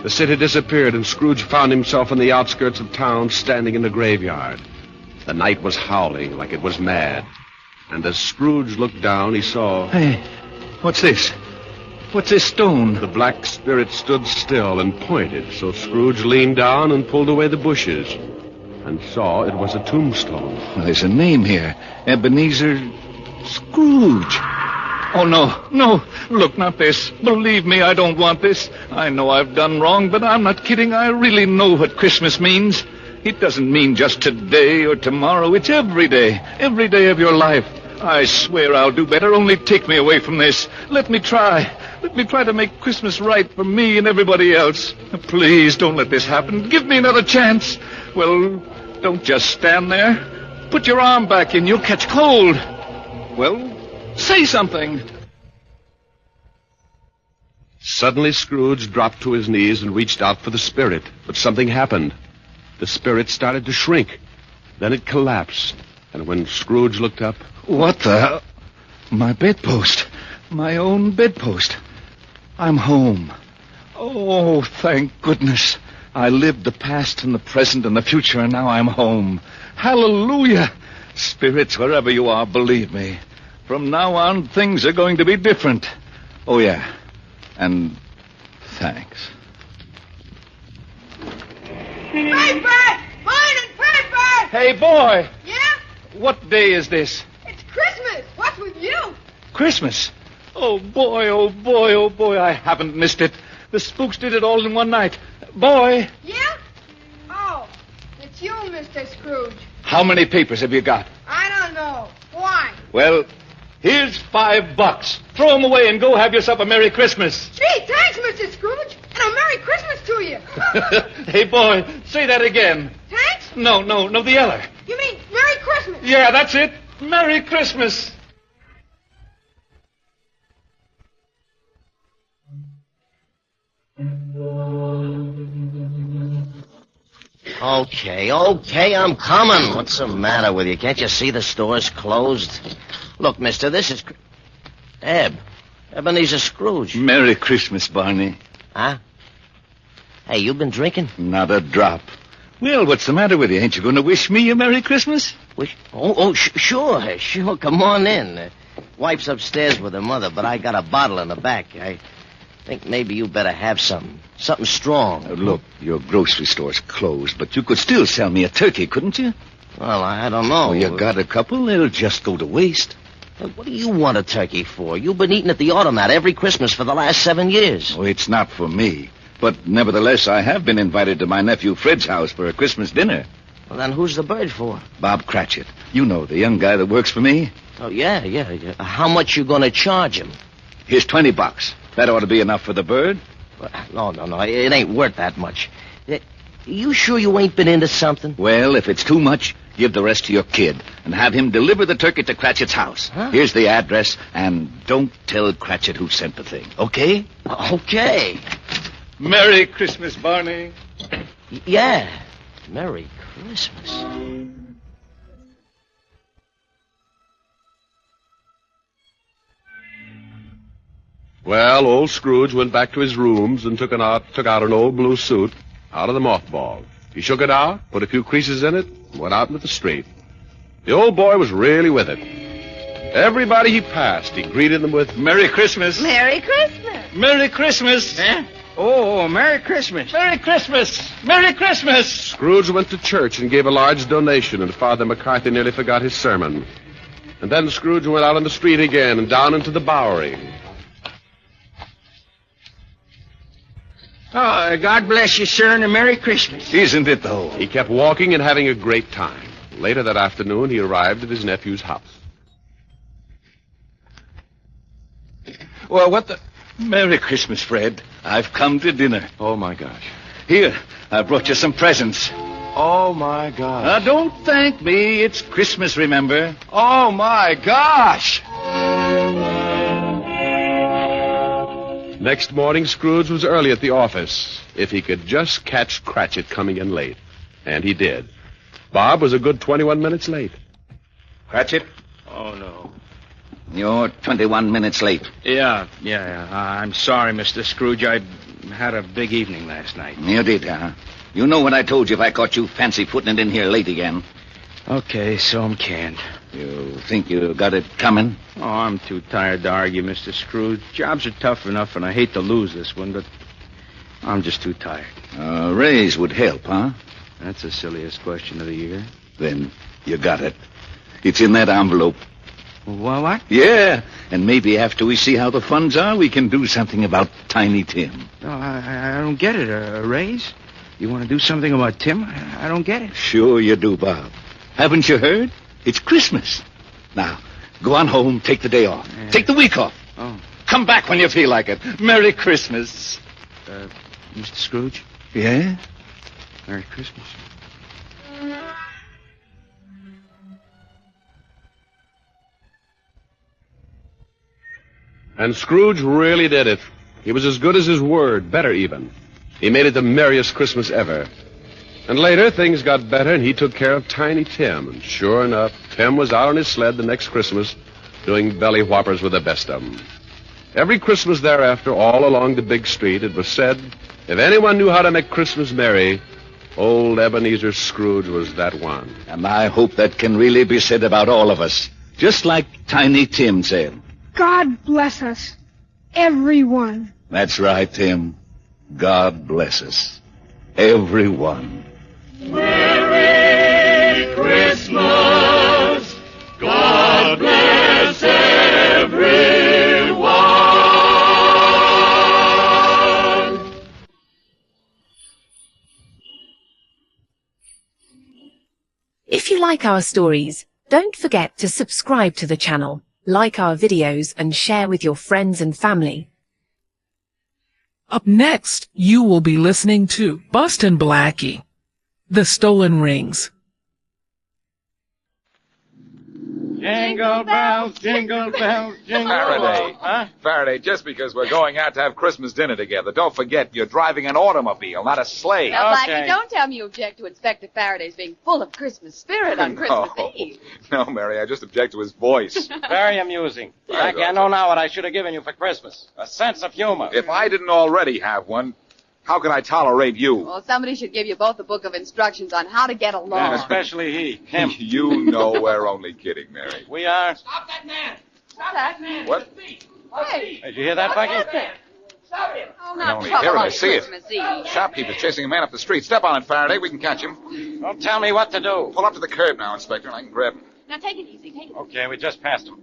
The city disappeared, and Scrooge found himself on the outskirts of town, standing in the graveyard. The night was howling like it was mad. And as Scrooge looked down, he saw... Hey, what's this? What's this stone? The black spirit stood still and pointed, so Scrooge leaned down and pulled away the bushes and saw it was a tombstone. Well, there's a name here. Ebenezer Scrooge. Oh, no. Look, not this. Believe me, I don't want this. I know I've done wrong, but I'm not kidding. I really know what Christmas means. It doesn't mean just today or tomorrow. It's every day of your life. I swear I'll do better. Only take me away from this. Let me try. Let me try to make Christmas right for me and everybody else. Please don't let this happen. Give me another chance. Well, don't just stand there. Put your arm back in. You'll catch cold. Well, say something. Suddenly, Scrooge dropped to his knees and reached out for the spirit. But something happened. The spirit started to shrink. Then it collapsed. And when Scrooge looked up... What the... My bedpost. My own bedpost. I'm home. Oh, thank goodness. I lived the past and the present and the future, and now I'm home. Hallelujah. Spirits, wherever you are, believe me. From now on, things are going to be different. Oh, yeah. And thanks. Paper! Morning, paper! Hey, boy! Yeah? What day is this? It's Christmas. What's with you? Christmas. Oh, boy, I haven't missed it. The spooks did it all in one night. Boy! Yeah? Oh, it's you, Mr. Scrooge. How many papers have you got? I don't know. Why? Well, here's $5. Throw them away and go have yourself a Merry Christmas. Gee, thanks, Mr. Scrooge. And a Merry Christmas to you. Hey, boy, say that again. Thanks? No, the other. You mean Merry Christmas? Yeah, that's it. Merry Christmas. Okay, I'm coming. What's the matter with you? Can't you see the store's closed? Look, mister, this is... Ebenezer Scrooge. Merry Christmas, Barney. Huh? Hey, you been drinking? Not a drop. Well, what's the matter with you? Ain't you going to wish me a Merry Christmas? Wish? Sure. Come on in. Wife's upstairs with her mother, but I got a bottle in the back. I think maybe you better have something strong. Look, your grocery store's closed, but you could still sell me a turkey, couldn't you? Well, I don't know. Oh, you got a couple? They'll just go to waste. What do you want a turkey for? You've been eating at the automat every Christmas for the last 7 years. Oh, it's not for me. But nevertheless, I have been invited to my nephew Fred's house for a Christmas dinner. Well, then who's the bird for? Bob Cratchit. You know, the young guy that works for me. Oh, yeah. How much you gonna charge him? Here's $20. That ought to be enough for the bird. No. It ain't worth that much. You sure you ain't been into something? Well, if it's too much, give the rest to your kid and have him deliver the turkey to Cratchit's house. Huh? Here's the address, and don't tell Cratchit who sent the thing, okay? Okay. Merry Christmas, Barney. Yeah. Merry Christmas. Well, old Scrooge went back to his rooms and took out an old blue suit out of the mothball. He shook it out, put a few creases in it, and went out into the street. The old boy was really with it. Everybody he passed, he greeted them with, "Merry Christmas." Merry Christmas. Merry Christmas. Oh, Merry Christmas. Merry Christmas. Merry Christmas. Scrooge went to church and gave a large donation, and Father McCarthy nearly forgot his sermon. And then Scrooge went out on the street again and down into the Bowery. Oh, God bless you, sir, and a Merry Christmas. Isn't it, though? He kept walking and having a great time. Later that afternoon, he arrived at his nephew's house. Well, what the... Merry Christmas, Fred. I've come to dinner. Oh, my gosh. Here, I brought you some presents. Oh, my gosh. Now, don't thank me. It's Christmas, remember? Oh, my gosh! Next morning, Scrooge was early at the office. If he could just catch Cratchit coming in late. And he did. Bob was a good 21 minutes late. Cratchit? Oh, no. You're 21 minutes late. Yeah. I'm sorry, Mr. Scrooge. I had a big evening last night. You did, huh? You know what I told you if I caught you fancy-footing it in here late again. Okay, so I'm canned. You think you got it coming? Oh, I'm too tired to argue, Mr. Scrooge. Jobs are tough enough, and I hate to lose this one, but I'm just too tired. A raise would help, huh? That's the silliest question of the year. Then you got it. It's in that envelope. Well, what? Yeah, and maybe after we see how the funds are, we can do something about Tiny Tim. No, I don't get it. A raise? You want to do something about Tim? I don't get it. Sure you do, Bob. Haven't you heard? It's Christmas. Now, go on home, take the day off. Yeah. Take the week off. Oh. Come back when you feel like it. Merry Christmas. Mr. Scrooge? Yeah? Merry Christmas. And Scrooge really did it. He was as good as his word, better even. He made it the merriest Christmas ever. And later, things got better, and he took care of Tiny Tim. And sure enough, Tim was out on his sled the next Christmas doing belly whoppers with the best of them. Every Christmas thereafter, all along the big street, it was said, if anyone knew how to make Christmas merry, old Ebenezer Scrooge was that one. And I hope that can really be said about all of us. Just like Tiny Tim said. God bless us. Everyone. That's right, Tim. God bless us. Everyone. Merry Christmas. God bless everyone. If you like our stories, don't forget to subscribe to the channel, like our videos, and share with your friends and family. Up next, you will be listening to Bustin' Blackie, The Stolen Rings. Jingle bells, jingle bells, jingle Faraday. bells. Huh? Faraday, just because we're going out to have Christmas dinner together, don't forget you're driving an automobile, not a sleigh. Now, Blackie, don't tell me you object to Inspector Faraday's being full of Christmas spirit on Christmas Eve. No, Mary, I just object to his voice. Very amusing. Blackie, I know now what I should have given you for Christmas. A sense of humor. If I didn't already have one, how could I tolerate you? Well, somebody should give you both a book of instructions on how to get along. And especially him. You know we're only kidding, Mary. We are. Stop that man! Stop that man! What? Hey! Did you hear that, Blackie? Stop him! Oh, I not only trouble hear it, on I see it. Christmas Eve. Shopkeeper's chasing a man up the street. Step on it, Faraday. We can catch him. Don't tell me what to do. Pull up to the curb now, Inspector, and I can grab him. Now, take it easy. Take it easy. Okay, we just passed him.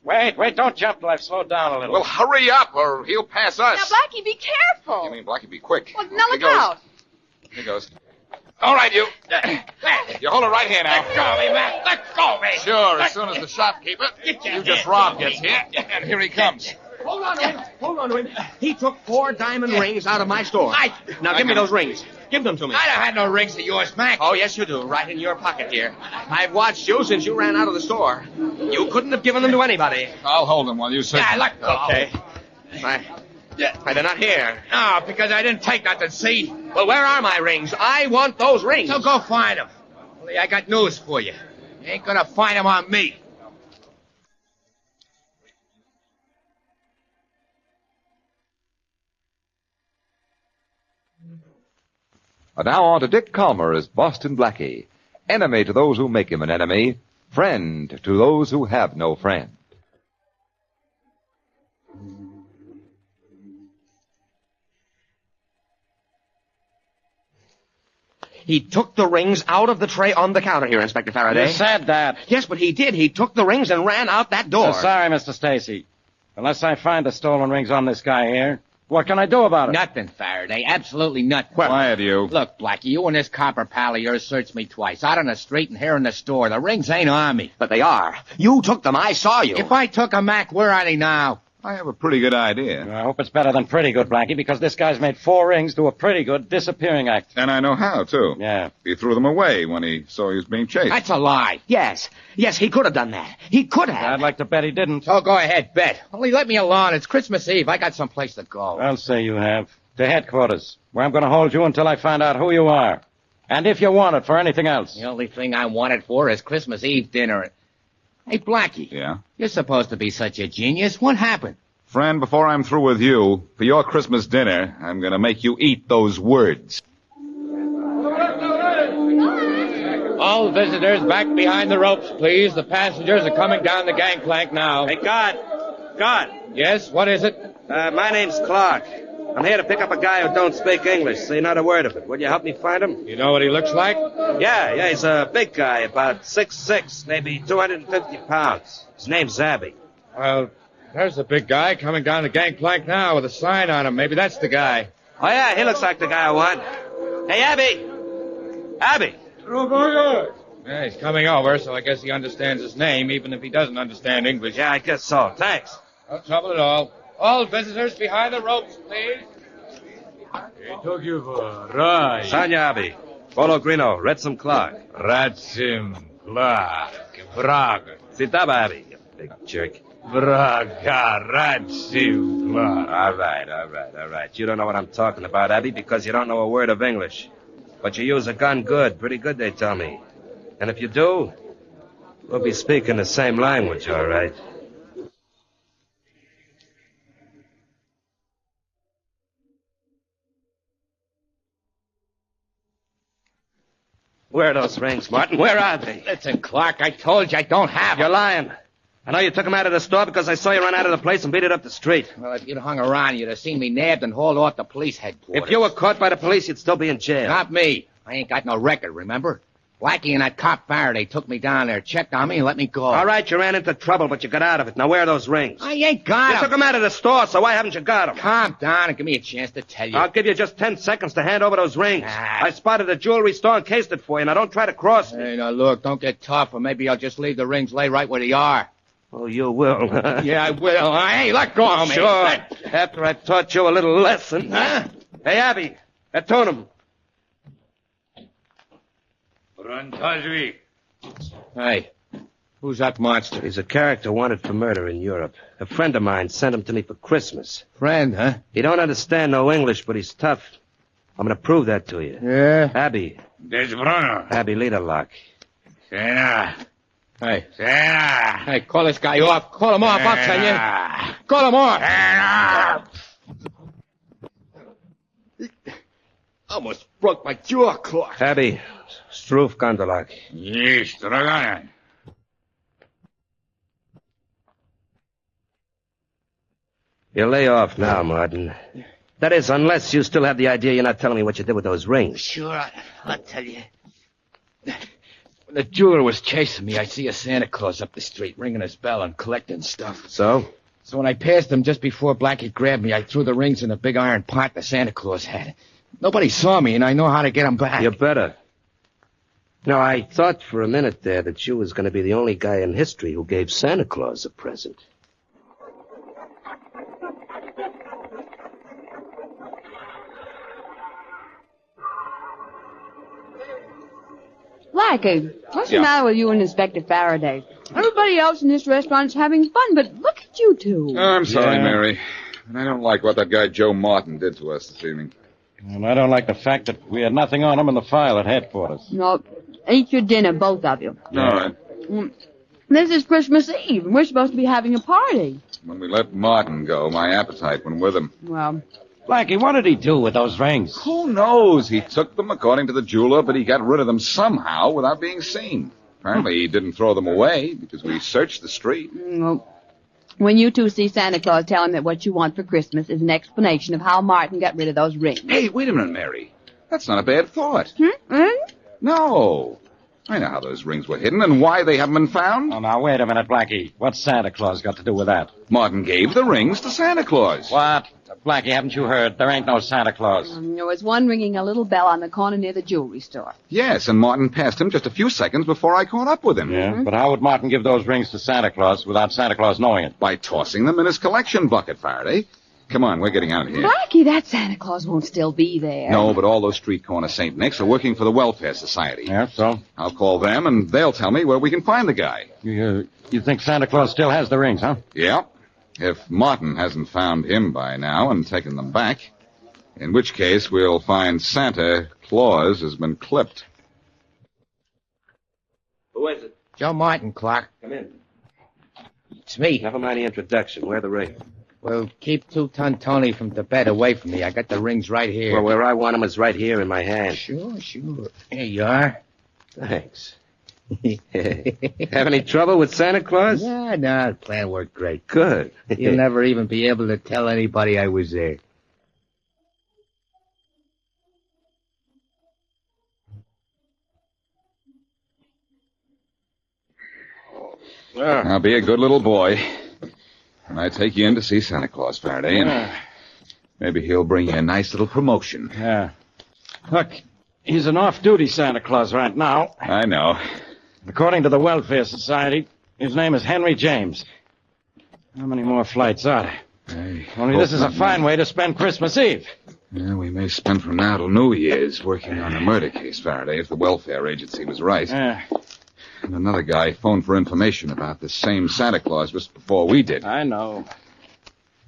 Wait, don't jump till I've slowed down a little. Well, hurry up, or he'll pass us. Now, Blackie, be careful. You mean, Blackie, be quick. Well, now look Here goes. out. Here goes. All right, you. You hold it right here now. Let go of me, man. Let go of me. Sure, as soon as the shopkeeper you just robbed gets here. And here he comes. Hold on to him. He took 4 diamond rings out of my store. Now, give me those rings. Give them to me. I don't have no rings of yours, Mac. Oh, yes, you do. Right in your pocket here. I've watched you since you ran out of the store. You couldn't have given them to anybody. I'll hold them while you search. Yeah, look. Okay. Why, they're not here. No, because I didn't take nothing, see? Well, where are my rings? I want those rings. So go find them. Only I got news for you. You ain't gonna find them on me. And now on to Dick Calmer as Boston Blackie. Enemy to those who make him an enemy. Friend to those who have no friend. He took the rings out of the tray on the counter here, Inspector Faraday. You said that. Yes, but he did. He took the rings and ran out that door. Sorry, Mr. Stacy. Unless I find the stolen rings on this guy here, what can I do about it? Nothing, Faraday. Absolutely nothing. Quiet, you. Look, Blackie, you and this copper pal of yours searched me twice. Out on the street and here in the store. The rings ain't on me. But they are. You took them. I saw you. If I took 'em, Mac, where are they now? I have a pretty good idea. I hope it's better than pretty good, Blackie, because this guy's made 4 rings do a pretty good disappearing act. And I know how, too. Yeah. He threw them away when he saw he was being chased. That's a lie. Yes, he could have done that. He could have. I'd like to bet he didn't. Oh, go ahead, bet. Only let me alone. It's Christmas Eve. I got someplace to go. I'll say you have. To headquarters, where I'm going to hold you until I find out who you are. And if you want it for anything else. The only thing I want it for is Christmas Eve dinner. Hey, Blackie. Yeah? You're supposed to be such a genius. What happened? Friend, before I'm through with you, for your Christmas dinner, I'm going to make you eat those words. All visitors back behind the ropes, please. The passengers are coming down the gangplank now. Hey, guard. Yes, what is it? My name's Clark. I'm here to pick up a guy who don't speak English. Say not a word of it. Will you help me find him? You know what he looks like? Yeah, he's a big guy, about 6'6", maybe 250 pounds. His name's Abby. Well, there's the big guy coming down the gangplank now with a sign on him. Maybe that's the guy. Oh, yeah, he looks like the guy I want. Hey, Abby! Abby! Yeah, he's coming over, so I guess he understands his name, even if he doesn't understand English. Yeah, I guess so. Thanks. No trouble at all. All visitors behind the ropes, please. Sanya Abby. Polo Grino. Retsim Clark. Ratsim Clark. Braga. Sitaba Abby, you big jerk. Braga. Ratsim Clark. All right. You don't know what I'm talking about, Abby, because you don't know a word of English. But you use a gun good. Pretty good, they tell me. And if you do, we'll be speaking the same language, all right? Where are those rings, Martin? Where are they? Listen, Clark, I told you I don't have 'em. You're lying. I know you took them out of the store because I saw you run out of the place and beat it up the street. Well, if you'd hung around, you'd have seen me nabbed and hauled off to police headquarters. If you were caught by the police, you'd still be in jail. Not me. I ain't got no record, remember? Blackie and that cop Faraday took me down there, checked on me, and let me go. All right, you ran into trouble, but you got out of it. Now, where are those rings? I ain't got 'em. You took them out of the store, so why haven't you got them? Calm down and give me a chance to tell you. I'll give you just 10 seconds to hand over those rings. I spotted a jewelry store and cased it for you. Now, don't try to cross me. Hey, now, look, don't get tough, or maybe I'll just leave the rings lay right where they are. Oh, you will. Yeah, I will. Hey, let go of me. Sure. After I've taught you a little lesson. Huh? Hey, Abby. Atonum. Hey, who's that monster? He's a character wanted for murder in Europe. A friend of mine sent him to me for Christmas. Friend, huh? He don't understand no English, but he's tough. I'm going to prove that to you. Yeah? Abby. Abby Liederlock. Hey. Hey, call this guy off. Call him off, I'll tell you. Call him off. Almost broke my jaw, Clark. Abby. Stroof Gondalak. Yes, Dragana. You lay off now, Martin. That is, unless you still have the idea you're not telling me what you did with those rings. Sure, I'll tell you. The jeweler was chasing me. I see a Santa Claus up the street ringing his bell and collecting stuff. So? So when I passed him just before Blackie grabbed me, I threw the rings in a big iron pot the Santa Claus had. Nobody saw me, and I know how to get them back. You better. No, I thought for a minute there that you was going to be the only guy in history who gave Santa Claus a present. Blackie, what's the matter with you and Inspector Faraday? Everybody else in this restaurant's having fun, but look at you two. Oh, I'm sorry, Mary. And I don't like what that guy Joe Martin did to us this evening. And I don't like the fact that we had nothing on him in the file at headquarters. No, eat your dinner, both of you. All right. This is Christmas Eve, and we're supposed to be having a party. When we let Martin go, my appetite went with him. Well, Blackie, what did he do with those rings? Who knows? He took them according to the jeweler, but he got rid of them somehow without being seen. Apparently he didn't throw them away because we searched the street. well, when you two see Santa Claus, tell him that what you want for Christmas is an explanation of how Martin got rid of those rings. Hey, wait a minute, Mary. That's not a bad thought. No. I know how those rings were hidden and why they haven't been found. Oh, now, wait a minute, Blackie. What's Santa Claus got to do with that? Martin gave the rings to Santa Claus. What? Blackie, haven't you heard? There ain't no Santa Claus. There was one ringing a little bell on the corner near the jewelry store. Yes, and Martin passed him just a few seconds before I caught up with him. Yeah, but how would Martin give those rings to Santa Claus without Santa Claus knowing it? By tossing them in his collection bucket, Faraday. Come on, we're getting out of here. Blackie, that Santa Claus won't still be there. No, but all those street corner St. Nick's are working for the Welfare Society. Yeah, so? I'll call them, and they'll tell me where we can find the guy. You think Santa Claus still has the rings, huh? Yeah. If Martin hasn't found him by now and taken them back, in which case we'll find Santa Claus has been clipped. Who is it? Joe Martin, Clark. Come in. It's me. Never mind the introduction. Where are the rings? Well, keep Two-Ton Tony from Tibet away from me. I got the rings right here. Well, where I want them is right here in my hand. Sure. Here you are. Thanks. Have any trouble with Santa Claus? Yeah, no, the plan worked great. Good. You'll never even be able to tell anybody I was there. Now be a good little boy. And I take you in to see Santa Claus, Faraday, and maybe he'll bring you a nice little promotion. Yeah. Look, he's an off-duty Santa Claus right now. I know. According to the Welfare Society, his name is Henry James. How many more flights are there? Only this is a fine way to spend Christmas Eve. Yeah, we may spend from now till New Year's working on a murder case, Faraday, if the welfare agency was right. And another guy phoned for information about this same Santa Claus just before we did. I know.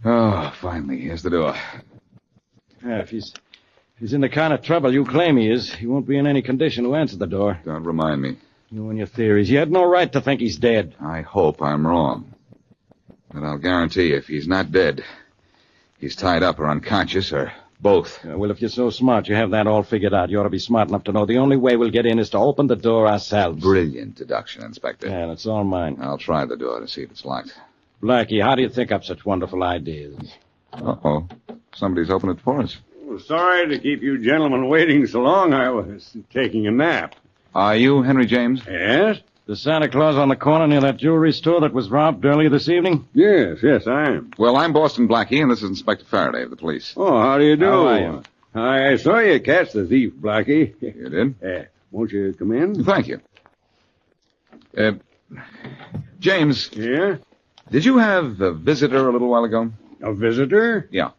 Oh, finally, here's the door. Yeah, if he's in the kind of trouble you claim he is, he won't be in any condition to answer the door. Don't remind me. You and your theories. You had no right to think he's dead. I hope I'm wrong. But I'll guarantee if he's not dead, he's tied up or unconscious or both. Well, if you're so smart, you have that all figured out. You ought to be smart enough to know the only way we'll get in is to open the door ourselves. Brilliant deduction, Inspector. Yeah, it's all mine. I'll try the door to see if it's locked. Blackie, how do you think up such wonderful ideas? Uh-oh. Somebody's opened it for us. Well, sorry to keep you gentlemen waiting so long. I was taking a nap. Are you Henry James? Yes? The Santa Claus on the corner near that jewelry store that was robbed earlier this evening? Yes, I am. Well, I'm Boston Blackie, and this is Inspector Faraday of the police. Oh, how do you do? How are you? I saw you catch the thief, Blackie. You did? Won't you come in? Thank you. James. Yeah? Did you have a visitor a little while ago? A visitor? Yeah.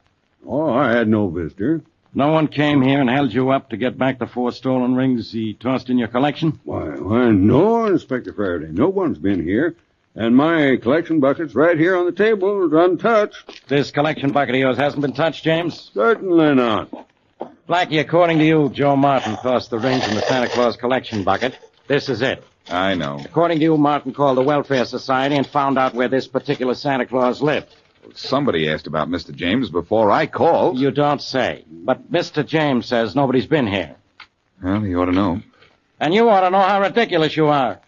Oh, I had no visitor. No one came here and held you up to get back the 4 stolen rings he tossed in your collection? Why, no, Inspector Faraday. No one's been here. And my collection bucket's right here on the table, untouched. This collection bucket of yours hasn't been touched, James? Certainly not. Blackie, according to you, Joe Martin tossed the rings in the Santa Claus collection bucket. This is it. I know. According to you, Martin called the Welfare Society and found out where this particular Santa Claus lived. Somebody asked about Mr. James before I called. You don't say. But Mr. James says nobody's been here. Well, he ought to know. And you ought to know how ridiculous you are.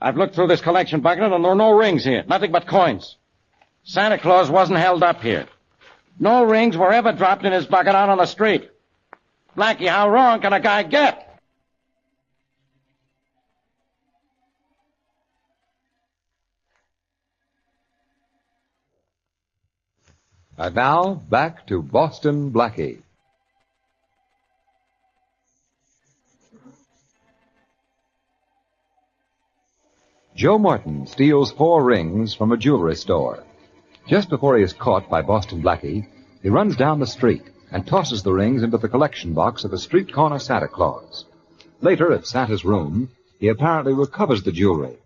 I've looked through this collection bucket and there are no rings here. Nothing but coins. Santa Claus wasn't held up here. No rings were ever dropped in his bucket out on the street. Blackie, how wrong can a guy get? And now, back to Boston Blackie. Joe Martin steals 4 rings from a jewelry store. Just before he is caught by Boston Blackie, he runs down the street and tosses the rings into the collection box of a street corner Santa Claus. Later, at Santa's room, he apparently recovers the jewelry.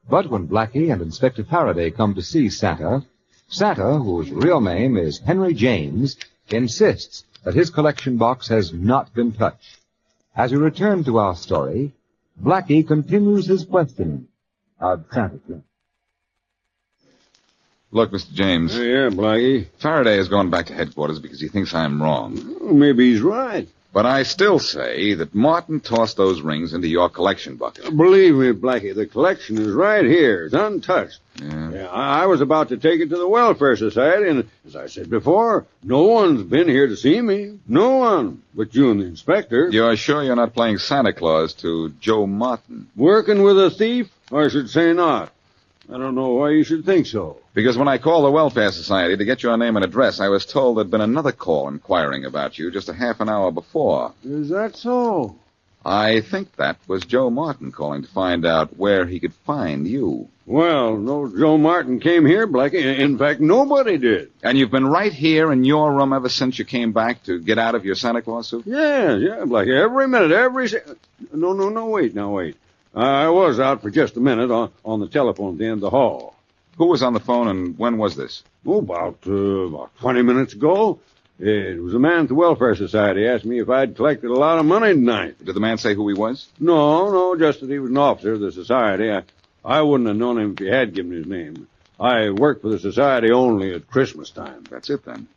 But when Blackie and Inspector Faraday come to see Santa, Santa, whose real name is Henry James, insists that his collection box has not been touched. As we return to our story, Blackie continues his questioning of Santa Claus. Look, Mr. James. Yeah, Blackie. Faraday has gone back to headquarters because he thinks I'm wrong. Well, maybe he's right. But I still say that Martin tossed those rings into your collection bucket. Believe me, Blackie, the collection is right here. It's untouched. Yeah. I was about to take it to the Welfare Society, and as I said before, no one's been here to see me. No one, but you and the inspector. You're sure you're not playing Santa Claus to Joe Martin? Working with a thief? I should say not. I don't know why you should think so. Because when I called the Welfare Society to get your name and address, I was told there'd been another call inquiring about you just a half an hour before. Is that so? I think that was Joe Martin calling to find out where he could find you. Well, no Joe Martin came here, Blackie. In fact, nobody did. And you've been right here in your room ever since you came back to get out of your Santa Claus suit? Yeah, Blackie. Every minute, No, wait. I was out for just a minute on the telephone at the end of the hall. Who was on the phone and when was this? Oh, about 20 minutes ago. It was a man at the Welfare Society asked me if I'd collected a lot of money tonight. Did the man say who he was? No, just that he was an officer of the society. I wouldn't have known him if he had given his name. I work for the society only at Christmas time. That's it, then.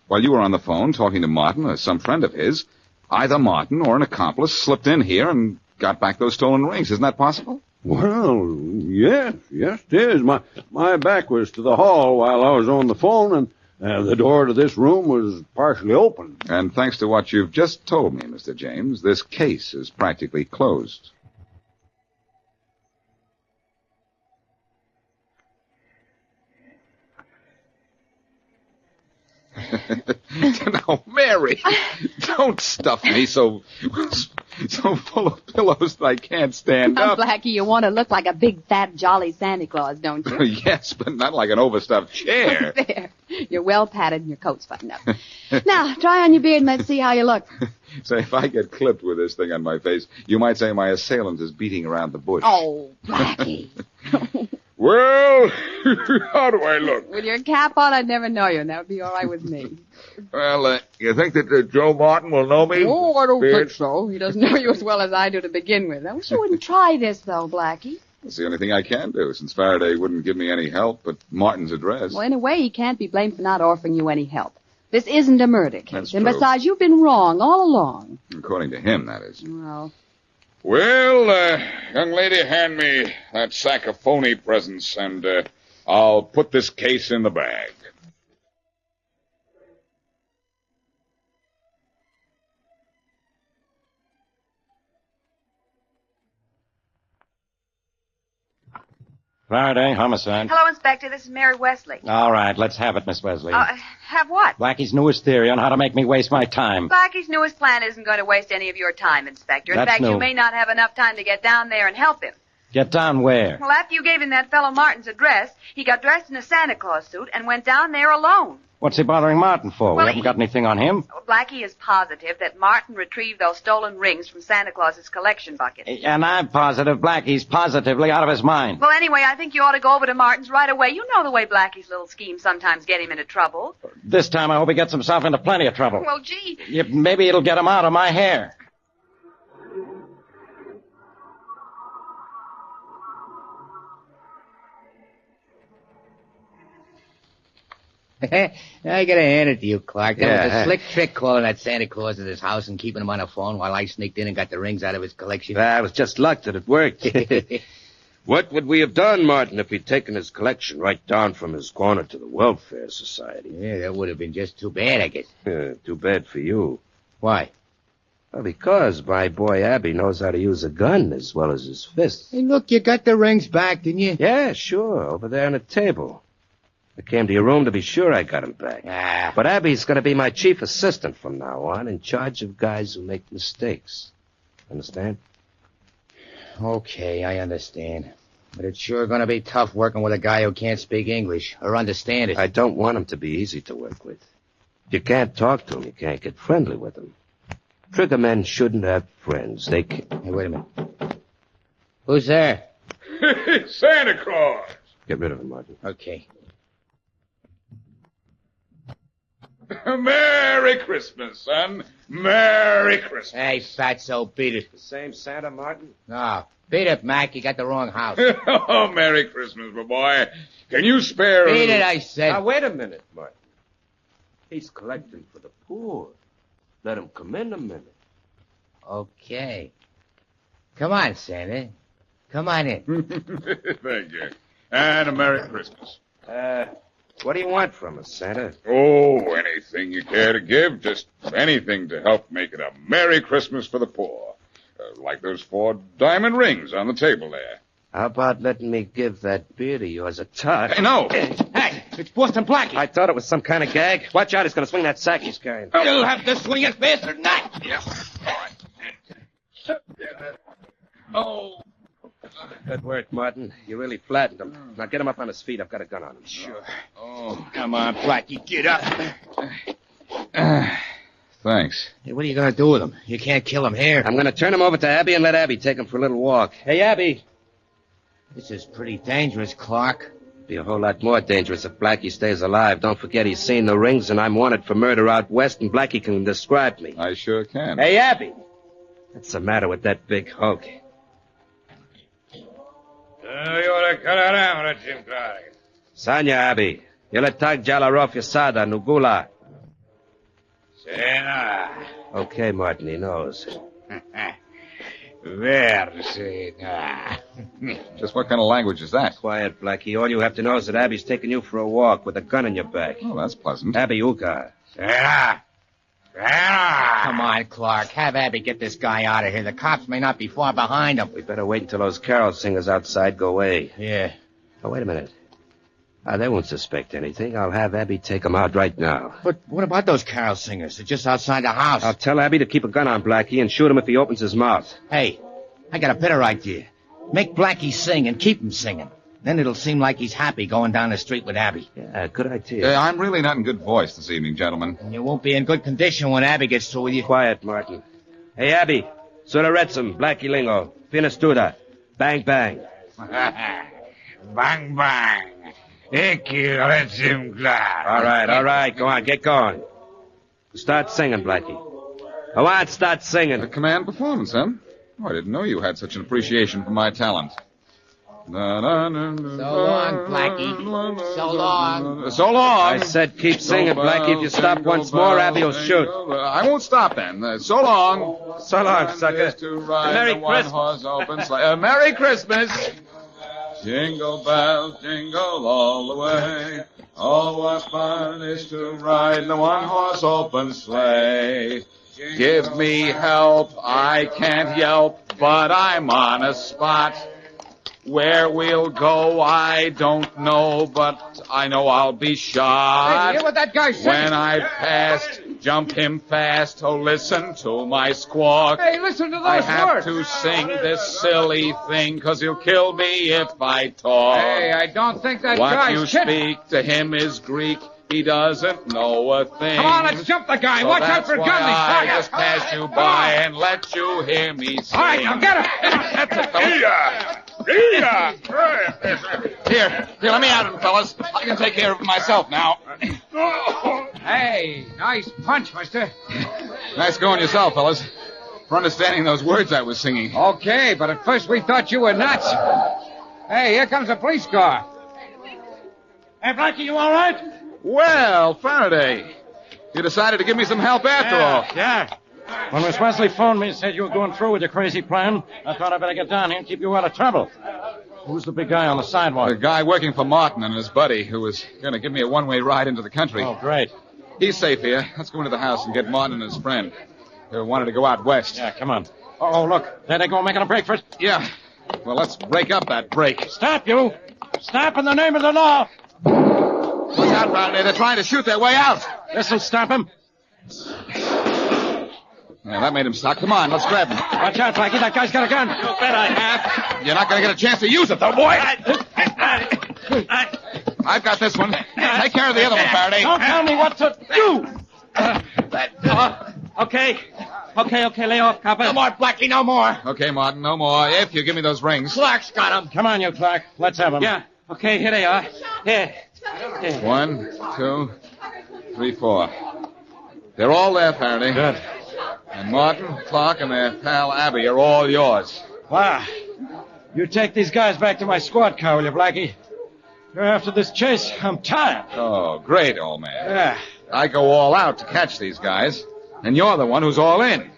While you were on the phone talking to Martin or some friend of his, either Martin or an accomplice slipped in here and got back those stolen rings. Isn't that possible? Well, yes, it is. My back was to the hall while I was on the phone, and the door to this room was partially open. And thanks to what you've just told me, Mr. James, this case is practically closed. Now, Mary, don't stuff me so full of pillows that I can't stand up. Blackie, you want to look like a big, fat, jolly Santa Claus, don't you? Yes, but not like an overstuffed chair. There. You're well padded and your coat's buttoned up. Now, dry on your beard and let's see how you look. Say, if I get clipped with this thing on my face, you might say my assailant is beating around the bush. Oh, Blackie. Well, how do I look? With your cap on, I'd never know you, and that would be all right with me. Well, you think that Joe Martin will know me? Oh, I don't think so. He doesn't know you as well as I do to begin with. I wish you wouldn't try this, though, Blackie. It's the only thing I can do, since Faraday wouldn't give me any help but Martin's address. Well, in a way, he can't be blamed for not offering you any help. This isn't a murder case. That's and true. Besides, you've been wrong all along. According to him, that is. Well, young lady, hand me that sack of phony presents, and I'll put this case in the bag. Faraday, homicide. Hello, Inspector. This is Mary Wesley. All right, let's have it, Miss Wesley. Have what? Blackie's newest theory on how to make me waste my time. Blackie's newest plan isn't going to waste any of your time, Inspector. In That's fact, new. you may not have enough time to get down there and help him. Get down where? Well, after you gave him that fellow Martin's address, he got dressed in a Santa Claus suit and went down there alone. What's he bothering Martin for? Well, We haven't got anything on him. Blackie is positive that Martin retrieved those stolen rings from Santa Claus's collection bucket. And I'm positive Blackie's positively out of his mind. Well, anyway, I think you ought to go over to Martin's right away. You know the way Blackie's little schemes sometimes get him into trouble. This time I hope he gets himself into plenty of trouble. Well, gee. Maybe it'll get him out of my hair. I gotta hand it to you, Clark. That was Yeah. a slick trick calling that Santa Claus at his house and keeping him on the phone while I sneaked in and got the rings out of his collection. It was just luck that it worked. What would we have done, Martin, if he'd taken his collection right down from his corner to the Welfare Society? Yeah, that would have been just too bad, I guess. Too bad for you. Why? Well, because my boy Abby knows how to use a gun as well as his fists. Hey, look, you got the rings back, didn't you? Yeah, sure, over there on the table. I came to your room to be sure I got him back. But Abby's going to be my chief assistant from now on, in charge of guys who make mistakes. Understand? Okay, I understand. But it's sure going to be tough working with a guy who can't speak English or understand it. I don't want him to be easy to work with. If you can't talk to him, you can't get friendly with him. Trigger men shouldn't have friends. They can't... Hey, wait a minute. Who's there? Santa Claus. Get rid of him, Martin. Okay. Merry Christmas, son. Merry Christmas. Hey, fatso, beat it. The same Santa, Martin? No. Beat it, Mac. You got the wrong house. Oh, Merry Christmas, my boy. Can you spare a Beat little... it, I said. Now, wait a minute, Martin. He's collecting for the poor. Let him come in a minute. Okay. Come on, Santa. Come on in. Thank you. And a Merry Christmas. What do you want from us, Santa? Oh, anything you care to give. Just anything to help make it a Merry Christmas for the poor. Like those 4 diamond rings on the table there. How about letting me give that beard of yours a touch? Hey, no! Hey, it's Boston Blackie. I thought it was some kind of gag. Watch out, he's going to swing that sack he's carrying. You'll have to swing it faster than that. Yeah. Oh. Good work, Martin. You really flattened him. Now get him up on his feet. I've got a gun on him. Sure. Oh. Come on, Blackie, get up. Thanks. Hey, what are you going to do with him? You can't kill him here. I'm going to turn him over to Abby and let Abby take him for a little walk. Hey, Abby. This is pretty dangerous, Clark. Be a whole lot more dangerous if Blackie stays alive. Don't forget he's seen the rings, and I'm wanted for murder out west, and Blackie can describe me. I sure can. Hey, Abby. What's the matter with that big hunk? You ought to cut it out, Jim Clark. Sanya, Abby. Yeletag Jalarov Yasada Nugula. Sena. Okay, Martin, he knows. Just what kind of language is that? Quiet, Blackie. All you have to know is that Abby's taking you for a walk with a gun in your back. Oh, that's pleasant. Abby Uka. Come on, Clark. Have Abby get this guy out of here. The cops may not be far behind him. We better wait until those carol singers outside go away. Yeah. Oh, wait a minute. They won't suspect anything. I'll have Abby take them out right now. But what about those carol singers? They're just outside the house. I'll tell Abby to keep a gun on Blackie and shoot him if he opens his mouth. Hey, I got a better idea. Make Blackie sing and keep him singing. Then it'll seem like he's happy going down the street with Abby. Yeah, good idea. I'm really not in good voice this evening, gentlemen. And you won't be in good condition when Abby gets through with you. Quiet, Martin. Hey, Abby. Suraretsum, Blackie Lingo. Finestuda. Bang, bang. Bang, bang. All right. Go on, get going. Start singing, Blackie. Go on, start singing. A command performance, huh? Oh, I didn't know you had such an appreciation for my talent. So long, Blackie. So long. So long. I said keep singing, Blackie. If you stop once more, Abby will shoot. I won't stop then. So long. So long, sucker. Merry Christmas. Merry Christmas. Jingle bells, jingle all the way. Oh, what fun is to ride in the one-horse open sleigh. Give me help, I can't yelp, but I'm on a spot. Where we'll go, I don't know, but I know I'll be shot. Hey, you hear what that guy said? When I passed, jump him fast, oh, listen to my squawk. Hey, listen to those I have words. to sing this silly thing, 'cause he'll kill me if I talk. Hey, I don't think that What guy's you kidding. speak to him is Greek. He doesn't know a thing. Come on, let's jump the guy. So Watch out for that's guns. why I just passed you by and let you hear me sing. All right, now get him. That's it, fellas. Here, let me at him, fellas. I can take care of it myself now. Hey, nice punch, mister. Nice going yourself, fellas. For understanding those words I was singing. Okay, but at first we thought you were nuts. Hey, here comes a police car. Hey, Blackie, you all right? Well, Faraday, you decided to give me some help after all. Yeah. When Miss Wesley phoned me and said you were going through with your crazy plan, I thought I'd better get down here and keep you out of trouble. Who's the big guy on the sidewalk? The guy working for Martin and his buddy who was going to give me a one-way ride into the country. Oh, great. He's safe here. Let's go into the house and get Martin and his friend. They wanted to go out west. Yeah, come on. Oh, look. There they go making a break for it. Yeah. Well, let's break up that break. Stop, you. Stop in the name of the law. Look out, Faraday. They're trying to shoot their way out. This'll stop him. Yeah, that made him stop. Come on, let's grab him. Watch out, Blackie. That guy's got a gun. You bet I have. You're not going to get a chance to use it, though, boy. I've got this one. Take care of the other one, Faraday. Don't tell me what to do. Okay, lay off, copper. No more, Blackie, no more. Okay, Martin, no more. If you give me those rings. Clark's got him. Come on, you Clark. Let's have him. Yeah, okay, here they are. Here. 1, 2, 3, 4. They're all there, Faraday. Good. And Martin, Clark, and their pal Abby are all yours. Wow. You take these guys back to my squad car, will you, Blackie? After this chase, I'm tired. Oh, great, old man. Yeah. I go all out to catch these guys, and you're the one who's all in.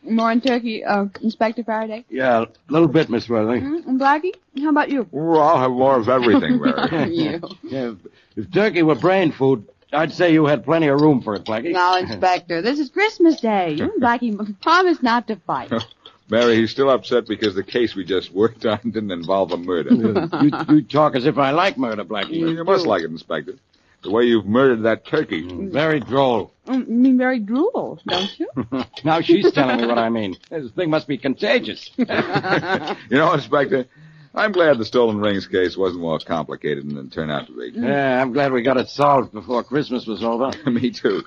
More in turkey, Inspector Faraday? Yeah, a little bit, Miss Weatherly. And Blackie, how about you? Oh, I'll have more of everything, Mary. You. Yeah, if turkey were brain food, I'd say you had plenty of room for it, Blackie. Now, Inspector, this is Christmas Day. You and Blackie promised not to fight. Mary, he's still upset because the case we just worked on didn't involve a murder. You talk as if I like murder, Blackie. You must like it, Inspector. The way you've murdered that turkey. Very droll. You mean very drool, don't you? Now she's telling me what I mean. This thing must be contagious. You know, Inspector, I'm glad the stolen rings case wasn't more complicated than it turned out to be. Yeah, I'm glad we got it solved before Christmas was over. Me too.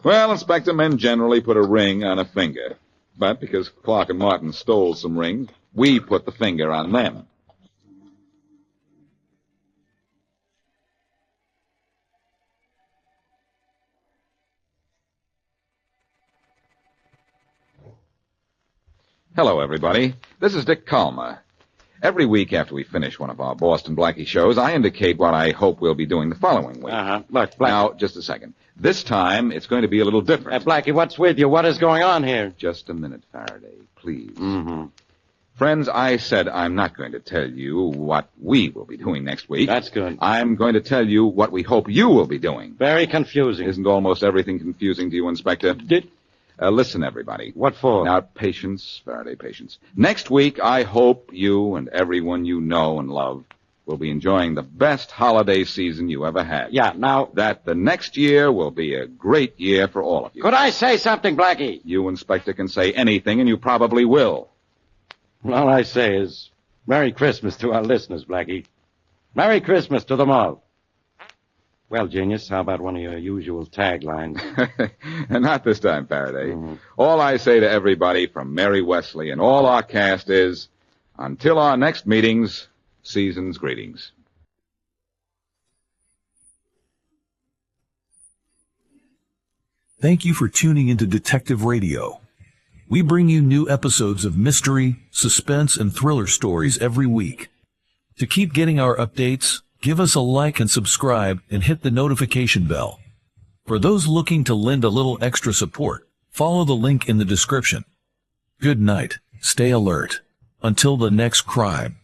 Well, Inspector, men generally put a ring on a finger. But because Clark and Martin stole some rings, we put the finger on them. Hello, everybody. This is Dick Calmer. Every week after we finish one of our Boston Blackie shows, I indicate what I hope we'll be doing the following week. Look, Blackie. Now, just a second. This time, it's going to be a little different. Blackie, what's with you? What is going on here? Just a minute, Faraday, please. Mm-hmm. Friends, I said I'm not going to tell you what we will be doing next week. That's good. I'm going to tell you what we hope you will be doing. Very confusing. Isn't almost everything confusing to you, Inspector? Listen, everybody. What for? Now, patience, Faraday, patience. Next week, I hope you and everyone you know and love will be enjoying the best holiday season you ever had. Yeah, now... That the next year will be a great year for all of you. Could I say something, Blackie? You, Inspector, can say anything, and you probably will. All I say is, Merry Christmas to our listeners, Blackie. Merry Christmas to them all. Well, Genius, how about one of your usual taglines? Not this time, Faraday. Mm-hmm. All I say to everybody from Mary Wesley and all our cast is, until our next meetings, season's greetings. Thank you for tuning into Detective Radio. We bring you new episodes of mystery, suspense, and thriller stories every week. To keep getting our updates, give us a like and subscribe and hit the notification bell. For those looking to lend a little extra support, follow the link in the description. Good night. Stay alert. Until the next crime.